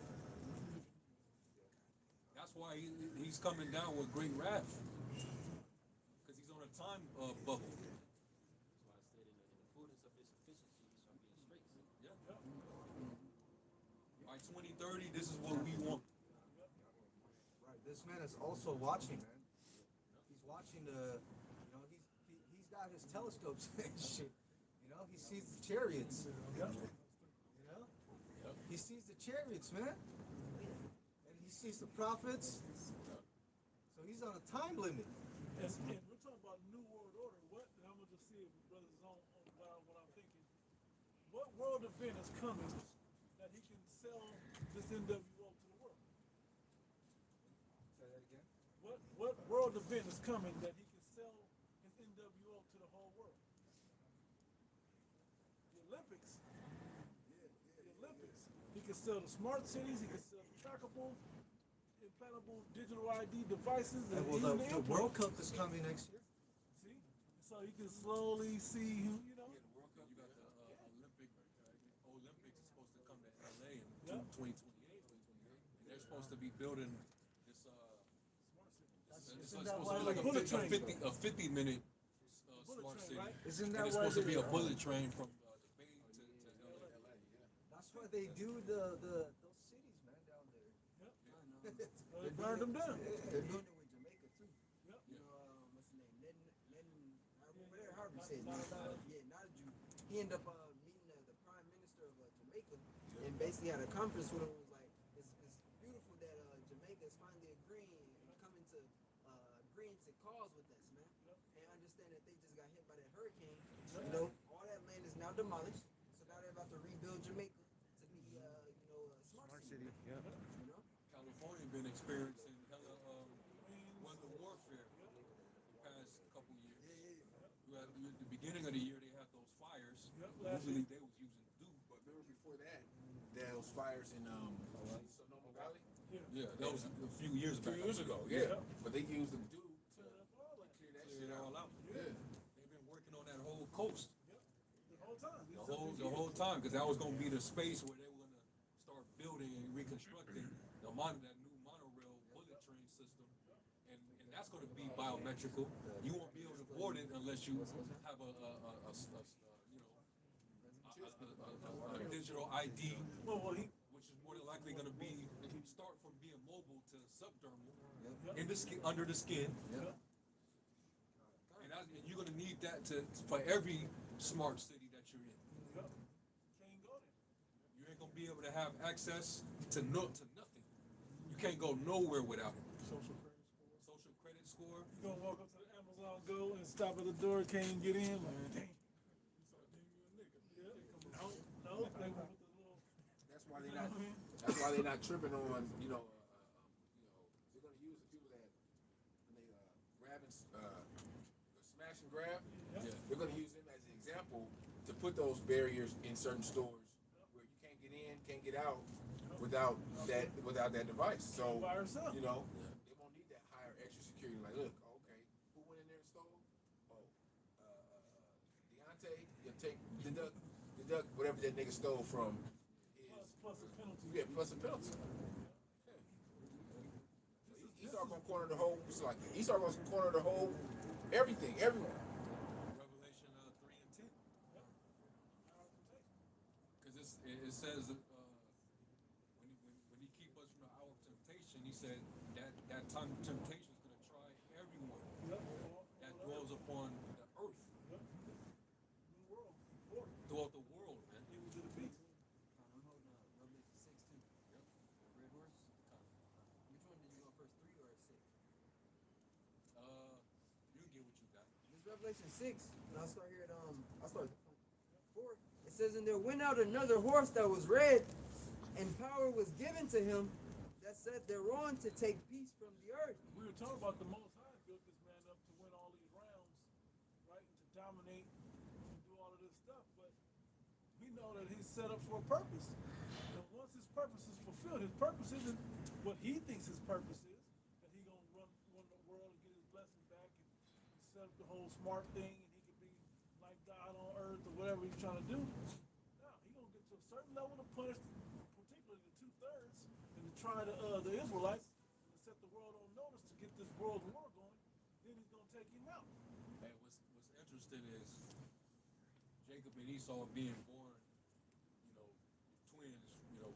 Speaker 2: That's why he's coming down with great wrath. Because he's on a time bubble.
Speaker 6: That's why I said in the fullness of his efficiency, he shall be in straits.
Speaker 2: Yeah. By 2030, this is what we want.
Speaker 7: Right. This man is also watching, man. He's watching he's got his telescopes and shit. He sees the chariots. He sees the chariots, man. And he sees the prophets. So he's on a time limit.
Speaker 3: And we're talking about New World Order. What? And I'm gonna just see if brothers is on what I'm thinking. What world event is coming that he can sell this NWO to the world?
Speaker 7: Say that again.
Speaker 3: What world event is coming that he can sell his NWO to the whole world? The Olympics. The Olympics. He can sell the smart cities. He can sell the trackable, implantable digital ID devices. And
Speaker 7: Well,
Speaker 3: even
Speaker 7: the
Speaker 3: implants.
Speaker 7: World Cup is coming next year.
Speaker 3: See, so you can slowly see who
Speaker 2: Yeah, the World Cup, you got the Olympics is supposed to come to LA in 2028. And they're supposed to be building this. It's
Speaker 3: Isn't
Speaker 2: supposed
Speaker 3: that
Speaker 2: to
Speaker 3: why
Speaker 2: be like
Speaker 3: the
Speaker 2: a
Speaker 3: bullet
Speaker 2: 50-minute
Speaker 3: bullet
Speaker 2: smart
Speaker 3: train,
Speaker 2: city.
Speaker 3: right?
Speaker 7: Isn't
Speaker 2: And
Speaker 7: that
Speaker 2: it's
Speaker 7: why
Speaker 2: supposed to be a
Speaker 7: they,
Speaker 2: bullet train from the Bay to LA.
Speaker 7: That's why they do those cities, man, down there.
Speaker 3: Yep.
Speaker 5: I know.
Speaker 3: They burned them down.
Speaker 5: They're doing it with Jamaica too.
Speaker 3: Yep.
Speaker 5: You know, what's his name? However you say it. Not a Jew. He ended up meeting the prime minister of Jamaica, and basically had a conference with him. It was like, it's beautiful that Jamaica is finally agreeing and coming to agreeing to cause with us, man. And understand that they just got hit by that hurricane. All that land is now demolished. So now they're about to rebuild Jamaica to be, smart city.
Speaker 8: Yeah.
Speaker 5: You know?
Speaker 2: California been experiencing hella weather warfare the past couple years. At the beginning of the year, they had those fires. Usually they was using dew, but
Speaker 4: Remember before that, those fires in Sonoma Valley?
Speaker 2: yeah, that was a few years
Speaker 4: A few
Speaker 2: back.
Speaker 4: years ago, yeah. But they used the dew to
Speaker 2: coast
Speaker 3: The whole time.
Speaker 2: the whole time, because that was going to be the space where they were going to start building and reconstructing that new monorail bullet train system, and that's going to be biometrical. You won't be able to board it unless you have a digital ID,
Speaker 3: Well, he,
Speaker 2: which is more than likely going to be start from being mobile to subdermal in the skin, under the skin. And you're going to need that for every smart city that you're in.
Speaker 3: can't go there.
Speaker 2: You ain't going to be able to have access to nothing. You can't go nowhere without it.
Speaker 3: Social credit score.
Speaker 2: Social credit score.
Speaker 3: You gonna walk up to the Amazon Go and stop at the door, can't get in, man. Dang. No, they gonna put the little.
Speaker 4: That's why they're not. That's why they're not tripping on. They're gonna use the people that when they grab and smash and grab.
Speaker 2: Yeah.
Speaker 4: They're gonna use them as an example to put those barriers in certain stores where you can't get in, can't get out without that device. So
Speaker 3: By herself.
Speaker 4: they won't need that higher extra security. Like, look, okay, who went in there and stole? Oh, Deontay, you take deduct whatever that nigga stole from.
Speaker 3: Plus a penalty.
Speaker 4: Yeah, plus a penalty. Esau gonna corner the whole. It's like Esau gonna corner the whole, everything, everyone.
Speaker 2: Revelation 3 and 10. Because it says when he keep us from the hour of temptation, he said that time of temptation is going to try everyone that dwells upon the earth, throughout the world, man.
Speaker 3: Even to the beast.
Speaker 5: I'm holding Revelation 6 too. Red horse. Which one did you go first, 3 or 6?
Speaker 2: You can get what you got.
Speaker 5: This Revelation 6, and I'll start here at I'll start at 4. It says, and there went out another horse that was red, and power was given to him that sat thereon to take peace from the earth.
Speaker 3: We were talking about the Most High built this man up to win all these rounds, right, and to dominate and do all of this stuff. But we know that he's set up for a purpose. And once his purpose is fulfilled, his purpose isn't what he thinks his purpose is. That he gonna run the world and get his blessing back and set up the whole smart thing, and he can be like God on earth or whatever he's trying to do. No, he's gonna get to a certain level to punish, particularly the 2/3, and to try the Israelites and to set the world on notice to get this world war going. Then he's gonna take him out.
Speaker 2: Hey, what's interesting is Jacob and Esau being born, twins,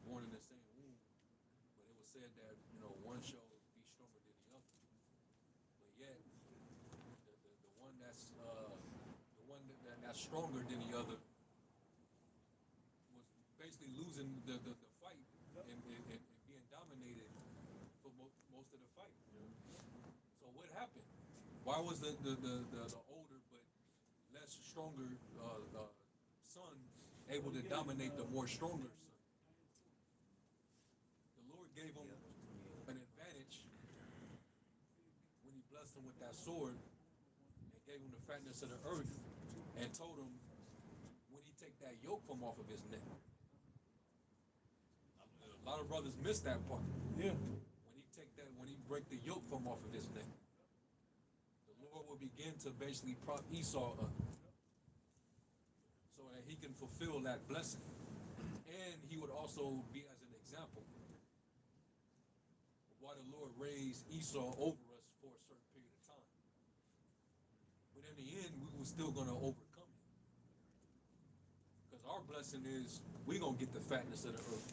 Speaker 2: born in the same womb. But it was said that, one shall be stronger than the other. But yet, the one that's that's stronger than the other was basically losing the fight and being dominated for most of the fight. So what happened? Why was the older but less stronger son able to dominate the more stronger son? The Lord gave him an advantage when he blessed him with that sword and gave him the fatness of the earth and told him when he take that yoke from off of his neck. A lot of brothers miss that part.
Speaker 3: Yeah.
Speaker 2: When he break the yoke from off of his neck, the Lord will begin to basically prop Esau up so that he can fulfill that blessing. And he would also be as an example of why the Lord raised Esau over us for a certain period of time. But in the end, we were still going to overcome him. Because our blessing is we're going to get the fatness of the earth.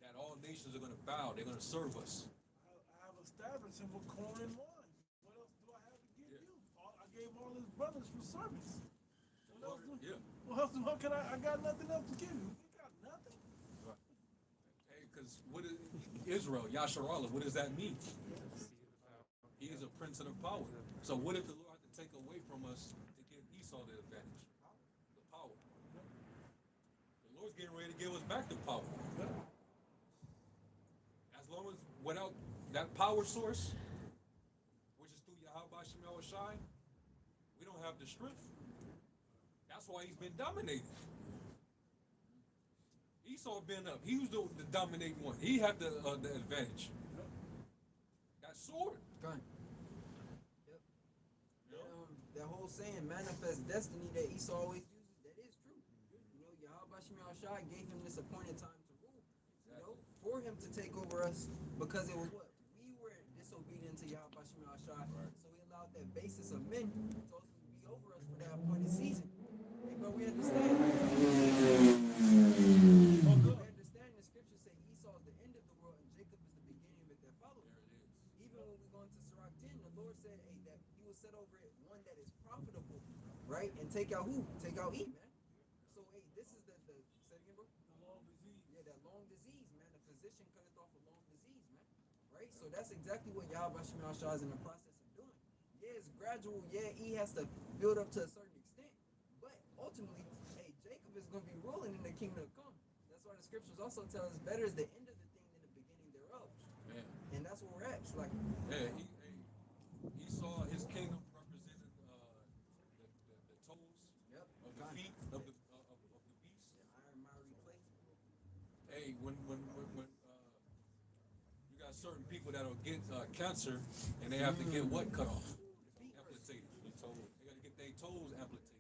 Speaker 2: That all nations are going to bow. They're going to serve us.
Speaker 3: I have established him with corn and wine. What else do I have to give you? I gave all his brothers for service. What else what can I got nothing else to give you. You got nothing.
Speaker 2: Right. Hey, because what is Israel, Yasharallah, what does that mean? He is a prince of the power. So what if the Lord had to take away from us to give Esau the advantage? The power. The Lord's getting ready to give us back the power. As long as without that power source, which is through Yahweh Shem Shai, we don't have the strength. That's why he's been dominated. Esau been up. He was the dominating one. He had the advantage. That sword.
Speaker 5: Gun. Yep. That whole old saying, manifest destiny, that Esau always uses, that is true. You know, Yahweh Shemel Shai gave him this appointed time to rule, you know, for him to take over us, because it was what? We were disobedient to Yahweh Shemel Shai, so he allowed that basis of men to ultimately be over us for that appointed season. Hey, but we understand. We understand the scriptures say Esau is the end of the world and Jacob is the beginning of it that follows. Even when we go into Sirach 10, the Lord said, hey, that he will set over it one that is profitable, right? And take out who? Take out E, man. So, hey, this is the say it again, bro?
Speaker 3: The long disease.
Speaker 5: Yeah, that long disease, man. The physician cutteth off a long disease, man. Right? So that's exactly what Yahweh Shemel Shah is in the process of doing. Yeah, it's gradual. Yeah, E has to build up to a certain extent. But ultimately, hey, Jacob is going to be ruling in the kingdom to come. That's why the scriptures also tell us better is the end of the thing than the beginning thereof.
Speaker 2: Man.
Speaker 5: And that's where we're at. It's like,
Speaker 2: Yeah, he saw his kingdom represented the toes
Speaker 5: yep,
Speaker 2: of the feet of the beast.
Speaker 5: iron miry clay.
Speaker 2: Hey, when you got certain people that'll get cancer and they have to get what cut off? Amputated. They got to get their toes amputated.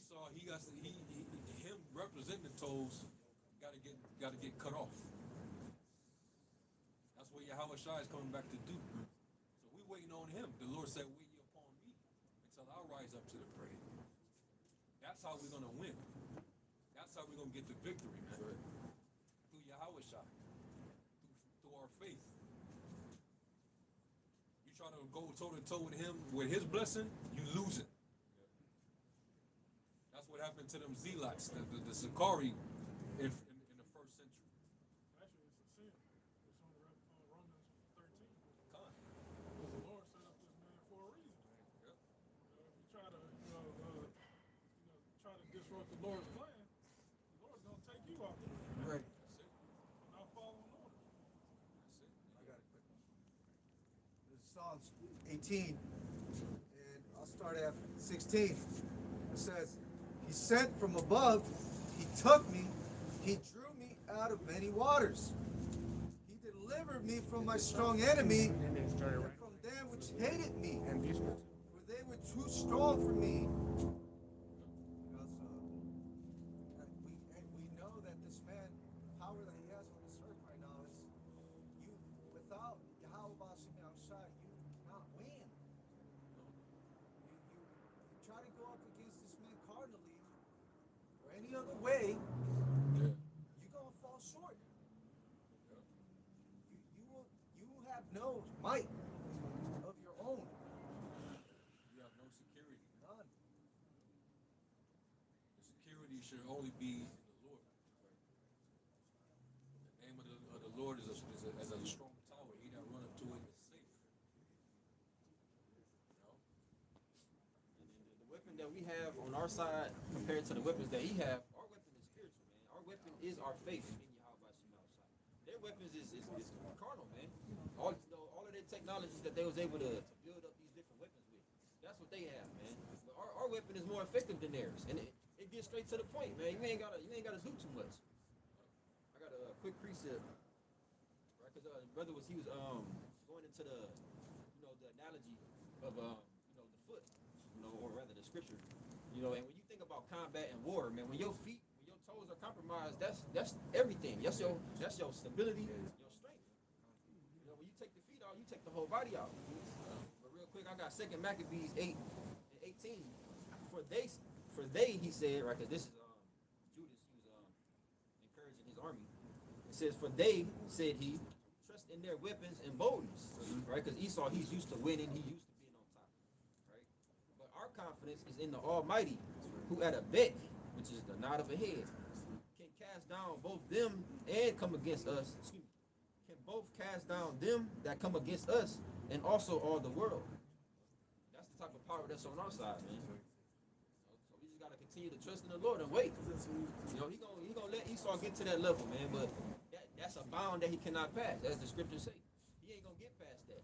Speaker 2: So him representing the toes got to get cut off. That's what Yahweh Shai is coming back to do. So we waiting on him. The Lord said, wait ye upon me until I rise up to the prey. That's how we're going to win. That's how we're going to get the victory, man. Right. Through Yahweh Shai. Through our faith. You try to go toe-to-toe with him, with his blessing, you lose it. That's what happened to them zealots, the Sakari in the first century.
Speaker 3: Actually, it's a sin. It's on Romans 13.
Speaker 2: Come on.
Speaker 3: Because the Lord set up this man for a reason.
Speaker 2: Yep.
Speaker 3: If you try to, try to disrupt the Lord's plan, the Lord's gonna take you out there.
Speaker 5: Right.
Speaker 2: That's it.
Speaker 3: For not following orders.
Speaker 2: That's it.
Speaker 7: I got it quick. This is Psalms 18, and I'll start at 16. It says, he sent from above, he took me, he drew me out of many waters. He delivered me from my strong enemy and from them which hated me, for they were too strong for me. We know that this man, power that he has on this earth right now is, you, without Yahweh Shemel Shai, you cannot win. You try to go up against this man carnally or any other way, you're gonna fall short. You will have no might of your own.
Speaker 2: You have no security.
Speaker 7: None.
Speaker 2: The security should only be in the Lord. The name of the Lord is a strong tower. He that runneth to it is safe. You know?
Speaker 6: And the weapon that we have on our side compared to the weapons that he have, our weapon is spiritual, man. Our weapon is our faith in Yahweh Shemel Shai. Their weapons is carnal, man. All of their technologies that they was able to build up these different weapons with. That's what they have, man. But our weapon is more effective than theirs, and it gets straight to the point, man. You ain't gotta do too much. I got a quick precept, right? Because brother was going into the the analogy of the foot, or rather the scripture, and when you think about combat and war, man, when your toes are compromised, that's everything. That's your stability, your strength. When you take the feet out, you take the whole body out. But real quick, I got 2 Maccabees 8 and 18. For they, he said, right, because this is Judas, he was encouraging his army. It says, for they, said he, trust in their weapons and boldness, right? Because Esau, he's used to winning, he's used to being on top, right? But our confidence is in the Almighty, who at a bet, which is the nod of a head, can cast down both them and come against us, can both cast down them that come against us and also all the world. That's the type of power that's on our side, man. So we just gotta continue to trust in the Lord and wait. He gonna let Esau get to that level, man. But that's a bound that he cannot pass, as the scriptures say. He ain't gonna get past that.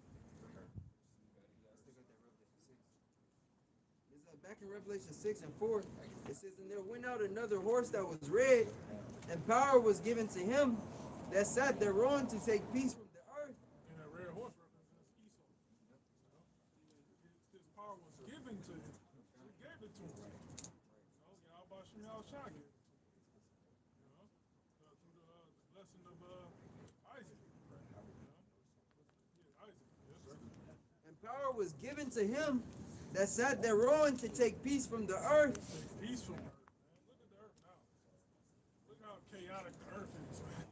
Speaker 5: Back in Revelation 6 and 4, it says, and there went out another horse that was red, and power was given to him that sat thereon to take peace from the earth.
Speaker 3: And that red horse represents Esau. His power was given
Speaker 5: power was given to him that sat thereon to take peace from the earth.
Speaker 3: Peace from earth, man. Look at the earth now. Look how chaotic the earth is, man.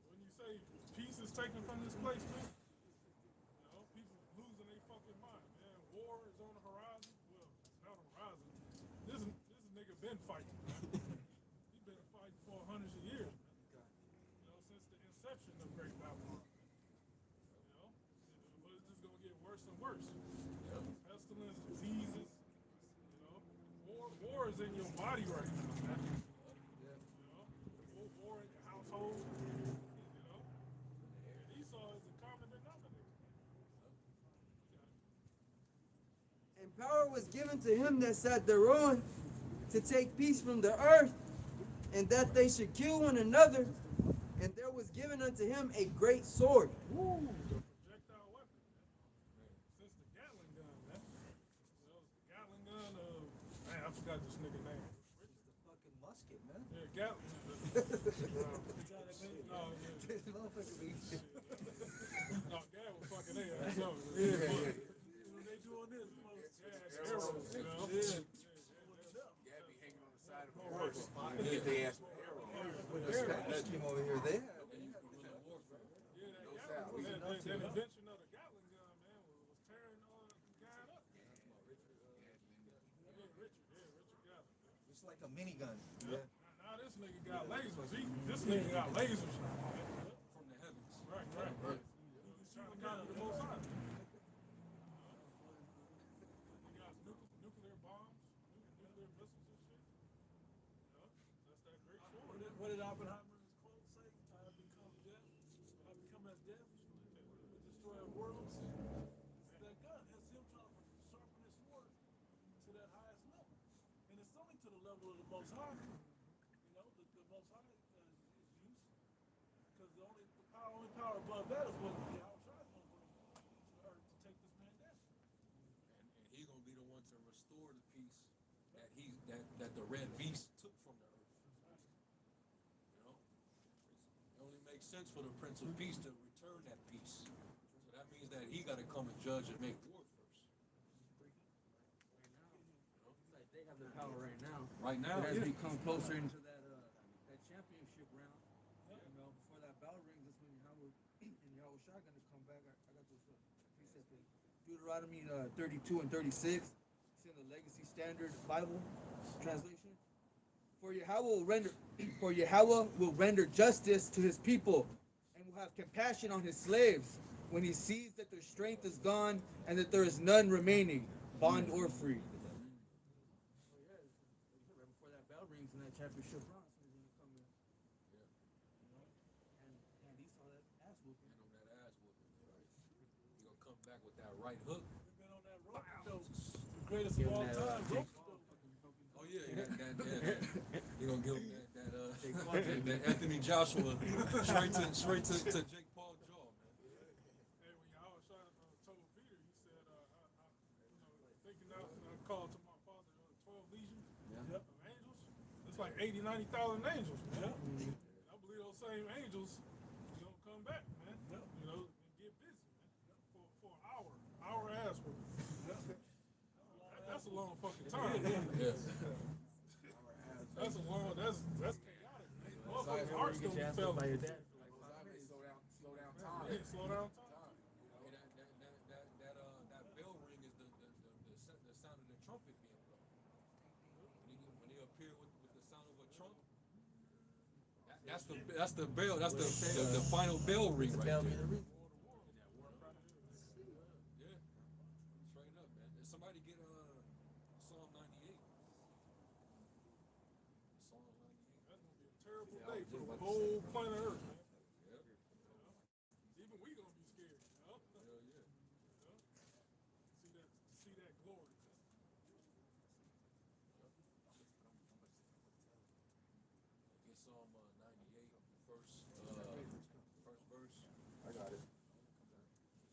Speaker 3: When you say peace is taken from this place, man, you know, people losing their fucking mind, man. War is on the horizon. Well, it's not on the horizon. This nigga been fighting. He been fighting for hundreds of years, man. You know, since the inception of Great Babylon. You know, but it's just gonna get worse and worse. Pestilence, diseases. You know, war is in your body right now, man. You know, war in your household. You know, and Esau is a common denominator.
Speaker 5: And power was given to him that sat thereon to take peace from the earth, and that they should kill one another. And there was given unto him a great sword.
Speaker 3: Woo, the projectile weapon, man. Since the Gatling gun, man. You know, the Gatling gun of, man, I forgot this nigga name.
Speaker 7: The fucking musket, man.
Speaker 3: Yeah, Gatling. No, yeah.
Speaker 7: This motherfucker be.
Speaker 3: No, Gad was fucking there. I know. Yeah. When they doing this, Gad's arrows, you know? Yeah.
Speaker 4: Gad be hanging on the side of a horse. Get their ass with an arrow.
Speaker 7: Came over here. They have.
Speaker 3: Yeah, that invention of the Gatling gun, man, was tearing Gad up. Yeah, Richard Gatling.
Speaker 7: It's like a minigun.
Speaker 3: Now this nigga got lasers. This nigga got lasers now.
Speaker 2: From the heavens.
Speaker 3: Right. He's trying to copy the Most High. He got nuclear bombs, nuclear missiles and shit. You know, that's that great sword. What did Oppenheimer's quote say? I have become death. I have become as death. The destroyer of worlds. It's that gun. That's him trying to sharpen his sword to that highest level. And it's only to the level of the Most High. You know, the Most High is use. Because the only power above that is what the outside is going to bring to earth to take this man down.
Speaker 2: And he's gonna be the one to restore the peace that the red beast took from the earth. You know, it only makes sense for the Prince of Peace to return that peace. So that means that he got to come and judge and make war first.
Speaker 9: Like they have the power right now.
Speaker 2: Right now,
Speaker 9: But as
Speaker 2: yeah.
Speaker 9: we come closer into that championship round, you know, before that bell rings, that's when Yahweh and Yahweh Shai gonna come back. I got those precepts in Deuteronomy 32 and 36. It's in the Legacy Standard Bible translation. For Yahweh will render justice to his people and will have compassion on his slaves when he sees that their strength is gone and that there is none remaining, bond or free. Right before that bell rings in that championship round, so he's gonna come in. You know? And Esau that ass whooping.
Speaker 2: And on that ass whooping, right? He gonna come back with that right hook.
Speaker 3: We've been on that rope, though. The greatest of all time. Rope.
Speaker 2: Oh yeah, he gonna give him that Anthony Joshua straight to Jake Paul jaw, man.
Speaker 3: Hey, when y'all told Peter, he said, thinking out, I called to my father 12 legions of angels. It's like 80, 90,000 angels, man. I believe those same angels, come back, man. You know, and get busy, man. For an hour ass work. That's a long fucking time.
Speaker 2: Yeah.
Speaker 3: That's chaotic, man. Motherfuckers' hearts gonna be felt.
Speaker 4: Slow down time.
Speaker 3: Yeah, slow down time.
Speaker 2: That bell ring is the sound of the trumpet being blown. When he appeared with the sound of a trumpet, that's the bell. That's the final bell ring right there. Yeah, straight up, man. Did somebody get Psalm 98? Psalm 98.
Speaker 3: That's gonna be a terrible day for the whole planet Earth, man.
Speaker 2: Yep.
Speaker 3: Even we gonna be scared,
Speaker 2: Hell yeah.
Speaker 3: See that glory.
Speaker 2: Get Psalm 98, first verse.
Speaker 7: I got it.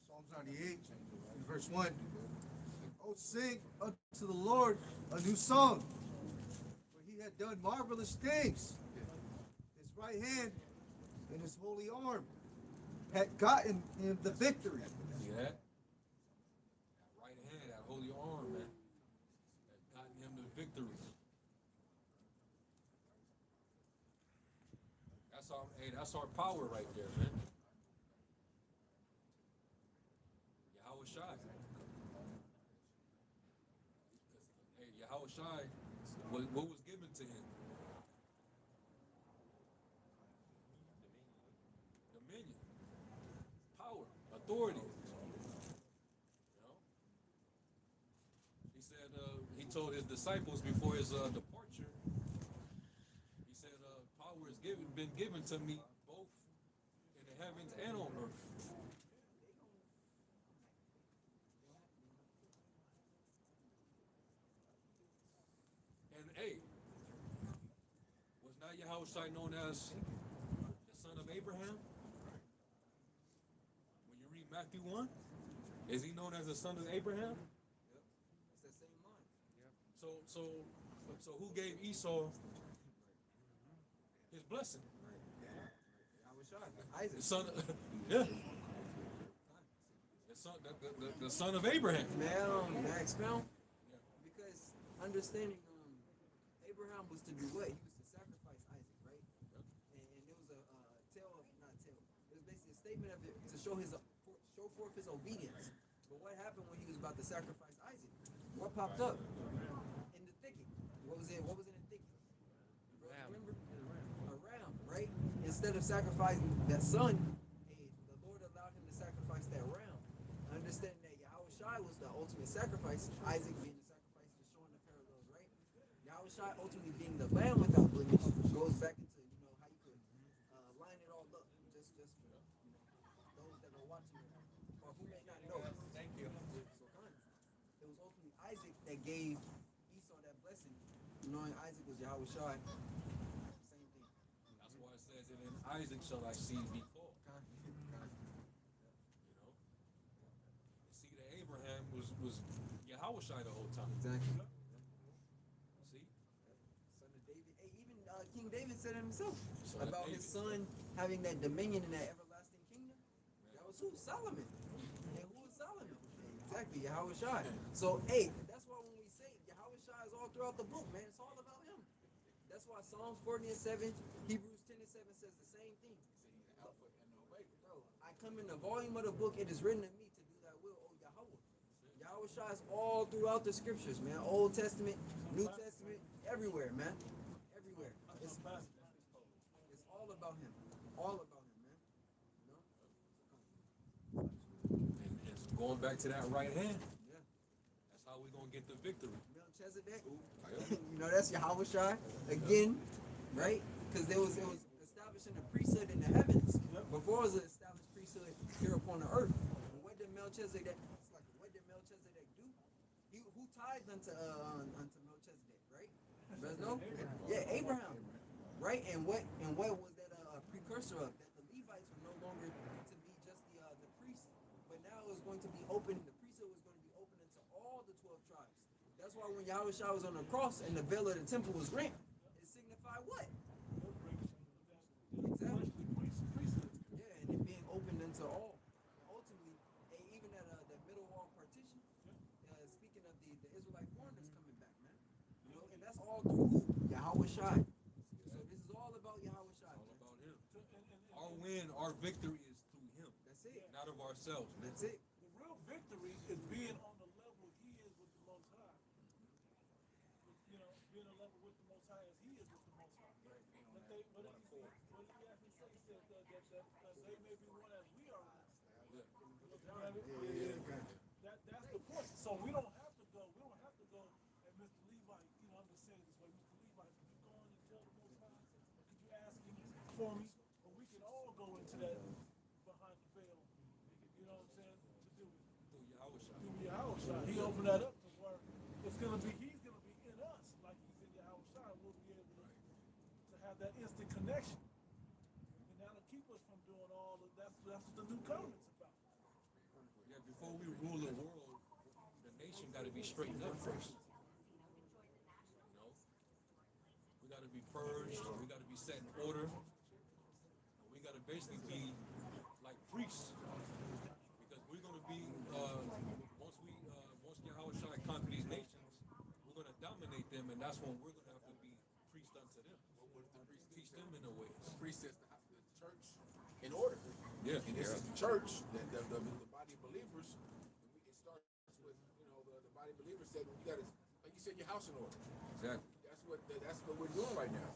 Speaker 7: Psalms 98, verse 1. Oh, sing unto the Lord a new song, for he had done marvelous things. His right hand and his holy arm had gotten him the victory.
Speaker 2: See that? That's our power right there, man. Yahweh Shai. Hey, Yahweh Shai, what was given to him? Dominion, power, authority. You know? He said, he told his disciples before his departure, he said, power has been given to me both in the heavens and on earth. And hey, was not Yahushua known as the son of Abraham? When you read Matthew 1, is he known as the son of Abraham?
Speaker 5: It's that same line.
Speaker 2: So who gave Esau his blessing?
Speaker 5: Yahweh Shai. Isaac.
Speaker 2: The son of, yeah. The son of Abraham.
Speaker 5: May I expound?
Speaker 2: Yeah.
Speaker 5: Because understanding Abraham was to do what? He was to sacrifice Isaac, right? And it was a tale of, not tale, it was basically a statement of it to show forth his obedience. But what happened when he was about to sacrifice Isaac? What popped up? In the thicket. What was it? What was in the thicket? Remember? A ram, right? Instead of sacrificing that son, the Lord allowed him to sacrifice that ram. Understand that Yahweh Shai was the ultimate sacrifice, Isaac being the sacrifice, just showing the parallels, right? Yahweh Shai ultimately being the lamb without blemish goes back into, how you could line it all up, just for, those that are watching or who may not know.
Speaker 8: Thank you.
Speaker 5: So it was ultimately Isaac that gave Esau that blessing, knowing Isaac was Yahweh Shai. Same thing.
Speaker 2: That's why it says, and in Isaac shall I see thee fall. See that Abraham was Yahushua the whole time.
Speaker 5: Exactly.
Speaker 2: See?
Speaker 5: Son of David. Hey, even King David said it himself
Speaker 2: Son of
Speaker 5: about
Speaker 2: David.
Speaker 5: his son having that dominion in that everlasting kingdom. That was who? Solomon. And who was Solomon? Exactly, Yahweh Shai. So, hey, that's why when we say Yahweh Shai is all throughout the book, man, it's all about him. That's why Psalms 40 and 7, Hebrews 10 and 7 says the same thing. Bro, I come in the volume of the book, it is written of me to do thy will, O Yahweh. Yahweh Shai is all throughout the scriptures, man. Old Testament, New Testament, everywhere, man. Everywhere. It's all about him. All about him, man.
Speaker 2: And going back to that right hand,
Speaker 5: Yeah.
Speaker 2: that's how we're going to get the victory.
Speaker 5: Melchizedek. That's Yahweh Shai again, right? Because it was establishing a priesthood in the heavens before it was an established priesthood here upon the earth. And what did Melchizedek? What did Melchizedek do? Who tithed unto Melchizedek, right? You guys know? Yeah, Abraham, right? And what was that a precursor of? That the Levites were no longer to be just the priests, but now it was going to be open. The priesthood was going to be open into all the 12 tribes. That's why when Yahweh Shai was on the cross and the veil of the temple was rent, it signified what? Exactly. Yeah, and it being opened into all. Ultimately, and even that middle wall partition, speaking of the Israelite foreigners coming back, man. And that's all through who? Yahweh Shai. So this is all about Yahweh Shai.
Speaker 2: All about him. Our win, our victory is through him.
Speaker 5: That's it.
Speaker 2: Not of ourselves, man.
Speaker 5: That's it.
Speaker 3: The real victory is being on the level he is with the Most High. Being a level with the Most High as he is with the Most High. What did he actually say? He said that they may be one as we are one. That's the point. So we don't have to go. And Mr. Levite, I'm just saying this way, Mr. Levite, could you go in and tell the Most High? Or could you ask him for me? Or we can all go into that behind the veil. You know what I'm saying? To do it.
Speaker 2: Through Yahushua.
Speaker 3: Through Yahushua. He opened that up to where he's gonna be in us, like he's in Yahushua. We'll be able to have that instant connection. And that'll keep us from doing all of that's what the new covenant's about.
Speaker 2: Yeah, before we rule the world, the nation got to be straightened up first. We got to be purged. We got to be set in order. And we got to basically be like priests, because we're going to be once Yahushua conquer these nations, we're going to dominate them, and that's when we're going to have to be priests unto them. Teach them in the ways.
Speaker 4: Priest says,
Speaker 2: Yeah.
Speaker 4: And this is the church, the body of believers. And it starts with, the body of believers said, you got to, like you said, your house in order.
Speaker 2: Exactly.
Speaker 4: That's what we're doing right now.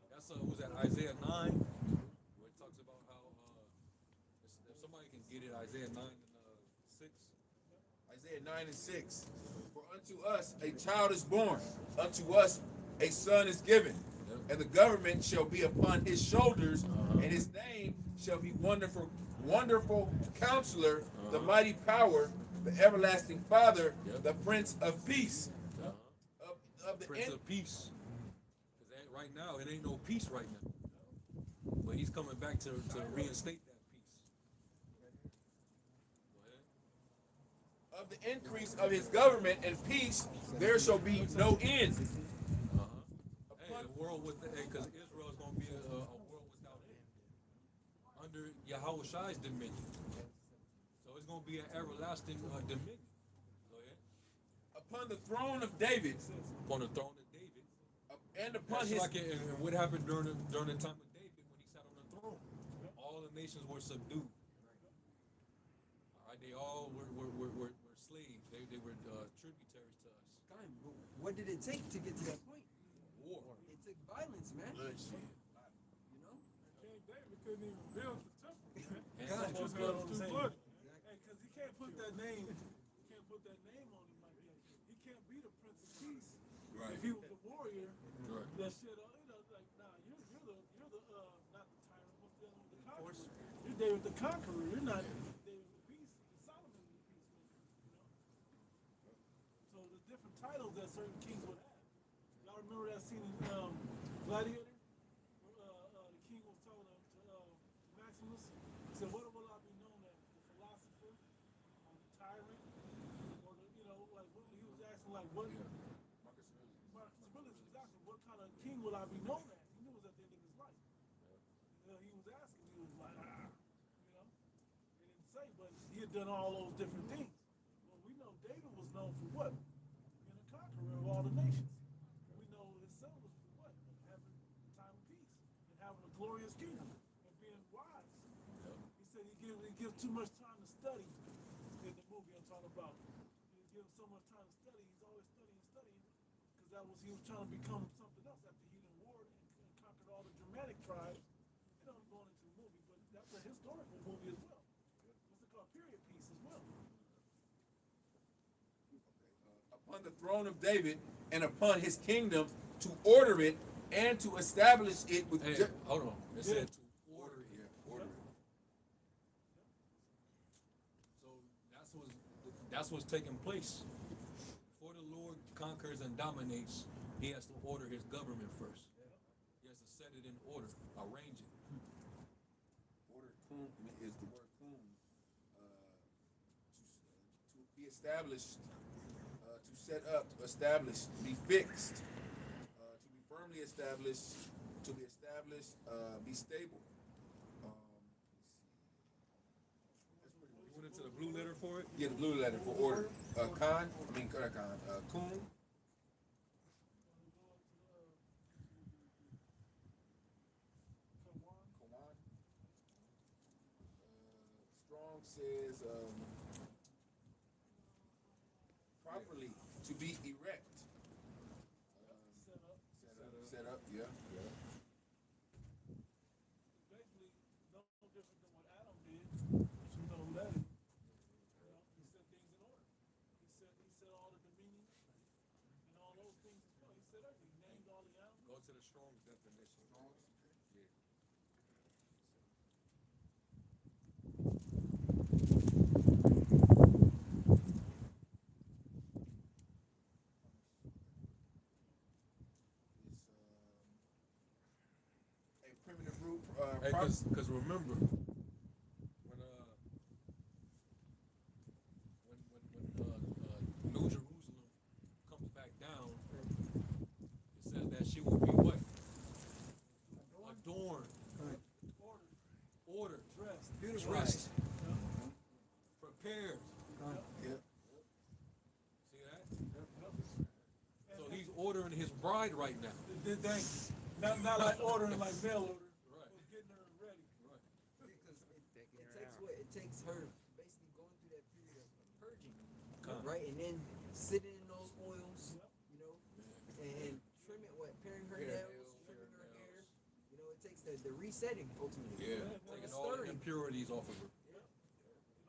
Speaker 2: That's was that Isaiah 9, where it talks about how if somebody can get it, Isaiah 9 and 6.
Speaker 4: Isaiah 9 and 6. For unto us a child is born, unto us a son is given, and the government shall be upon his shoulders, and his name shall be wonderful counselor, the mighty power, the everlasting Father, the Prince of Peace. Of the
Speaker 2: Prince of Peace. Because right now, it ain't no peace right now. But he's coming back to reinstate that peace. Go ahead.
Speaker 4: Of the increase of his government and peace, there shall be no end.
Speaker 2: Hey, the world with because Israel is going to be a world without end under Yahweh Shai's dominion. So it's going to be an everlasting dominion. Go ahead.
Speaker 4: Upon the throne of David,
Speaker 2: Upon the throne of David.
Speaker 4: and upon
Speaker 2: That's
Speaker 4: his
Speaker 2: like and what happened during the time of David when he sat on the throne. All the nations were subdued. All right, they all were slaves. They were tributaries to us.
Speaker 5: Time. What did it take to get to that point?
Speaker 2: War.
Speaker 5: It took violence, man.
Speaker 4: bloodshed.
Speaker 5: You know?
Speaker 3: King David couldn't even build the temple, man.
Speaker 2: And
Speaker 5: God,
Speaker 3: It was
Speaker 2: someone built
Speaker 3: too
Speaker 2: it.
Speaker 3: bloody. Hey, because he can't put that name. He can't put that name on him like that. He can't be the Prince of Peace
Speaker 4: Right.
Speaker 3: if he was a warrior.
Speaker 2: Right.
Speaker 3: That shit, like nah, you're the not the tyrant. What's the other one? The conqueror. You're David the Conqueror. You're not David the Peace. Solomon the Peacemaker. So the different titles that certain kings would have. Y'all remember that scene in Gladiator? The king was telling to Maximus, he said, "What will I be known as? The philosopher, or the tyrant, or the like what he was asking, like what?" Marcus Aurelius was asking, "What kind of king will I be known as?" He knew it was at the end of his life. He was asking. He was like, He didn't say, but he had done all those different things. Well, we know David was known for what? Being a conqueror of all the nations. We know his son was for what? Having time of peace and having a glorious kingdom and being wise. He said he gives too much time to study in the movie I'm talking about. He gives so much time to study. He's always studying, because he was trying to become something else after he done warred and conquered all the Germanic tribes. I'm going into the movie, but that's a historical movie as well. What's it called? Period piece as well.
Speaker 4: Upon the throne of David and upon his kingdom to order it and to establish it with.
Speaker 2: Hey, hold on. It said to order it.
Speaker 4: Order it.
Speaker 2: So that's what's taking place. Before the Lord conquers and dominates, he has to order his government first. He has to set it in order, arrange it.
Speaker 4: Order kum is the word kum. To be established, to set up, to establish, to be fixed, to be firmly established, be stable.
Speaker 2: You went into the blue letter for it?
Speaker 4: Yeah, the blue letter for order. Kum. Kawan. Strong says properly to be erect. Set up. Yeah.
Speaker 3: Basically, no different than what Adam did. But you know who that is. He set things in order. He set all the dominion and all those things as well. He said everything. He named all the animals.
Speaker 2: Go to the Strong's definition. Yeah.
Speaker 4: A primitive root.
Speaker 2: Hey, because remember, when New Jerusalem comes back down, it says that she will be what? Adorned. Ordered. Dressed. Prepared.
Speaker 4: Yeah.
Speaker 2: See that? So he's ordering his bride right now.
Speaker 3: Thank you. Not like ordering like mail order.
Speaker 2: Right.
Speaker 3: But getting her ready.
Speaker 2: Right.
Speaker 5: Because it takes her basically going through that period of purging,
Speaker 2: Con.
Speaker 5: right? And then sitting in those oils, you know, and trimming, paring her nails, trimming her hair. You know, it takes the resetting ultimately.
Speaker 2: Yeah, taking all the impurities off of her.
Speaker 3: Get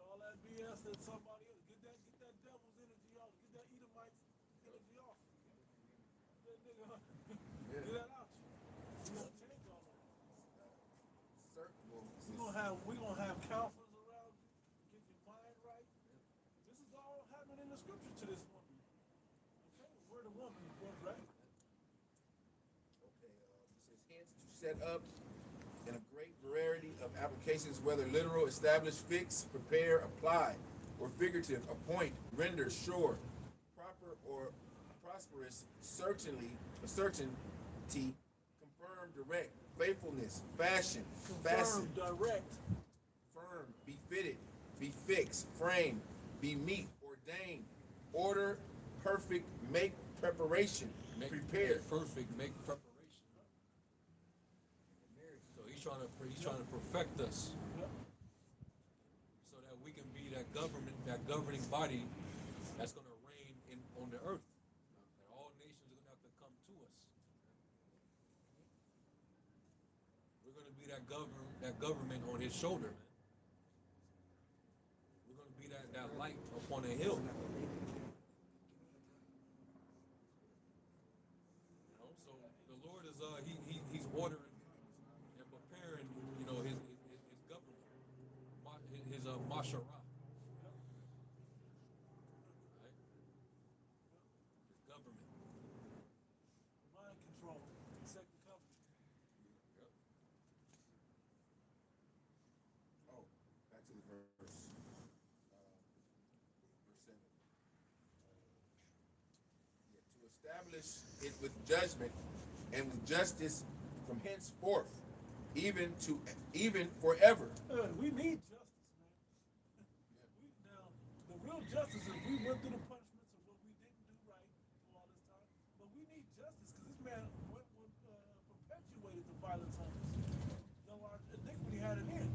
Speaker 3: all that BS that somebody else, get that devil's energy off, get that Edomite's energy off. That nigga, get that out you. We gonna change all that. We gonna have counselors around you, get your mind right. This is all happening in the scripture to this woman. Okay, we're the woman, of course, right?
Speaker 4: Okay, it says hence to set up in a great variety of applications, whether literal, establish, fix, prepare, apply, or figurative, appoint, render, sure, proper or prosperous, certainty, confirm, direct, faithfulness, fashion, fasten,
Speaker 3: Direct.
Speaker 4: firm, be fitted, be fixed, frame, be meet, ordain, order, perfect, make preparation, prepare.
Speaker 2: Perfect, make preparation. So he's trying to perfect us, so that we can be that governing body that's going to reign on the earth. And all nations are going to have to come to us. We're going to be that government on his shoulder, man. We're going to be that light upon a hill. You know, so the Lord is he's ordering and preparing, you know, his government, his masharah. Right? His government.
Speaker 3: Mind control. Second coming.
Speaker 2: Yep.
Speaker 4: Oh, back to the verse. Verse 7. To establish it with judgment and with justice from henceforth, even forever.
Speaker 3: We need justice, man. Now, the real justice is we went through the punishments of what we didn't do right for all this time, but we need justice because this man perpetuated the violence on us. Though our iniquity had an end.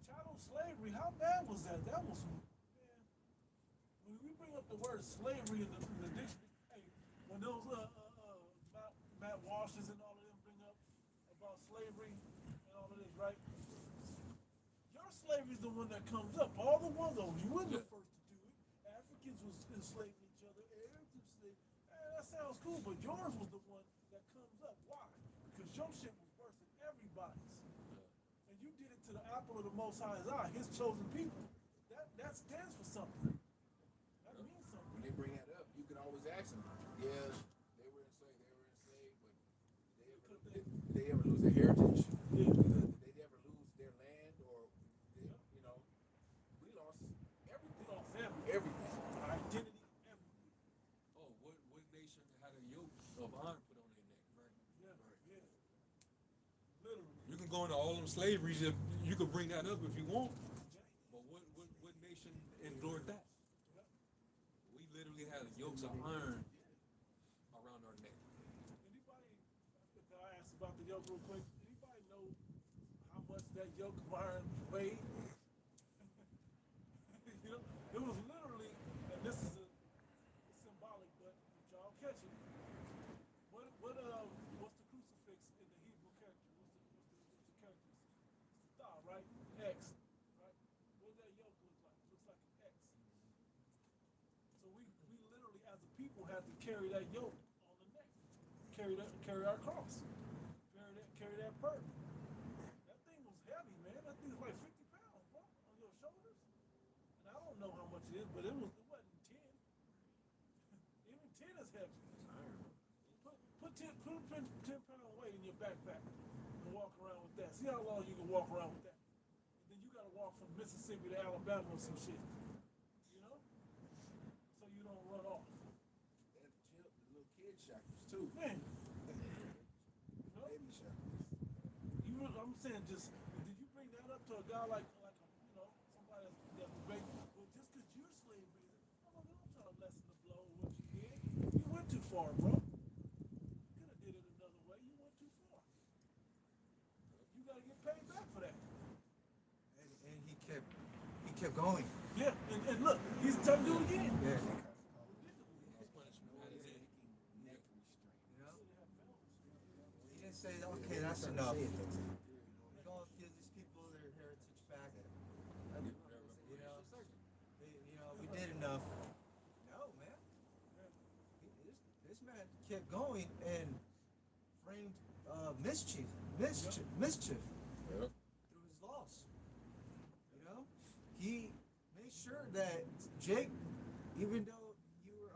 Speaker 3: Chattel slavery, how bad was that? That was, man. When we bring up the word slavery in the dictionary, hey, when those Matt Walshes and all of them bring up about slavery and all of this, right? Your slavery is the one that comes up. All the ones, you weren't the first to do it. Africans was enslaving each other. Arabs enslaved. That sounds cool, but yours was the one that comes up. Why? Because your shit was worse than everybody's. And you did it to the apple of the Most High's eye, his chosen people. That stands for something. That means something.
Speaker 4: When they bring that up, you can always ask them, yeah, they were enslaved, but did they ever lose their heritage?
Speaker 3: Yeah.
Speaker 4: Did they ever lose their land? Or, you know, we lost everything.
Speaker 3: We lost everything.
Speaker 4: Everything.
Speaker 3: Our identity, everything.
Speaker 2: Oh, what nation had a yoke of iron put on their neck, right?
Speaker 3: Yeah, yeah. Literally.
Speaker 2: You can go into all them slaveries. You can bring that up if you want. But what nation endured that? We literally had yokes of iron around our neck.
Speaker 3: Anybody, if I ask about the yoke real quick, anybody know how much that yoke of iron weighed? You know, it was literally, and this is symbolic, but y'all catch it. What's the crucifix in the Hebrew character? What's the characters? It's the thou, right? X, right? What does that yoke look like? It looks like an X. So we literally, as a people, had to carry that yoke on the neck, carry our cross, carry that burden. That thing was heavy, man. That thing was like 50 pounds, bro, on your shoulders. And I don't know how much it is, but it wasn't 10. Even 10 is heavy. Put 10 pound weight in your backpack and walk around with that. See how long you can walk around with that. And then you gotta walk from Mississippi to Alabama or some shit. You know? So you don't run off.
Speaker 4: And the little kid shackles, too.
Speaker 3: Man. You know?
Speaker 4: Baby shackles.
Speaker 3: I'm saying, just did you bring that up to a guy like somebody that's debating? Well, just because you're slave raising, I'm trying to lessen the blow of what you did. You went too far, bro. You could have did it another way. You went too far. You gotta get paid back for that.
Speaker 8: And he kept
Speaker 7: kept going.
Speaker 3: Yeah, and look, he's telling you again.
Speaker 7: Yeah. You know? He didn't say, okay, that's enough. We're gonna give these people their heritage back. We did enough. No, man. This man kept going and framed mischief
Speaker 2: Yeah.
Speaker 7: through his loss. You know, he made sure that Jake, even though you were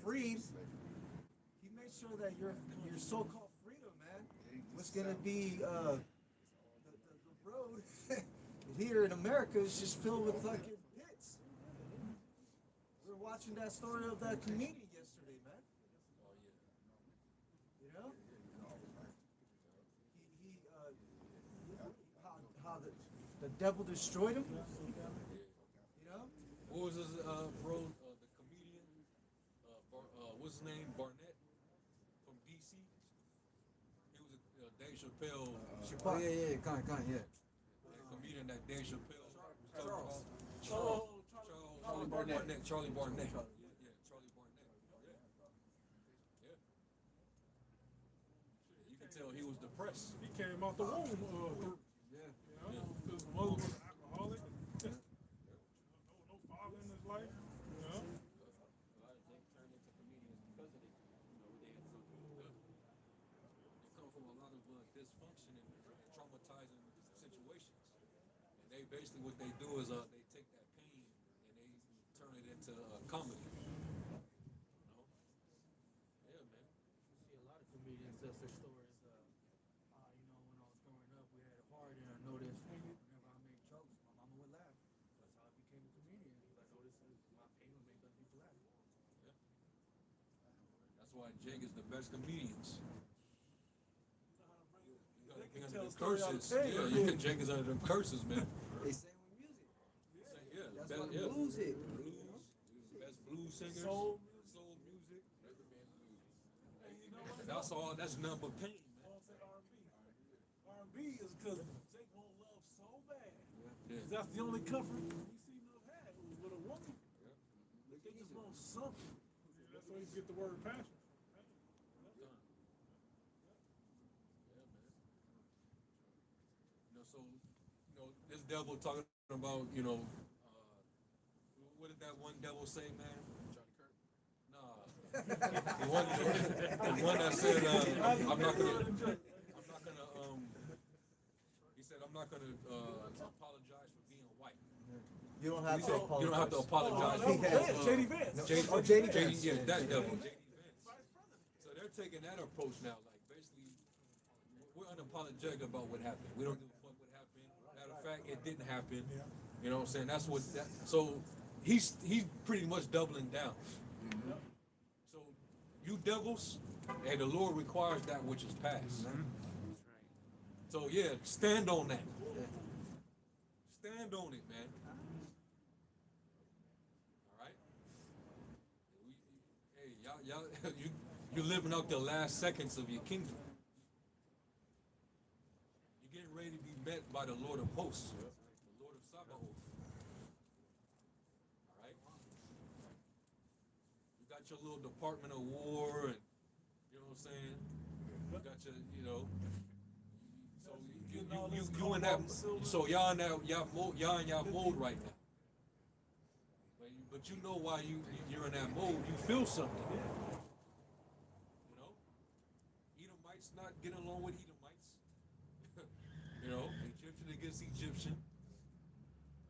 Speaker 7: freed, he made sure that your so-called freedom, man, was gonna be the road here in America is just filled with fucking pits. We were watching that story of that comedian yesterday, man. You know, how the devil destroyed him. You know,
Speaker 2: What was his bro? The comedian. What's his name? Barnett from DC. He was a Dave Chappelle.
Speaker 5: Oh, yeah, kind, yeah.
Speaker 2: The comedian that Dave Chappelle was talking
Speaker 5: Charles.
Speaker 2: about.
Speaker 3: Charlie Barnett.
Speaker 2: Charlie Barnett. Yeah, Charlie Barnett. Yeah. You can tell he was depressed.
Speaker 3: He came out the womb.
Speaker 5: Yeah.
Speaker 3: You know, his mother was an alcoholic. No father in his life. You know.
Speaker 2: They come from a lot of dysfunction and traumatizing situations. And they basically what they do is they take that pain and they turn it into comedy. You know? Yeah, man.
Speaker 9: See a lot of comedians tell their stories. When I was growing up, we had it hard, and I noticed whenever I made jokes, my mama would laugh. That's how I became a comedian. Because I noticed my pain would make other people laugh.
Speaker 2: Yeah. That's why Jake is the best comedians. You gotta be under the curses. Yeah, Jake is under them curses, man.
Speaker 5: They sing with music.
Speaker 2: Yeah,
Speaker 5: That's
Speaker 2: best,
Speaker 5: why
Speaker 2: yeah.
Speaker 5: blues hit.
Speaker 2: Blues, best blues singers,
Speaker 3: Soul
Speaker 2: music.
Speaker 3: Hey, you know what?
Speaker 2: That's all. That's none but pain, man.
Speaker 3: I won't say R&B. R&B is because Jake won't love so bad.
Speaker 2: Yeah.
Speaker 3: That's the only comfort he seemed to have had was with a woman. Like they just want something. That's where you get the word passion.
Speaker 2: So, this devil talking about, what did that one devil say, man? Nah. the one that said, I'm not gonna, he said, I'm not gonna apologize for being white.
Speaker 7: you don't have
Speaker 2: He
Speaker 7: to
Speaker 2: said,
Speaker 7: apologize.
Speaker 2: you don't have to apologize.
Speaker 3: Oh,
Speaker 2: for
Speaker 3: no, J.D. Vance.
Speaker 7: JD Vance.
Speaker 2: Yeah, that devil, J.D. Vance. So they're taking that approach now, like basically, we're unapologetic about what happened. We don't give a fuck what happened. Matter of fact, it didn't happen. You know what I'm saying? That's what that. So he's pretty much doubling down. So you devils, and the Lord requires that which is past. So yeah, stand on that. Stand on it, man. All right. Hey, y'all, you're living out the last seconds of your kingdom. You're getting ready to be met by the Lord of hosts, the Lord of Sabaoth. All right. You got your little Department of War, and you know what I'm saying. You got your, So you in that. So y'all in that y'all in y'all mode right now. But you know why you're in that mode. You feel something. Edomites not getting along with Edomites. Egyptian against Egyptian.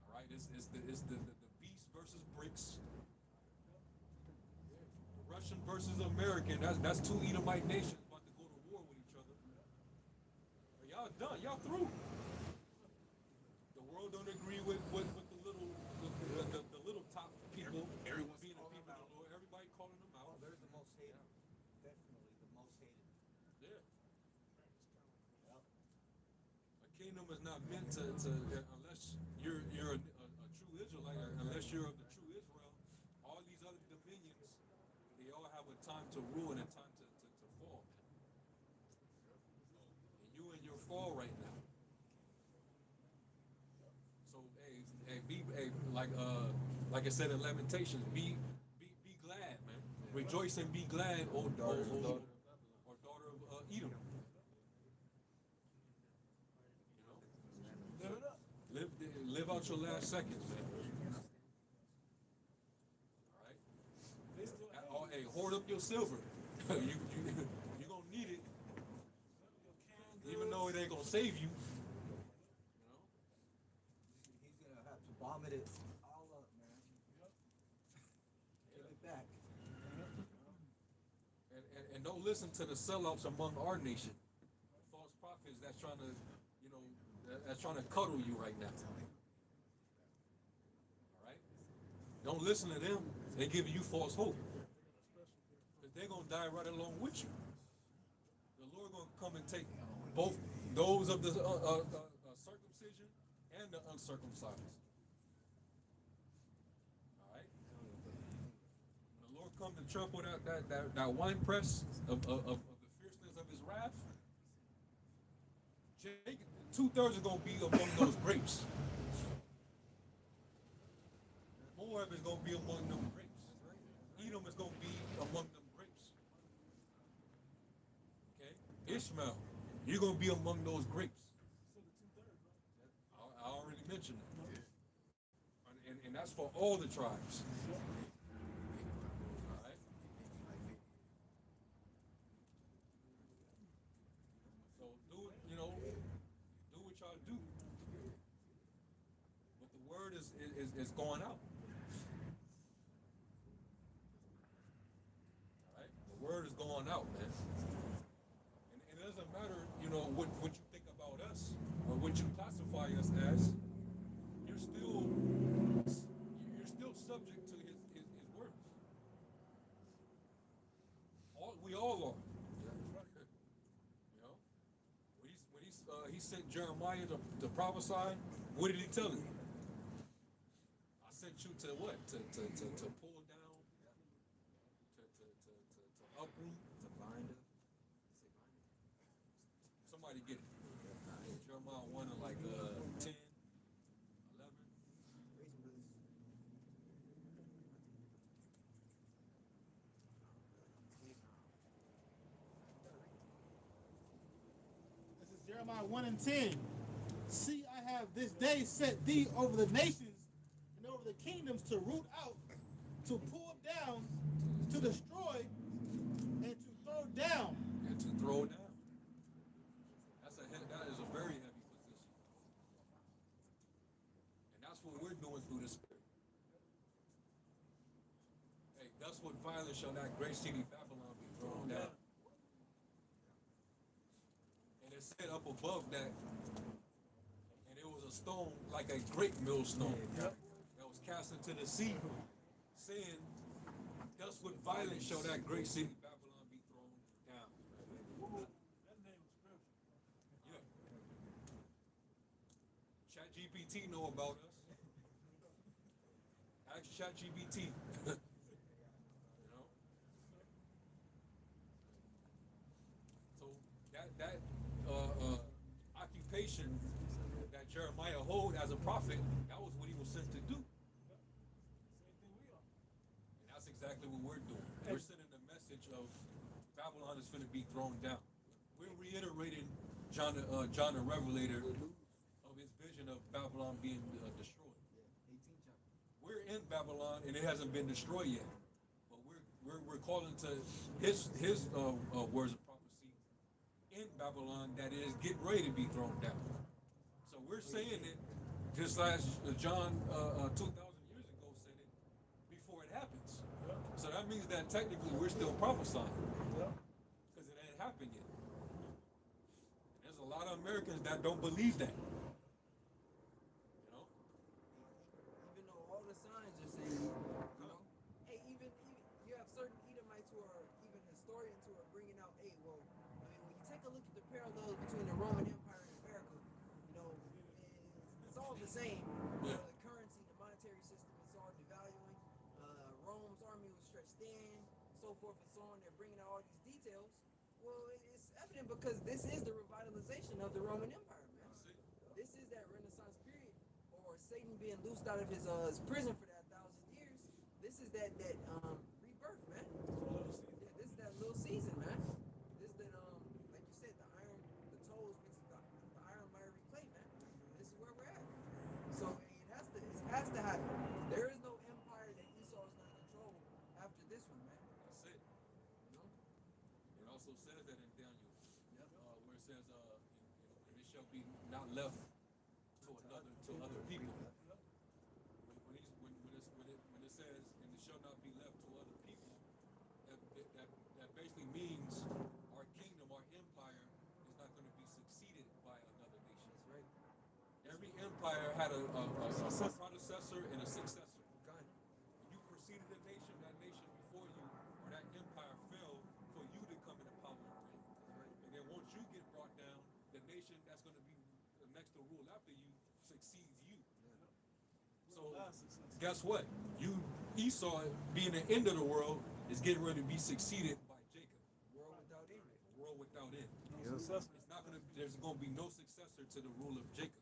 Speaker 2: All right, it's the beast versus bricks. The Russian versus American. That's two Edomite nations about to go to war with each other. But y'all done. Y'all through. The world don't agree with the little top people. Everyone being the people of the Lord. Everybody calling them out.
Speaker 7: They're the most hated. Definitely the most hated.
Speaker 2: Yeah. A kingdom is not meant to unless you're a true Israelite, unless you're of the true Israel. All these other dominions, they all have a time to rule and a time to fall. And you in your fall right now. So hey, like I said in Lamentations, be glad, man. Rejoice and be glad, O daughter of Edom. You know,
Speaker 3: Live it up.
Speaker 2: live out your last seconds, man. All right.
Speaker 3: They still hate
Speaker 2: Oh, hey, hoard up your silver. You gonna need it,
Speaker 3: your canned
Speaker 2: even though it
Speaker 3: goods.
Speaker 2: ain't gonna save you. You know.
Speaker 7: He's gonna have to vomit it all up, man.
Speaker 3: Yep.
Speaker 7: Give it back.
Speaker 2: And don't listen to the sellouts among our nation, false prophets that's trying to, you know, that's trying to cuddle you right now. All right. Don't listen to them. They're giving you false hope. Because they're gonna die right along with you. The Lord gonna come and take both those of the circumcision and the uncircumcised. All right. When the Lord come to trample that wine press of the fierceness of His wrath, 2/3 is gonna be among those grapes. Moab is gonna be among them grapes. Edom is gonna be among them grapes. Okay? Ishmael, you're gonna be among those grapes.
Speaker 3: So the 2/3, right?
Speaker 2: I already mentioned that. And that's for all the tribes. All right? So do what y'all do. But the word is going out. All right? The word is going out, man. And it doesn't matter, what you think about us or what you classify us as. You're still subject to his words. We all are. You know, when he sent Jeremiah to prophesy, what did he tell him? I sent you to what? To pull down, to uproot,
Speaker 5: To bind up.
Speaker 2: somebody get it. Jeremiah 1 and 10, 11.
Speaker 3: This is Jeremiah 1 and 10. See, I have this day set thee over the nations and over the kingdoms to root out, to pull down, to destroy, and to throw down.
Speaker 2: And to throw down. That is a very heavy position. And that's what we're doing through the Spirit. Hey, that's what violence shall that great city Babylon be thrown down. And it said up above that, and it was a stone like a great millstone that was cast into the sea, saying, thus with violence shall that great city Babylon be thrown down.
Speaker 3: That name is scripture.
Speaker 2: Yeah. ChatGPT know about us. Ask ChatGPT. You know. So that occupation that Jeremiah hold as a prophet, that was what he was sent to do.
Speaker 3: Same thing we are.
Speaker 2: And that's exactly what we're doing. We're sending the message of Babylon is going to be thrown down. We're reiterating John the Revelator of his vision of Babylon being destroyed.
Speaker 5: 18 chapter.
Speaker 2: We're in Babylon and it hasn't been destroyed yet. But we're calling to his words of prophecy in Babylon that it is getting ready to be thrown down. So we're saying it just as John 2,000 years ago said it before it happens. So that means that technically we're still prophesying because it ain't happened yet. And there's a lot of Americans that don't believe that. You know?
Speaker 5: Even though all the signs are saying, hey, even you have certain Edomites who are even historians who are bringing out, hey, well, I mean, when you take a look at the parallels between the Roman Empire and America, it's all the same.
Speaker 2: Yeah.
Speaker 5: The currency, the monetary system, it's all devaluing. Rome's army was stretched thin, so forth and so on. They're bringing out all these details. Well, it's evident because this is the revitalization of the Roman Empire, man. This is that Renaissance period, or or Satan being loosed out of his prison for that 1,000 years. This is that rebirth, man. Yeah, this is that little season, man. This is that like you said, the toes mixed with the iron miry clay, man. This is where we're at. So it has to happen. There is no empire that Esau is not in control after this one, man.
Speaker 2: That's it.
Speaker 5: You know?
Speaker 2: It also says that in Daniel,
Speaker 5: Yep.
Speaker 2: where it says, and it shall be not left to other people. When it says, and it shall not be left to other people, that basically means our kingdom, our empire, is not going to be succeeded by another nation.
Speaker 5: That's right.
Speaker 2: Every empire had a predecessor and a successor.
Speaker 5: Okay.
Speaker 2: When you preceded a nation, that nation before you, or that empire fell for you to come into power and reign.
Speaker 5: Right.
Speaker 2: And then once you get brought down, the nation that's going to be next to rule after you succeeds you. So guess what? Esau, being the end of the world, is getting ready to be succeeded by Jacob.
Speaker 5: World without end.
Speaker 2: World without end.
Speaker 3: Yes.
Speaker 2: It's not going to. There's going to be no successor to the rule of Jacob.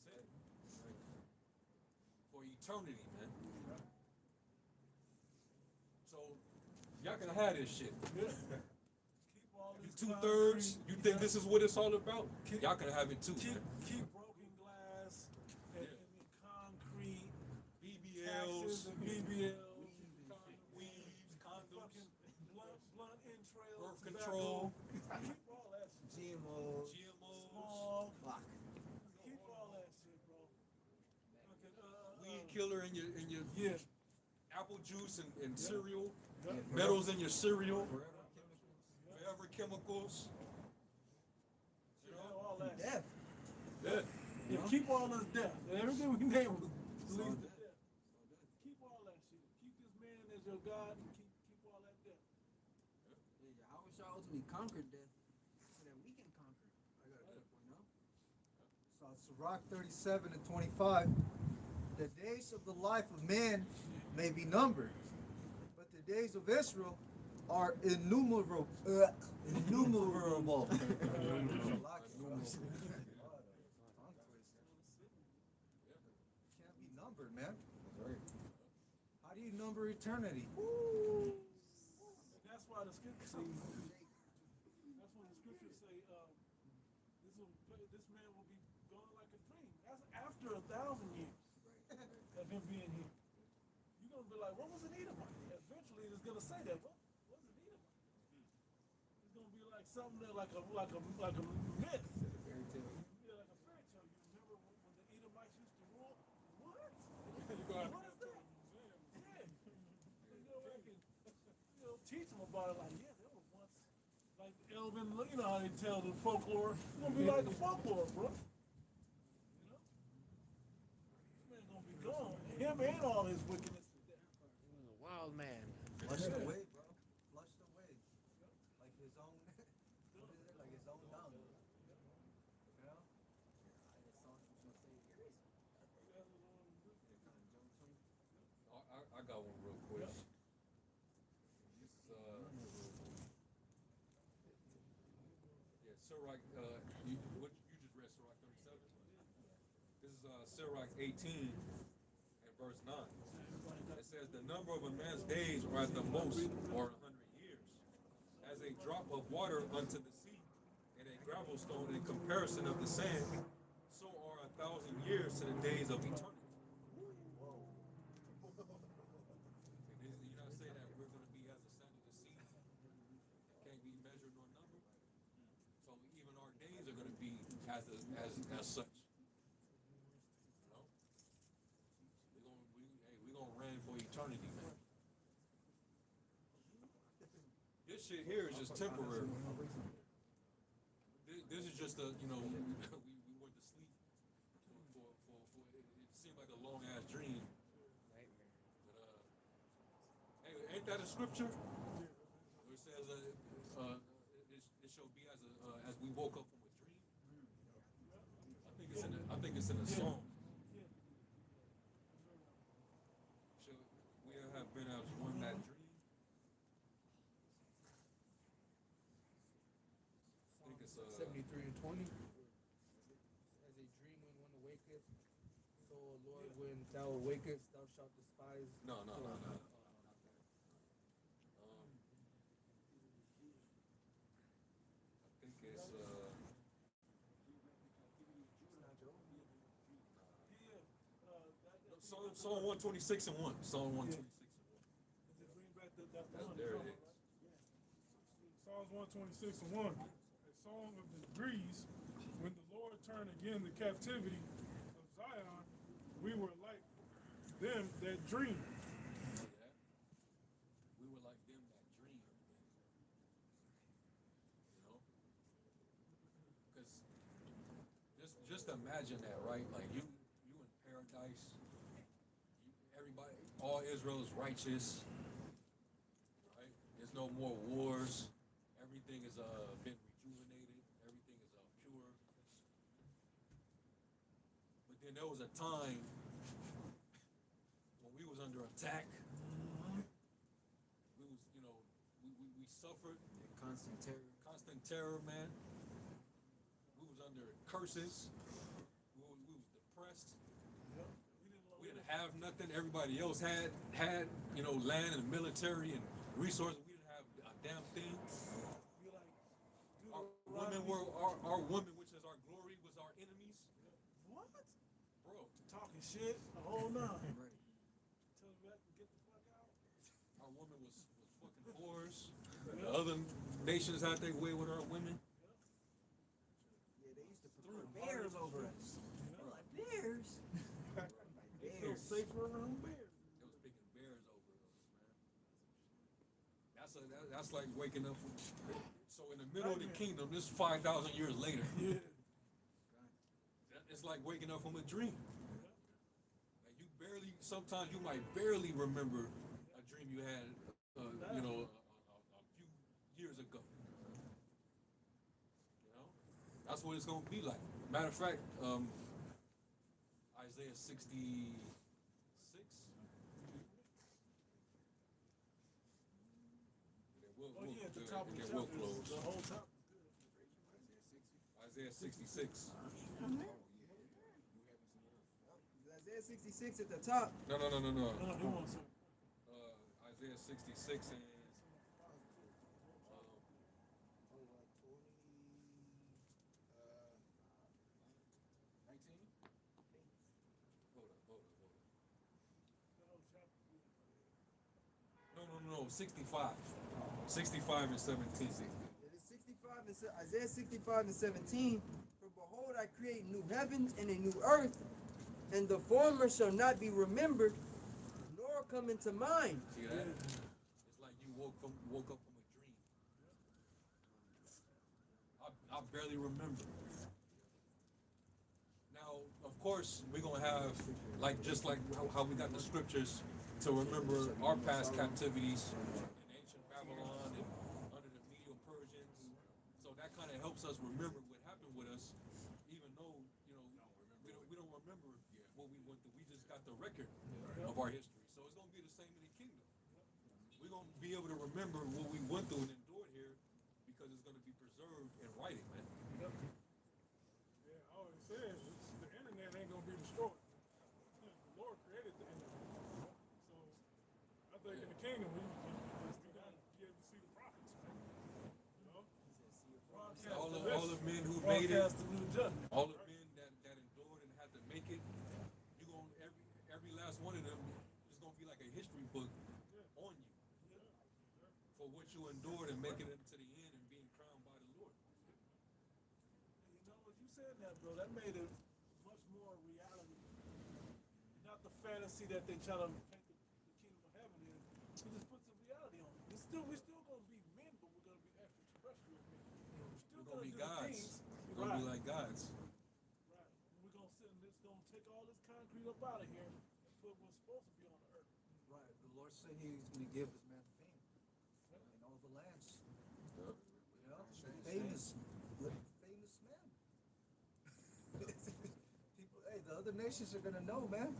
Speaker 2: That's it. For eternity, man. So y'all can have this shit. You 2/3. You think this is what it's all about? Y'all can have it too, man.
Speaker 3: Keep broken glass and concrete,
Speaker 2: BBLs,
Speaker 3: taxes and BBLs,
Speaker 2: weaves, condoms,
Speaker 3: fucking blunt entrails,
Speaker 2: birth
Speaker 3: tobacco.
Speaker 2: control,
Speaker 3: Keep all that shit.
Speaker 5: GMOs.
Speaker 3: Small.
Speaker 5: Fuck.
Speaker 3: Keep all that shit, bro. Okay,
Speaker 2: weed killer in your
Speaker 3: yeah.
Speaker 2: apple juice and cereal,
Speaker 3: Yeah.
Speaker 2: metals in your cereal, forever chemicals. You know?
Speaker 3: All that shit.
Speaker 5: Death.
Speaker 2: Yeah.
Speaker 3: Yeah, keep all this death. Everything we name was
Speaker 5: So
Speaker 3: leave
Speaker 5: good.
Speaker 3: the death. Keep all that shit. Keep this man as your God and keep all that death.
Speaker 5: Yeah, Yahweh shall ultimately conquer death so that we can conquer. You know?
Speaker 7: So Sirach 37 and 25. The days of the life of man may be numbered, but the days of Israel are innumerable. Innumerable. Can't be numbered, man. How do you number eternity?
Speaker 3: And that's why the scriptures say. That's when the scriptures say, this man will be gone like a dream. That's after 1,000 years of him being here. You're gonna be like, what was an Edomite? Eventually, it's gonna say that. What was an Edomite? It's gonna be like something that, like a myth.
Speaker 5: Fairy tale.
Speaker 3: Yeah, like a fairy tale. You remember when the Edomites used to rule? What? What is that? Yeah. You go back and teach them about it. Like, yeah, there was once, like Elvin. You know how they tell the folklore. It's gonna be like the folklore, bro. You know, this man gonna be gone. Him and all his wickedness.
Speaker 8: He was a wild man.
Speaker 7: Flushed away, bro. Flushed away. Like his own, what is it? Like his own dung. You know?
Speaker 2: I got one real quick. This Sirach. You just read Sirach 37. This is Sirach 18 and verse 9. It says, "The number of a man's days are at the most, or 100 years, as a drop of water unto the sea, and a gravel stone in comparison of the sand. So are 1,000 years to the days of eternity." And you not say that we're going to be as the sand of the sea, can't be measured nor numbered. So even our days are going to be as such. You know, we're gonna reign for eternity, man. This shit here is just temporary. This is just a, we went to sleep for it seemed like a long ass dream. But hey, ain't that a scripture? Where it says it shall be as we woke up from a dream. I think it's in a song. We have been as one that dream. I think it's
Speaker 9: 73 and 20. oh Lord, when thou awakest, thou shalt despise.
Speaker 2: No.
Speaker 9: Oh,
Speaker 2: Not that. I think it's Psalm 126 and 1. Psalm 126 and 1.
Speaker 3: Does it bring back that
Speaker 2: That's
Speaker 3: one?
Speaker 2: there it is.
Speaker 3: Psalms 126 and 1. A song of the degrees. When the Lord turned again the captivity of Zion, we were like them that dream.
Speaker 2: See that? We were like them that dream. You know? Because just imagine that, right? Like you in paradise. Everybody, all Israel is righteous. Right? There's no more wars. Everything is been rejuvenated. Everything is pure. But then there was a time when we was under attack. We was, we suffered constant terror, man. We was under curses. We was depressed. We didn't have nothing. Everybody else had land and military and resources. We didn't have a damn thing. Our women, which is our glory, was our enemies.
Speaker 3: What?
Speaker 2: Bro.
Speaker 3: Talking shit. A whole nine. Right. Tell me back and get the fuck out.
Speaker 2: Our women was fucking whores. The other nations had their way with our women.
Speaker 9: Yeah, they used to prefer bears over us. We're like, bears?
Speaker 3: They feel safer around bears.
Speaker 2: They was picking bears over us, man. That's like waking up. So in the middle of the kingdom, this 5,000 years later.
Speaker 3: Yeah.
Speaker 2: It's like waking up from a dream. Like sometimes you might barely remember a dream you had, a few years ago. You know, that's what it's gonna be like. Matter of fact, Isaiah 66. We'll close.
Speaker 3: The whole top.
Speaker 2: Isaiah 66.
Speaker 5: Isaiah 66 at the top.
Speaker 2: No.
Speaker 3: No.
Speaker 2: Isaiah 66 is 19. Hold on. No. 65. 65 and 17.
Speaker 5: It is 65 and Isaiah 65 and 17. For behold, I create new heavens and a new earth, and the former shall not be remembered, nor come into mind.
Speaker 2: See that? It's like you woke up from a dream. I barely remember. Now, of course, we're gonna have just like how we got the scriptures to remember our past captivities in ancient Babylon and under the Medo-Persians. So that kind of helps us remember what happened with us, even though we don't remember what we went through. We just got the record of our history. So it's gonna be the same in the kingdom. We're gonna be able to remember what we went through and endured here because it's gonna be preserved in writing, man.
Speaker 3: Yep. Yeah, I always said the internet ain't gonna be destroyed. The Lord created the internet. So I think in the kingdom we gotta be able to see the prophets, right?
Speaker 2: All the men who made it, all the men that endured and had to make it, every last one of them is gonna be like a history book on you for what you endured and making it to the end and being crowned by the Lord.
Speaker 3: You know what you said that, bro? That made it much more reality. Not the fantasy that they try to paint the kingdom of heaven in. We just put some reality on it. We still gonna be men, but we're gonna be extraterrestrial men.
Speaker 2: We're gonna be gods. We're gonna be like gods.
Speaker 3: Right. We're gonna sit and it's gonna take all this concrete up out of here and put what's supposed to be on the earth.
Speaker 7: Right. The Lord said He's going to give His man fame in all the lands. You know, famous men. People, hey, the other nations are going to know, man.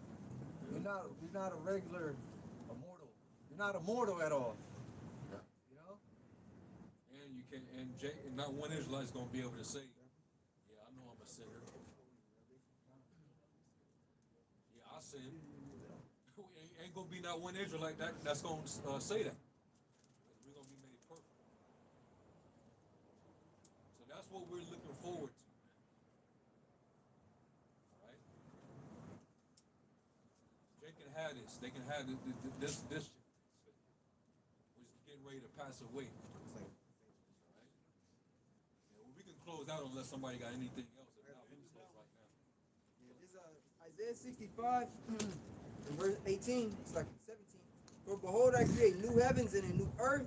Speaker 7: You're not a regular immortal. You're not immortal at all. You know.
Speaker 2: And you can, and not one Israelite's gonna be able to say, "Yeah, I know I'm a sinner. sin. Ain't gonna be not one Israelite that's gonna say that. We're gonna be made perfect. So that's what we're looking forward to, man. All right. They can have this. They can have this shit, which is getting ready to pass away. All right. Yeah, well, we can close out unless somebody got anything else. If not, we can close right now.
Speaker 5: Yeah, this Isaiah 65 and verse 18, it's like 17. For behold, I create new heavens and a new earth,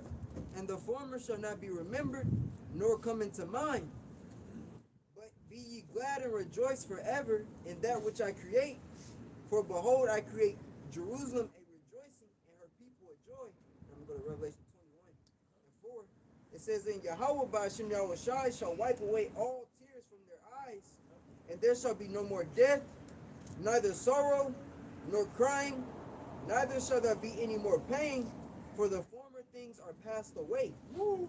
Speaker 5: and the former shall not be remembered, nor come into mind. But be ye glad and rejoice forever in that which I create. For behold, I create Jerusalem a rejoicing, and her people a joy. I'm going to go to Revelation 21 and 4. It says, in Yahweh by Hashem Yahweh Shai shall wipe away all tears from their eyes, and there shall be no more death, neither sorrow, nor crying, neither shall there be any more pain, for the former things are passed away. Woo!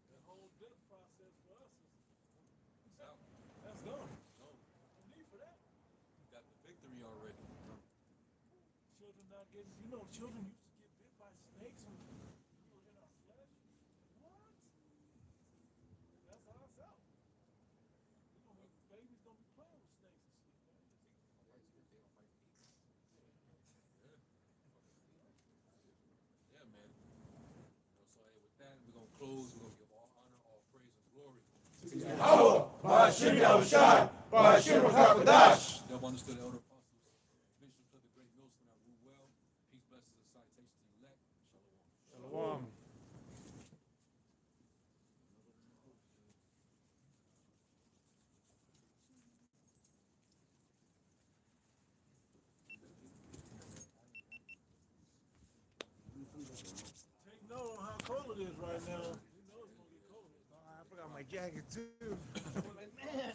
Speaker 3: The whole death process for us that's gone. No need for that.
Speaker 2: You got the victory already.
Speaker 3: Children not getting, children used to get bit by snakes when we were in our flesh. What? That's how it's out. Babies gonna be playing with snakes and shit, man.
Speaker 2: Yeah, man. So hey, with that, we're gonna close. We're gonna give all honor, all praise, and glory.
Speaker 1: Yahweh, Ba'ashem Yahushai, Ba'ashem Rakakadash.
Speaker 2: They've understood the elder apostles, bishops of the great millstone that rule well. Peace, blessings, and citation to the elect. Shalom.
Speaker 1: Shalom.
Speaker 3: Take note on how cold it is right now. You know it's gonna get cold.
Speaker 8: I forgot my jacket too. I'm like, man.